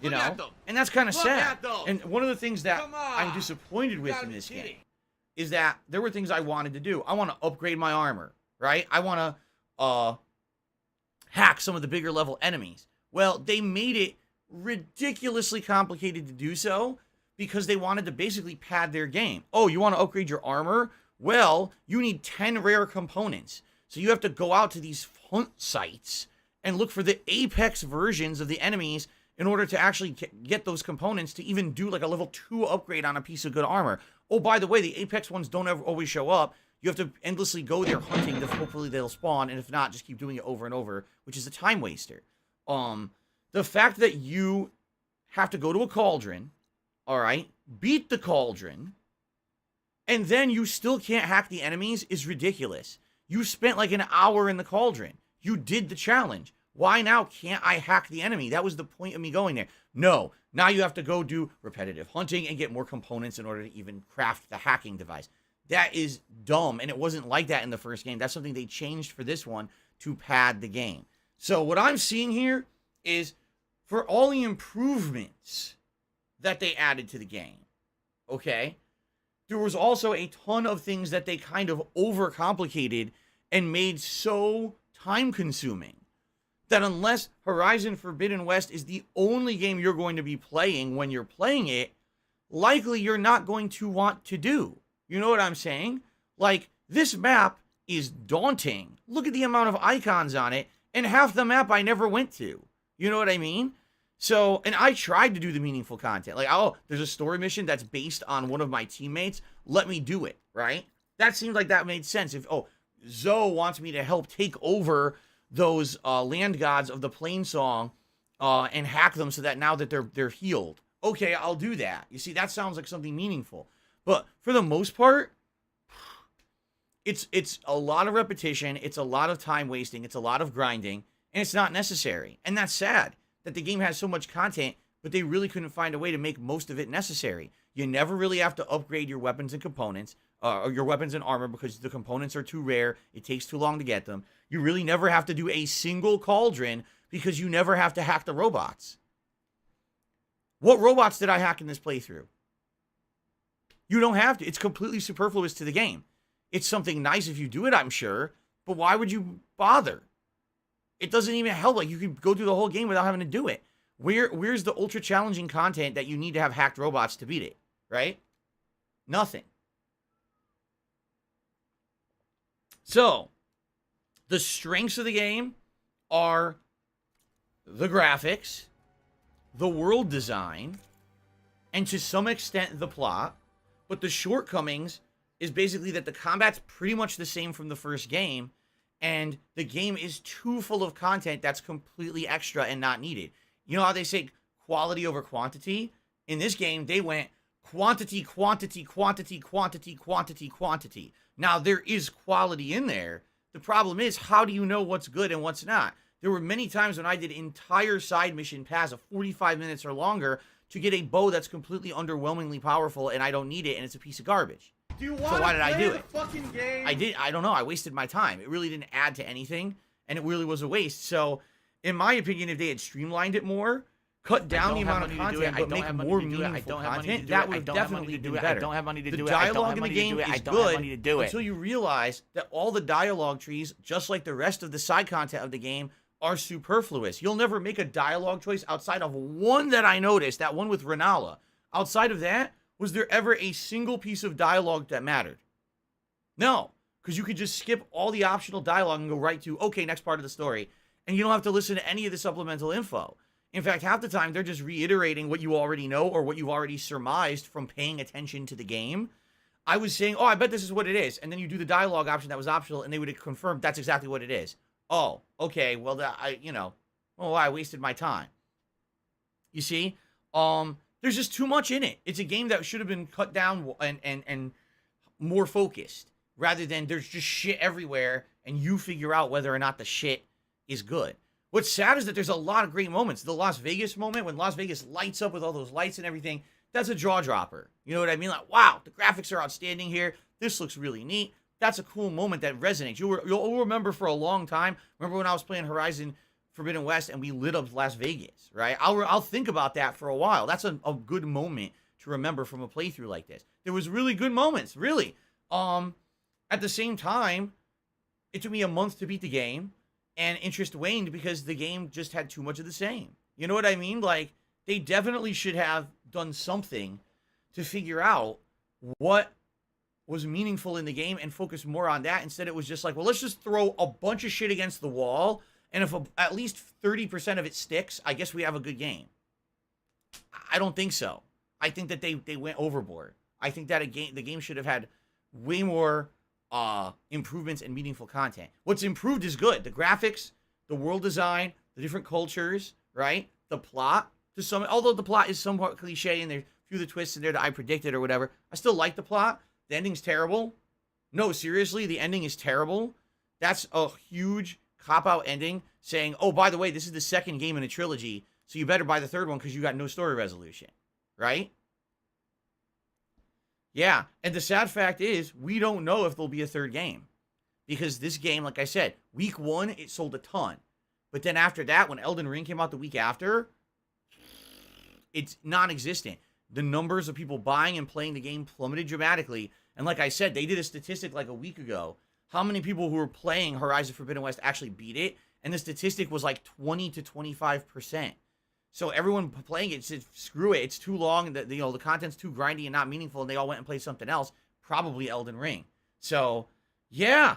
You know? And that's kind of sad. And one of the things that I'm disappointed with in this game is that there were things I wanted to do. I want to upgrade my armor, right? I want to hack some of the bigger level enemies. Well, they made it ridiculously complicated to do so because they wanted to basically pad their game. Oh, you want to upgrade your armor? Well, you need 10 rare components. So you have to go out to these hunt sites and look for the apex versions of the enemies in order to actually get those components to even do like a level 2 upgrade on a piece of good armor. Oh, by the way, the apex ones don't ever always show up. You have to endlessly go there hunting to hopefully they'll spawn, and if not, just keep doing it over and over, which is a time waster. The fact that you have to go to a cauldron, all right, beat the cauldron, and then you still can't hack the enemies is ridiculous. You spent like an hour in the cauldron. You did the challenge. Why now can't I hack the enemy? That was the point of me going there. No, now you have to go do repetitive hunting and get more components in order to even craft the hacking device. That is dumb, and it wasn't like that in the first game. That's something they changed for this one to pad the game. So what I'm seeing here is for all the improvements that they added to the game, okay, there was also a ton of things that they kind of overcomplicated and made so time-consuming that unless Horizon Forbidden West is the only game you're going to be playing when you're playing it, likely you're not going to want to do. You know what I'm saying? Like, this map is daunting. Look at the amount of icons on it, and half the map I never went to. You know what I mean? So, and I tried to do the meaningful content. Like, oh, there's a story mission that's based on one of my teammates. Let me do it, right? That seemed like that made sense. If, oh, Zoe wants me to help take over those land gods of the Plainsong and hack them so that now that they're healed. Okay, I'll do that. You see, that sounds like something meaningful. But for the most part, it's a lot of repetition, it's a lot of time wasting, it's a lot of grinding, and it's not necessary. And that's sad that the game has so much content, but they really couldn't find a way to make most of it necessary. You never really have to upgrade your weapons and components, or your weapons and armor, because the components are too rare, it takes too long to get them. You really never have to do a single cauldron, because you never have to hack the robots. What robots did I hack in this playthrough? You don't have to. It's completely superfluous to the game. It's something nice if you do it, I'm sure, but why would you bother? It doesn't even help. Like, you could go through the whole game without having to do it. Where's the ultra challenging content that you need to have hacked robots to beat it, right? Nothing. So, the strengths of the game are the graphics, the world design, and to some extent the plot. But the shortcomings is basically that the combat's pretty much the same from the first game, and the game is too full of content that's completely extra and not needed. You know how they say quality over quantity? In this game, they went quantity, quantity, quantity, quantity, quantity, quantity. Now, there is quality in there. The problem is, how do you know what's good and what's not? There were many times when I did entire side mission paths of 45 minutes or longer to get a bow that's completely underwhelmingly powerful, and I don't need it, and it's a piece of garbage. Do you so want why to did I play do the it? fucking game? I don't know. I wasted my time. It really didn't add to anything, and it really was a waste. So, in my opinion, if they had streamlined it more, cut down the amount of content, but make more meaningful content, that would have definitely been better. I don't have money to do it. The dialogue in the game is good until you realize that all the dialogue trees, just like the rest of the side content of the game, are superfluous. You'll never make a dialogue choice outside of one that I noticed, that one with Renala. Outside of that, was there ever a single piece of dialogue that mattered? No, because you could just skip all the optional dialogue and go right to, okay, next part of the story. And you don't have to listen to any of the supplemental info. In fact, half the time, they're just reiterating what you already know or what you've already surmised from paying attention to the game. I was saying, oh, I bet this is what it is. And then you do the dialogue option that was optional, and they would have confirmed that's exactly what it is. Oh, okay, well, Oh, I wasted my time. You see? There's just too much in it. It's a game that should have been cut down and more focused, rather than there's just shit everywhere and you figure out whether or not the shit is good. What's sad is that there's a lot of great moments. The Las Vegas moment, when Las Vegas lights up with all those lights and everything, that's a jaw dropper. You know what I mean? Like, wow, the graphics are outstanding here. This looks really neat. That's a cool moment that resonates. You'll remember for a long time. Remember when I was playing Horizon Forbidden West and we lit up Las Vegas, right? I'll think about that for a while. That's a good moment to remember from a playthrough like this. There was really good moments, really. At the same time, it took me a month to beat the game, and interest waned because the game just had too much of the same. You know what I mean? Like, they definitely should have done something to figure out what was meaningful in the game and focus more on that. Instead, it was just like, well, let's just throw a bunch of shit against the wall, and if at least 30% of it sticks, I guess we have a good game. I don't think so. I think that they went overboard. I think that the game should have had way more improvements and meaningful content. What's improved is good. The graphics, the world design, the different cultures, right? The plot, although the plot is somewhat cliche and there's a few of the twists in there that I predicted or whatever, I still like the plot. The ending's terrible. No, seriously, the ending is terrible. That's a huge cop-out ending saying, oh, by the way, this is the second game in a trilogy, so you better buy the third one because you got no story resolution, right? Yeah, and the sad fact is, we don't know if there'll be a third game. Because this game, like I said, week 1, it sold a ton. But then after that, when Elden Ring came out the week after, it's non-existent. The numbers of people buying and playing the game plummeted dramatically. And like I said, they did a statistic like a week ago. How many people who were playing Horizon Forbidden West actually beat it? And the statistic was like 20 to 25%. So everyone playing it said, screw it, it's too long, the content's too grindy and not meaningful, and they all went and played something else, probably Elden Ring. So, yeah,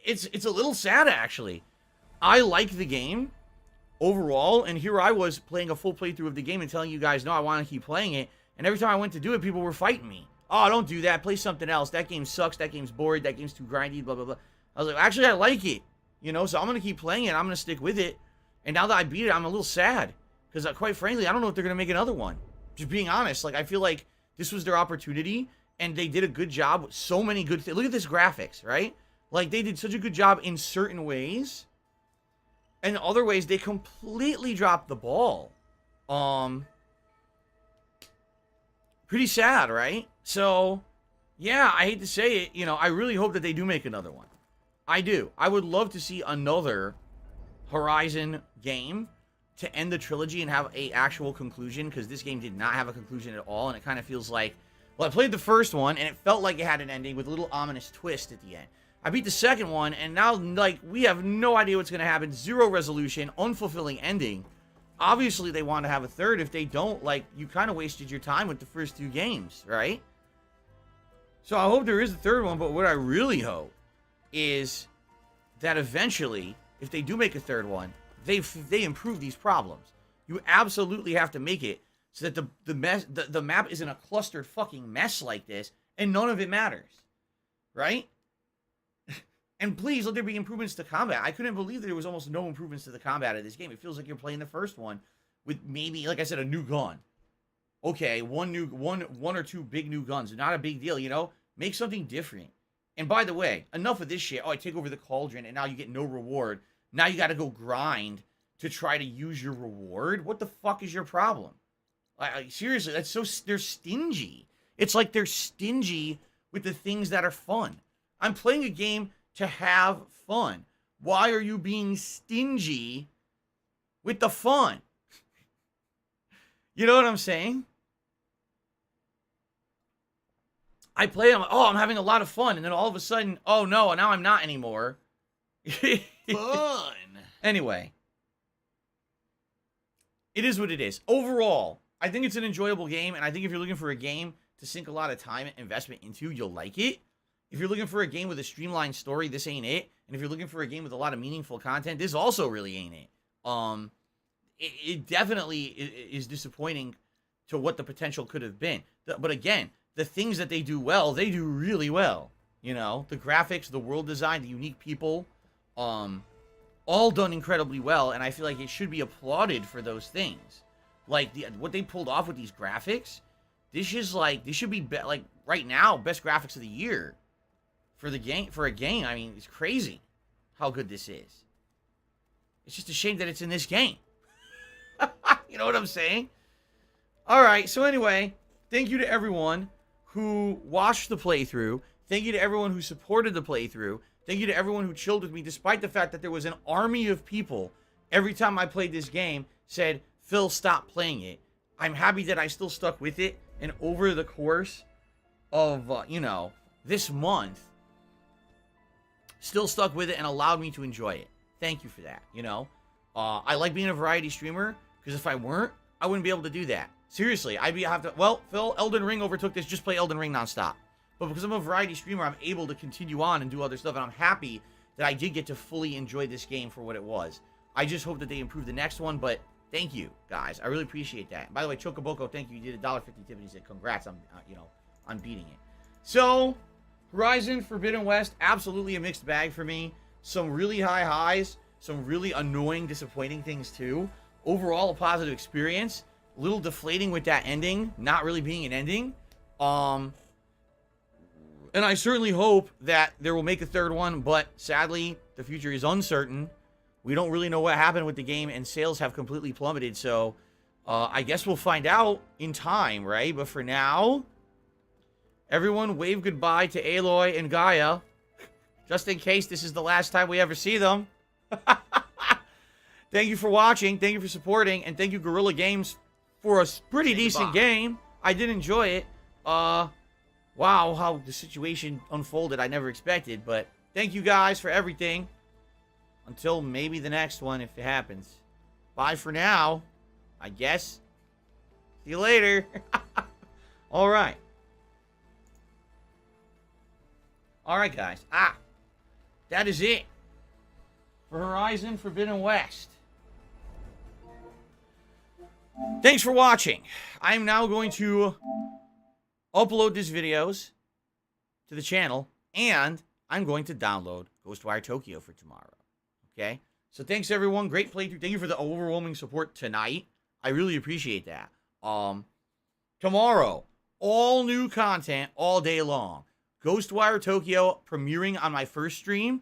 it's a little sad, actually. I like the game overall, and here I was playing a full playthrough of the game and telling you guys, no, I want to keep playing it, and every time I went to do it, people were fighting me. Oh, don't do that, play something else, that game sucks, that game's boring, that game's too grindy, blah, blah, blah. I was like, actually, I like it, you know, so I'm going to keep playing it, I'm going to stick with it. And now that I beat it, I'm a little sad. Because quite frankly, I don't know if they're going to make another one. Just being honest. Like, I feel like this was their opportunity. And they did a good job with so many good things. Look at this graphics, right? Like, they did such a good job in certain ways. And in other ways, they completely dropped the ball. Pretty sad, right? So, yeah, I hate to say it. You know, I really hope that they do make another one. I do. I would love to see another Horizon game to end the trilogy and have a actual conclusion, because this game did not have a conclusion at all, and it kind of feels like, well, I played the first one and it felt like it had an ending with a little ominous twist at the end. I beat the second one and now, like, we have no idea what's going to happen. Zero resolution, unfulfilling ending. Obviously they want to have a third. If they don't, like, you kind of wasted your time with the first 2 games, right? So I hope there is a third one, but what I really hope is that eventually, if they do make a third one, they improve these problems. You absolutely have to make it so that the map isn't a clustered fucking mess like this, and none of it matters, right? And please let there be improvements to combat. I couldn't believe that there was almost no improvements to the combat of this game. It feels like you're playing the first one with maybe, like I said, a new gun. Okay, one or two big new guns, not a big deal, you know. Make something different. And by the way, enough of this shit. Oh, I take over the cauldron and now you get no reward. Now you got to go grind to try to use your reward. What the fuck is your problem? Seriously, that's so, they're stingy. It's like they're stingy with the things that are fun. I'm playing a game to have fun. Why are you being stingy with the fun? You know what I'm saying? I play, I'm like, oh, I'm having a lot of fun. And then all of a sudden, oh no, now I'm not anymore. Fun. Anyway. It is what it is. Overall, I think it's an enjoyable game. And I think if you're looking for a game to sink a lot of time and investment into, you'll like it. If you're looking for a game with a streamlined story, this ain't it. And if you're looking for a game with a lot of meaningful content, this also really ain't it. It definitely is disappointing to what the potential could have been. But again, the things that they do well, they do really well. You know, the graphics, the world design, the unique people. all done incredibly well, and I feel like it should be applauded for those things. Like, what they pulled off with these graphics, this should be, like, right now, best graphics of the year for the game, for a game. I mean, it's crazy how good this is. It's just a shame that it's in this game. You know what I'm saying? All right, so anyway, thank you to everyone who watched the playthrough. Thank you to everyone who supported the playthrough. Thank you to everyone who chilled with me, despite the fact that there was an army of people every time I played this game said, Phil, stop playing it. I'm happy that I still stuck with it, and over the course of, you know, this month, still stuck with it and allowed me to enjoy it. Thank you for that, you know? I like being a variety streamer, because if I weren't, I wouldn't be able to do that. Seriously, well, Phil, Elden Ring overtook this, just play Elden Ring nonstop. But because I'm a variety streamer, I'm able to continue on and do other stuff, and I'm happy that I did get to fully enjoy this game for what it was. I just hope that they improve the next one, but thank you, guys. I really appreciate that. And by the way, Chocoboko, thank you. You did $1.50 tip, and he said, congrats on, on beating it. So, Horizon Forbidden West, absolutely a mixed bag for me. Some really high highs, some really annoying, disappointing things, too. Overall, a positive experience. A little deflating with that ending, not really being an ending. And I certainly hope that there will make a third one, but sadly, the future is uncertain. We don't really know what happened with the game, and sales have completely plummeted, so I guess we'll find out in time, right? But for now, everyone wave goodbye to Aloy and Gaia, just in case this is the last time we ever see them. Thank you for watching, thank you for supporting, and thank you, Guerrilla Games, for a pretty decent game. I did enjoy it. Wow, how the situation unfolded, I never expected. But thank you guys for everything. Until maybe the next one, if it happens. Bye for now, I guess. See you later. All right. All right, guys. That is it for Horizon Forbidden West. Thanks for watching. I'm now going to upload these videos to the channel, and I'm going to download Ghostwire Tokyo for tomorrow. Okay? So thanks, everyone. Great playthrough. Thank you for the overwhelming support tonight. I really appreciate that. Tomorrow, all new content all day long. Ghostwire Tokyo premiering on my first stream.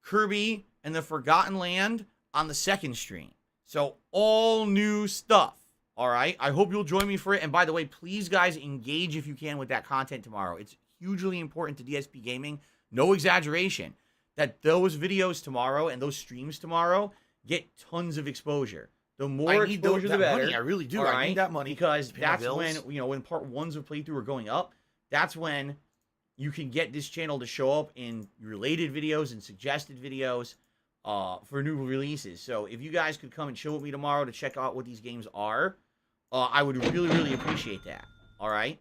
Kirby and the Forgotten Land on the second stream. So, all new stuff. Alright? I hope you'll join me for it. And by the way, please, guys, engage if you can with that content tomorrow. It's hugely important to DSP Gaming. No exaggeration. That those videos tomorrow and those streams tomorrow get tons of exposure. The more exposure, the better. Money. I really do. Right? I need that money. Because that's when, when part ones of playthrough are going up, that's when you can get this channel to show up in related videos and suggested videos for new releases. So if you guys could come and chill with me tomorrow to check out what these games are, I would really, really appreciate that. All right?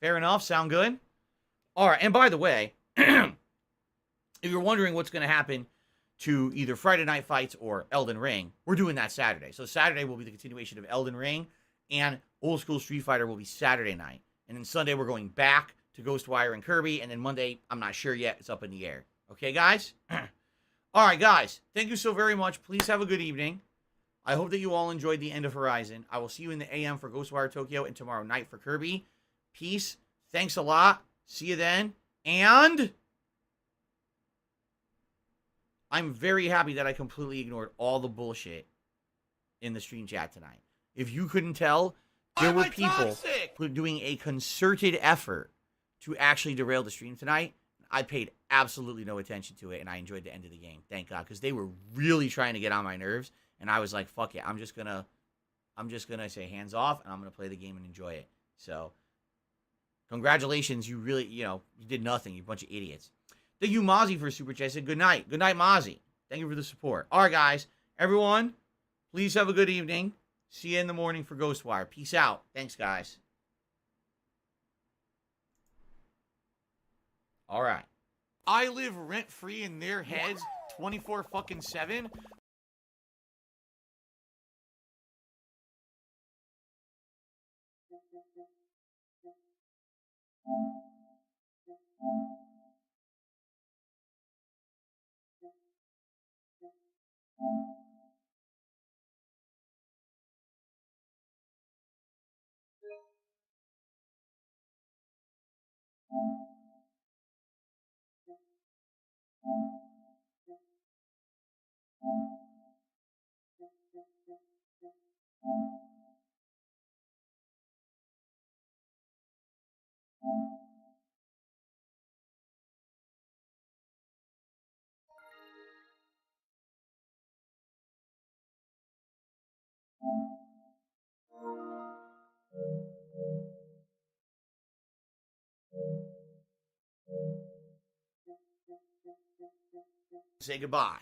Fair enough? Sound good? All right. And by the way, if you're wondering what's going to happen to either Friday Night Fights or Elden Ring, we're doing that Saturday. So Saturday will be the continuation of Elden Ring, and Old School Street Fighter will be Saturday night. And then Sunday, we're going back to Ghostwire and Kirby, and then Monday, I'm not sure yet. It's up in the air. Okay, guys? All right, guys. Thank you so very much. Please have a good evening. I hope that you all enjoyed the end of Horizon. I will see you in the AM for Ghostwire Tokyo and tomorrow night for Kirby. Peace. Thanks a lot. See you then. And I'm very happy that I completely ignored all the bullshit in the stream chat tonight. If you couldn't tell, there were people doing a concerted effort to actually derail the stream tonight. I paid absolutely no attention to it, and I enjoyed the end of the game. Thank God, because they were really trying to get on my nerves, and I was like, fuck it. I'm just gonna say hands off, and I'm gonna play the game and enjoy it. So, congratulations. You really, you did nothing. You bunch of idiots. Thank you, Mozzie, for Super Chat. I said good night. Good night, Mozzie. Thank you for the support. All right, guys. Everyone, please have a good evening. See you in the morning for Ghostwire. Peace out. Thanks, guys. All right. I live rent-free in their heads 24-7. Say goodbye.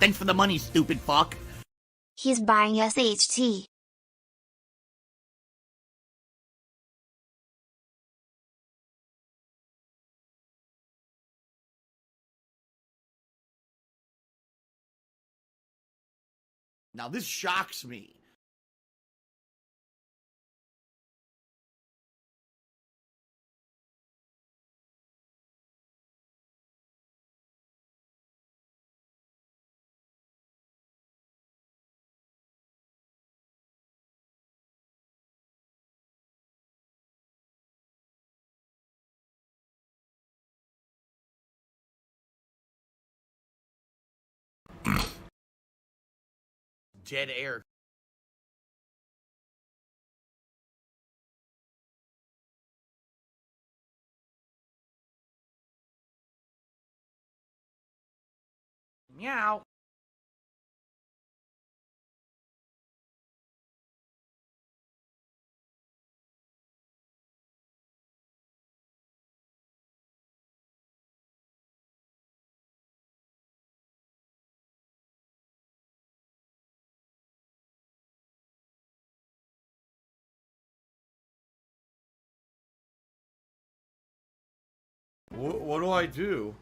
Thanks for the money, stupid fuck. He's buying us HT. Now this shocks me. Dead air. Meow. What do I do?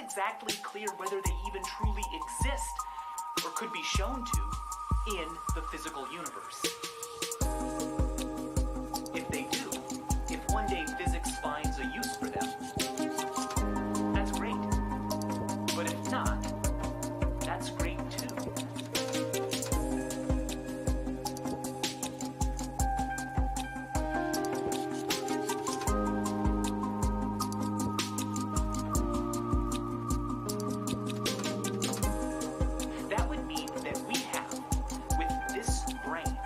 exactly clear whether they even truly exist, or could be shown to, in the physical universe. If they do, if one day physics finds a use for them, that's great. But if not, that's great too. That would mean that we have, with this brain,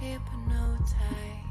hypnotized.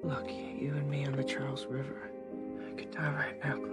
Look, you and me on the Charles River. I could die right now, Claire.